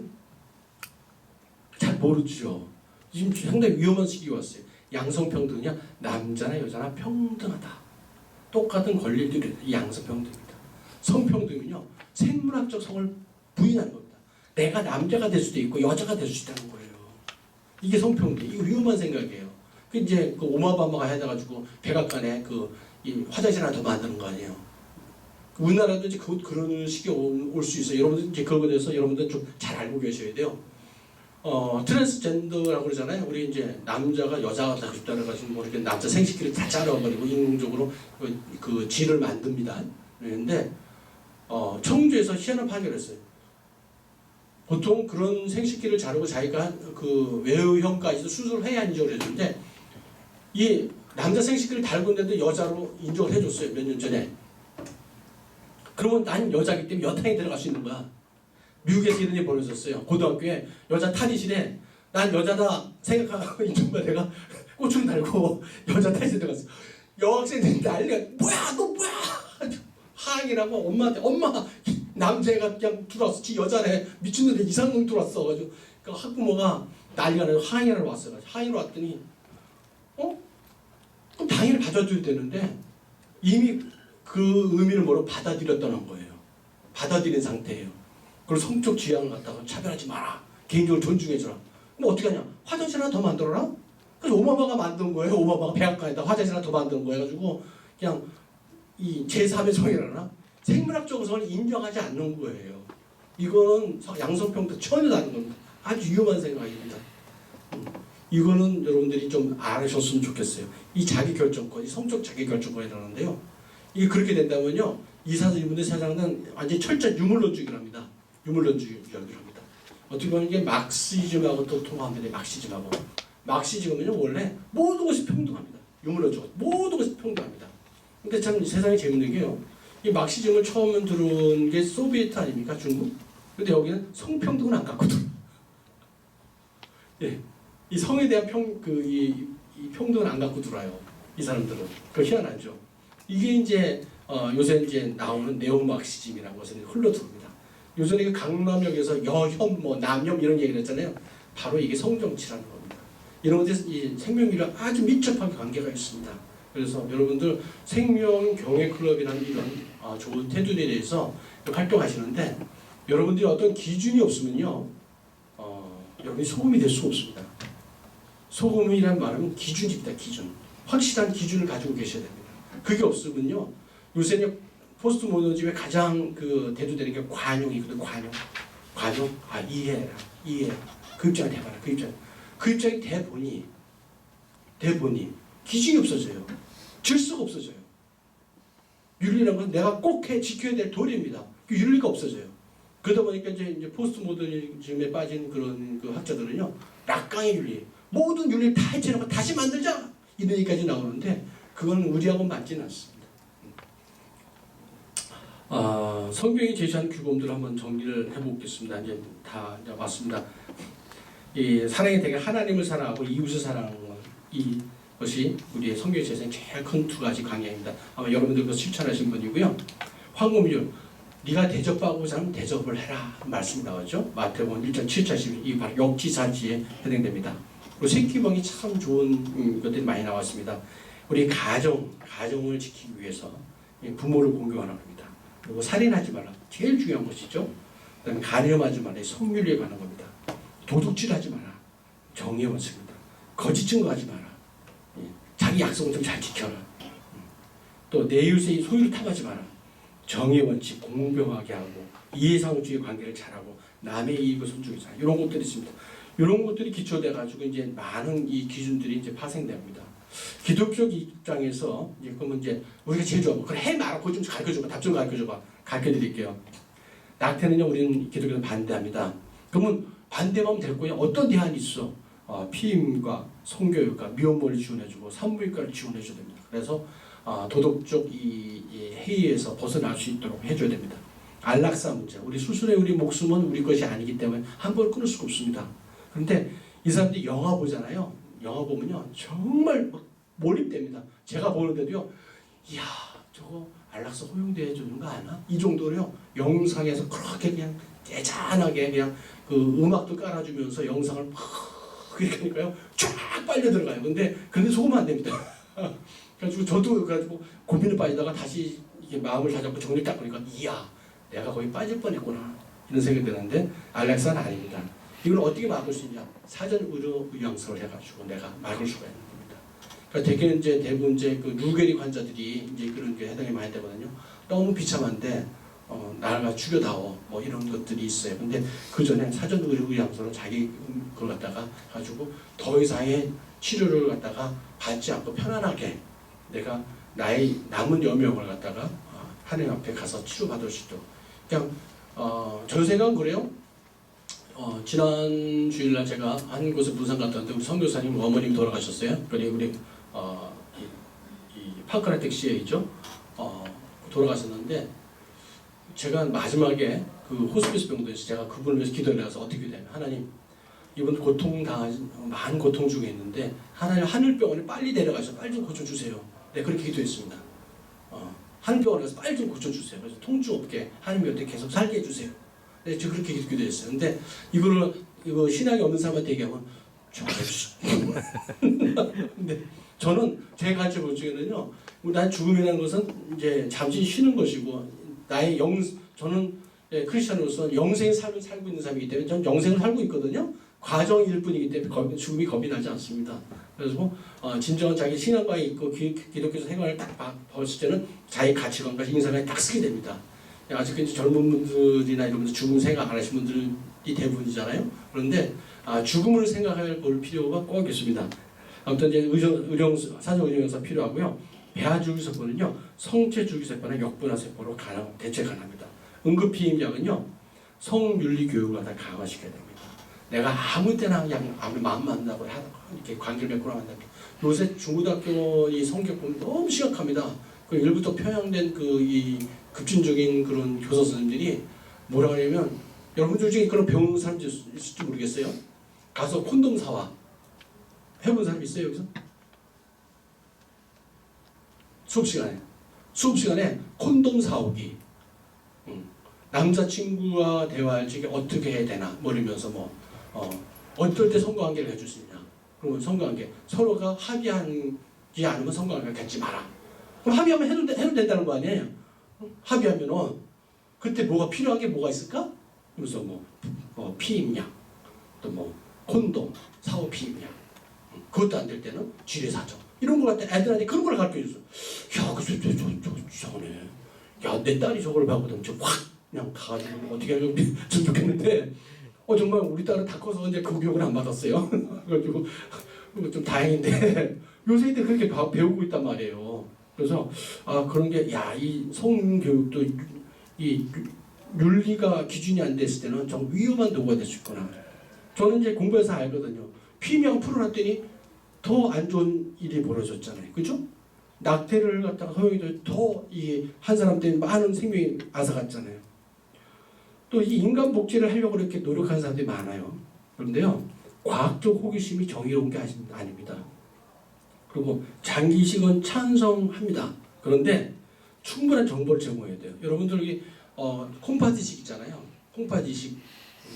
잘 모르죠. 지금 상당히 위험한 시기가 왔어요. 양성평등은요, 남자나 여자나 평등하다. 똑같은 권리들이 양성평등입니다. 성평등은요, 생물학적 성을 부인하는 겁니다. 내가 남자가 될 수도 있고 여자가 될 수 있다는 거예요. 이게 성평등. 이거 위험한 생각이에요. 그 이제 그 오마바마가 해가지고 백악관에 이 화장실 하나 더 만드는 거 아니에요. 우리나라도 이제 그런 시기가 올 수 있어요. 여러분들 이제 그거에 대해서 여러분들 좀 잘 알고 계셔야 돼요. 트랜스젠더라고 그러잖아요. 우리 이제 남자가 여자가 되고 싶다 그래가지고 뭐 이렇게 남자 생식기를 다 자르버리고 인공적으로 그 질을 만듭니다. 그런데 청주에서 희한한 판결을 했어요. 보통 그런 생식기를 자르고 자기가 그 외유형까지도 수술을 해야 인정을 해주는데 이 남자 생식기를 달고있는데도 여자로 인정을 해줬어요. 몇 년 전에. 그러면 난 여자기 때문에 여탕에 들어갈 수 있는 거야. 미국에서 이런 일이 벌어졌어요. 고등학교에 여자 탈의실에 난 여자다 생각하고 인정만 내가 꽃을 달고 여자 탈의실에 들어갔어. 여학생들이 난리가 뭐야 너 뭐야 항의라고 엄마한테 엄마 남자애가 그냥 들어왔어. 지 여자네 미친놈이 이상놈 들어왔어. 가지고 그 학부모가 난리가 나서 항의를 왔어요. 항의를 왔더니 그럼 당연히 받아줘야 되는데 이미 그 의미를 모르고 받아들였다는 거예요. 받아들인 상태예요. 그리고 성적 지향을 갖다가 차별하지 마라. 개인적으로 존중해줘라. 그럼 어떻게 하냐? 화장실 하나 더 만들어라? 그래서 오바마가 만든 거예요. 오바마가 백악관에다 화장실 하나 더 만든 거예요. 해가지고 그냥 이 제3의 성이라나? 생물학적 성을 인정하지 않는 거예요. 이거는 양성평등 전혀 다른 겁니다. 아주 위험한 생각입니다. 이거는 여러분들이 좀 알으셨으면 좋겠어요. 이 자기결정권, 이 성적 자기결정권이라는데요. 이게 그렇게 된다면요, 이분들 세상은 완전히 철저한 유물론주의랍니다. 유물론주의랍니다. 어떻게 보면 이게 막시즘하고 또 통합니다. 막시즘하고. 막시즘은요 원래 모든 것이 평등합니다. 유물론주의 모든 것이 평등합니다. 근데 참 세상이 재밌는 게요. 이 막시즘을 처음 들어온 게 소비에트 아닙니까? 중국? 근데 여기는 성평등은 안 갖거든. 예. 이 성에 대한 이 평등은 안 갖고 들어요. 이 사람들은. 그 희한하죠. 이게 이제 요새 이제 나오는 네오마르크시즘이라는 것은 흘러들어옵니다. 요즘에 그 강남역에서 여혐, 뭐 남혐 이런 얘기를 했잖아요. 바로 이게 성정치라는 겁니다. 이런 것에 이 생명이랑 아주 밀접하게 관계가 있습니다. 그래서 여러분들 생명경애클럽이라는 이런 좋은 테두리에 대해서 활동하시는데 여러분들이 어떤 기준이 없으면요, 여러분이 소금이 될 수 없습니다. 소금이란 말은 기준입니다. 기준. 확실한 기준을 가지고 계셔야 됩니다. 그게 없으면요, 요새는 포스트 모더니즘의 가장 그 대두되는 게 관용이거든. 관용. 이해해라. 이해. 그 입장을 해봐라. 그 입장이 대보니 기준이 없어져요. 질서가 없어져요. 윤리라는 건 내가 꼭 지켜야 될 도리입니다. 그 윤리가 없어져요. 그러다 보니까 이제 포스트 모더니즘에 빠진 그런 그 학자들은요, 낙강의 윤리, 모든 윤리를 다 해체하고 다시 만들자 이런 얘기까지 나오는데 그건 우리하고 맞지는 않습니다. 성경이 제시한 규범들을 한번 정리를 해보겠습니다. 이제 다 왔습니다. 이 사랑이 되게 하나님을 사랑하고 이웃을 사랑하는 이것이 우리의 성경에 제시한 제일 큰 두 가지 강약입니다. 아마 여러분들도 실천하신 분이고요. 황금률, 네가 대접하고자 하면 대접을 해라 말씀이 나오죠. 마태복음 1장 7절 12, 이 바로 역지사지에 해당됩니다. 그리고 생기방이 참 좋은 것들이 많이 나왔습니다. 우리 가정을 지키기 위해서 부모를 공경하라 합니다. 그리고 살인하지 말라. 제일 중요한 것이죠. 그다음에 간음하지 말라. 성윤리에 관한 겁니다. 도둑질하지 마라. 정의의 원칙입니다. 거짓 증거하지 마라. 자기 약속은 좀 잘 지켜라. 또 내 이웃의 소유를 탐하지 마라. 정의의 원칙, 공평하게 하고 이해상주의 관계를 잘하고 남의 이익을 존중해서 이런 것들이 있습니다. 이런 것들이 기초돼 가지고 이제 많은 이 기준들이 이제 파생됩니다. 기독교 입장에서 이제 그러면 이제 우리가 제일 좋아하고 그래 해 말아 그거 좀 가르쳐줘봐 답 좀 가르쳐줘봐 가르쳐드릴게요. 낙태는요 우리는 기독교는 반대합니다. 그러면 반대하면 될 거예요. 어떤 대안이 있어? 피임과 성교육과 미혼모를 지원해주고 산부인과를 지원해줘야 됩니다. 그래서 도덕적 이 해이에서 벗어날 수 있도록 해줘야 됩니다. 안락사 문제, 우리 수술의 우리 목숨은 우리 것이 아니기 때문에 함부로 끊을 수가 없습니다. 그런데 이 사람들이 영화 보잖아요. 영화 보면요 정말 몰입됩니다. 제가 보는데도요, 이야 저거 안락사 허용돼 주는 거 아나? 이 정도로요 영상에서 그렇게 그냥 대잔하게 그냥 그 음악도 깔아주면서 영상을 막 그렇게 하니까요 쫙 빨려 들어가요. 근데 속으면 안 됩니다. 그래가지고 저도 그래가지고 고민을 빠지다가 다시 이게 마음을 다잡고 정리를 딱 보니까 이야 내가 거기 빠질 뻔했구나 이런 생각이 드는데 안락사는 아닙니다. 이걸 어떻게 막을 수 있냐? 사전 의료 의향서를 해가지고 내가 막을 수가 있는 겁니다. 그러니까 대개는 이제 대부분 이제 그 루게릭 환자들이 이제 그런 게 해당이 많이 되거든요. 너무 비참한데 나가 죽여다오 뭐 이런 것들이 있어요. 근데 그 전에 사전 의료 의향서를 자기 그걸 갖다가 가지고 더 이상의 치료를 갖다가 받지 않고 편안하게 내가 나의 남은 여명을 갖다가 하나님 앞에 가서 치료받을 수 있도록 그냥 저 생각은 그래요. 지난 주일날 제가 한 곳에 부산 갔다 왔는데 우리 선교사님 어머님 돌아가셨어요. 그리고 우리 이 파크라 택시에이죠. 돌아가셨는데 제가 마지막에 그 호스피스 병동에서 제가 그분을 위해서 기도를 해서 어떻게 기도하면 하나님 이분 많은 고통 중에 있는데 하나님 하늘병원에 빨리 데려가서 빨리 좀 고쳐주세요. 네 그렇게 기도했습니다. 하늘병원에 가서 빨리 좀 고쳐주세요. 그래서 통증 없게 하나님이 어떻게 계속 살게 해주세요. 네, 저 그렇게 기도했어요. 근데 이거 신앙이 없는 사람한테 얘기하면 근데 저는 제 가르쳐 볼 중에는요, 난 죽음이라는 것은 이제 잠시 쉬는 것이고 저는 크리스천으로서 영생의 삶을 살고 있는 사람이기 때문에 저는 영생을 살고 있거든요. 과정일 뿐이기 때문에 죽음이 겁이 나지 않습니다. 그래서 진정한 자기 신앙과에 있고 기독교 생활을 딱 봤을 때는 자기 가치관과 인생관이 딱 쓰게 됩니다. 아직까지 이제 젊은 분들이나 이런 분들 죽음 생각 안 하시는 분들이 대부분이잖아요. 그런데 죽음을 생각할 볼 필요가 꼭 있습니다. 아무튼 이제 사전 의료용사 필요하고요. 배아 줄기세포는요 성체 줄기세포나 역분화 세포로 대체 가능합니다. 응급피임약은요 성윤리 교육을 다 강화시켜야 됩니다. 내가 아무 때나 그냥 아무 마음만 나고 이렇게 관계를 맺고 나면 됩니다. 요새 중고등학교 이 성격 보면 너무 심각합니다. 그 일부터 편향된 이 급진적인 그런 교사 선생님들이 뭐라 그러냐면 여러분들 중에 그런 배우는 사람들 있을지 모르겠어요. 가서 콘돔 사와. 해본 사람 있어요 여기서? 수업 시간에 수업 시간에 콘돔 사오기, 남자친구와 대화할 적에 어떻게 해야 되나 뭐 이러면서 어떨 때 성관계를 해줄 수 있냐. 그리고 성관계 서로가 합의하지 않으면 성관계를 갖지 마라. 그럼 합의하면 해도 된다는 거 아니에요. 합의하면은 그때 뭐가 필요한 게 뭐가 있을까? 그래서 피임약, 또 콘돔, 사후 피임약. 그것도 안 될 때는 지뢰사정. 이런 걸 갖다 애들한테 그런 걸 가르쳐줬어. 야, 저 이상하네. 야, 내 딸이 저걸 봤거든. 확 그냥 가가지고 어떻게 하면 좀 좋겠는데, 정말 우리 딸은 다 커서 이제 그 교육을 안 받았어요. 그래가지고 좀 다행인데 요새 애들 그렇게 배우고 있단 말이에요. 그래서 그런 게 이 성교육도 이 윤리가 기준이 안 됐을 때는 좀 위험한 도구가 될 수 있구나. 저는 이제 공부해서 알거든요. 피임약 풀어놨더니 더 안 좋은 일이 벌어졌잖아요. 그죠? 낙태를 갖다가 허용해도 더 이 한 사람 때문에 많은 생명이 앗아갔잖아요. 또 이 인간 복제를 하려고 이렇게 노력하는 사람들이 많아요. 그런데요, 과학적 호기심이 정의로운 게 아닙니다. 그리고 장기 이식은 찬성합니다. 그런데 충분한 정보를 제공해야 돼요. 여러분들 콩팥 이식 있잖아요. 콩팥 이식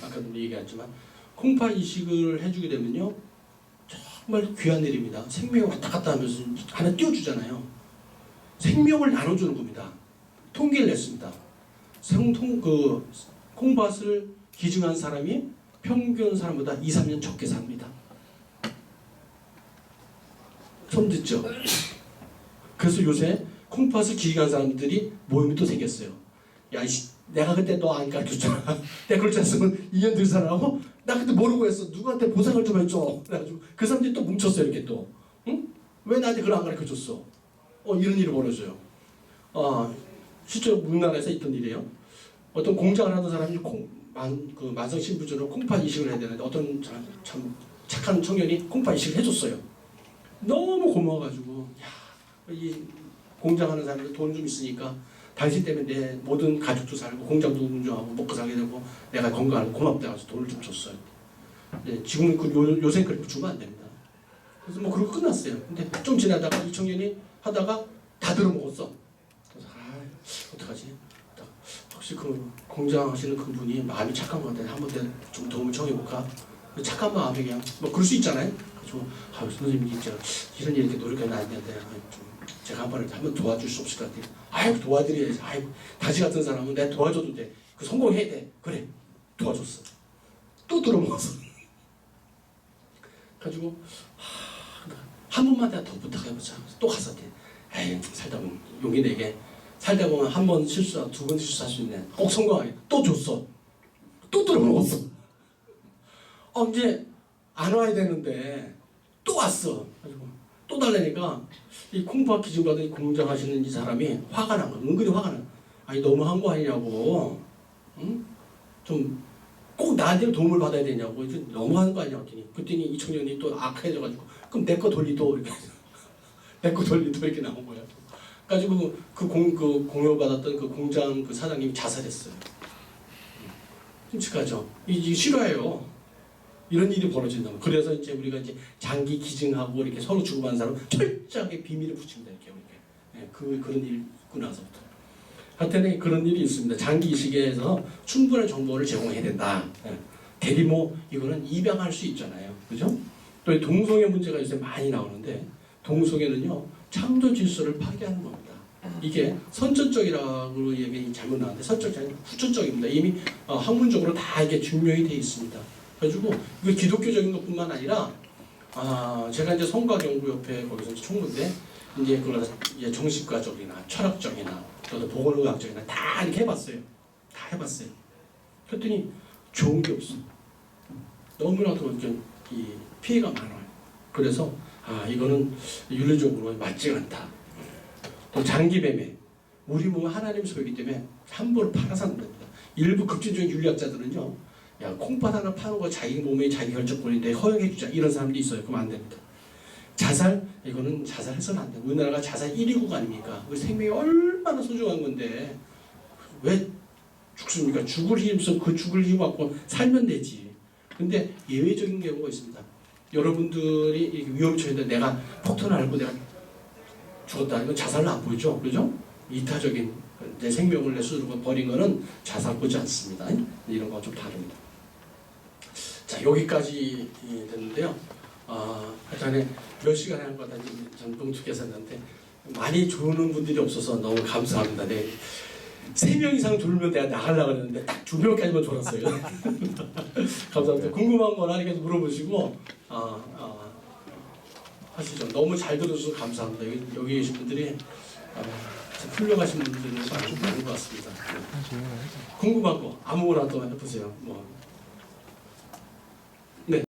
아까도 얘기했지만 콩팥 이식을 해주게 되면요, 정말 귀한 일입니다. 생명이 왔다 갔다 하면서 하나 띄워주잖아요. 생명을 나눠주는 겁니다. 통계를 냈습니다. 콩팥을 기증한 사람이 평균 사람보다 2, 3년 적게 삽니다. 처음 듣죠? 그래서 요새 콩팥을 기증한 사람들이 모임이 또 생겼어요. 야, 내가 그때 너 안 가르쳤잖아. 내가 그렇지 않으면 2년 더 살아고? 나 그때 모르고 했어. 누구한테 보상을 좀 해줘. 그래가지고 그 사람들이 또 뭉쳤어요. 이렇게 또. 응? 왜 나한테 그걸 안 가르쳐줬어? 이런 일이 벌어져요. 실제로 우리나라에서 있던 일이에요. 어떤 공장을 하던 사람이 만성신부전으로 콩팥 이식을 해야 되는데 어떤 참 착한 청년이 콩팥 이식을 해줬어요. 너무 고마워가지고 이 공장하는 사람들 돈 좀 있으니까 당신 때문에 내 모든 가족도 살고 공장도 운영하고 먹고 살게 되고 내가 건강하고 고맙다 해서 돈을 좀 줬어요. 네, 지금은 요새 그렇게 주면 안 됩니다. 그래서 그러고 끝났어요. 근데 좀 지나다가 이 청년이 하다가 다 들어먹었어. 그래서 어떡하지? 혹시 그 공장 하시는 그분이 마음이 착한 것 같아. 한번 좀 도움을 청해볼까? 착한 마음에 그냥 그럴 수 있잖아요. 그래서 선생님 진짜 이런 일 이렇게 노력해야 안 되는데 제가 한번 도와줄 수 없을 것 같아요. 도와드려야지. 다시 같은 사람은 내가 도와줘도 돼. 성공해야 돼. 그래. 도와줬어. 또 들어먹었어. 가지고 한 번만 내가 더 부탁해보자. 또 가서 살다 보면 용기 내게 살다 보면 한 번 실수하고 두 번 실수할 수 있네. 꼭 성공하게. 또 줬어. 또 들어먹었어. 이제 안 와야 되는데 또 왔어. 가지고 또 달라니까 이 콩팥 기증받은 공장 하시는 이 사람이 화가 난 거야. 은근히 화가 나. 너무한 거 아니냐고. 응? 좀 꼭 나한테 도움을 받아야 되냐고. 너무하는 거 아니냐고. 그랬더니 이 청년이 또 악해져가지고 그럼 내 거 돌리도 이렇게 내 거 돌리도 이렇게 나온 거야. 가지고 공여받았던 그 공장 그 사장님이 자살했어요. 끔찍하죠. 이게 싫어해요. 이런 일이 벌어진다면. 그래서 이제 우리가 장기 기증하고 이렇게 서로 주고받는 사람 철저하게 비밀을 붙입니다. 이렇게. 그런 일이 있고 나서부터. 하여튼 그런 일이 있습니다. 장기 이식에서 충분한 정보를 제공해야 된다. 대리 이거는 입양할 수 있잖아요. 그죠? 또 동성애 문제가 요새 많이 나오는데 동성애는요 창조 질서를 파괴하는 겁니다. 이게 선천적이라고 얘기 잘못 나왔는데 선천적이 아니라 후천적입니다. 이미 학문적으로 다 이게 증명이 되어 있습니다. 그래가지고 이게 기독교적인 것뿐만 아니라 제가 이제 성과연구협회 거기서 총무인데 이제 그걸 정신과적이나 철학적이나 또 보건의학적이나 다 이렇게 해봤어요. 다 해봤어요. 그랬더니 좋은 게 없어. 너무나도 이 피해가 많아요. 그래서 이거는 윤리적으로 맞지 않다. 또 장기매매. 우리 몸은 하나님 소유이기 때문에 함부로 팔아서 안 됩니다. 일부 급진적인 윤리학자들은요. 콩팥 하나 파는 거 자기 몸의 자기 결정권인데 허용해주자 이런 사람도 있어요. 그럼 안 됩니다. 자살? 이거는 자살해서는 안 돼요. 우리나라가 자살 1위 국 아닙니까? 우리 생명이 얼마나 소중한 건데 왜 죽습니까? 죽을 힘써 그 죽을 힘 갖고 살면 되지. 근데 예외적인 경우가 있습니다. 여러분들이 위험 처해인데 내가 폭탄을 알고 내가 죽었다. 이건 자살로 안 보이죠? 그죠? 이타적인 내 생명을 내 스스로 버린 거는 자살하지 않습니다. 이런 거 좀 다릅니다. 자, 여기까지 됐는데요. 하여튼 몇 시간에 한 거다 전동투께서 했는데 많이 조는 분들이 없어서 너무 감사합니다. 네. 3명 이상 졸면 내가 나가려고 했는데 딱 2명까지만 졸았어요. 감사합니다. 궁금한 거나 이렇게 물어보시고 하시죠. 너무 잘 들어주셔서 감사합니다. 여기 계신 분들이 참 훌륭하신 분들이 많은 것 같습니다. 궁금한 거 아무거나 또 해보세요. 뭐.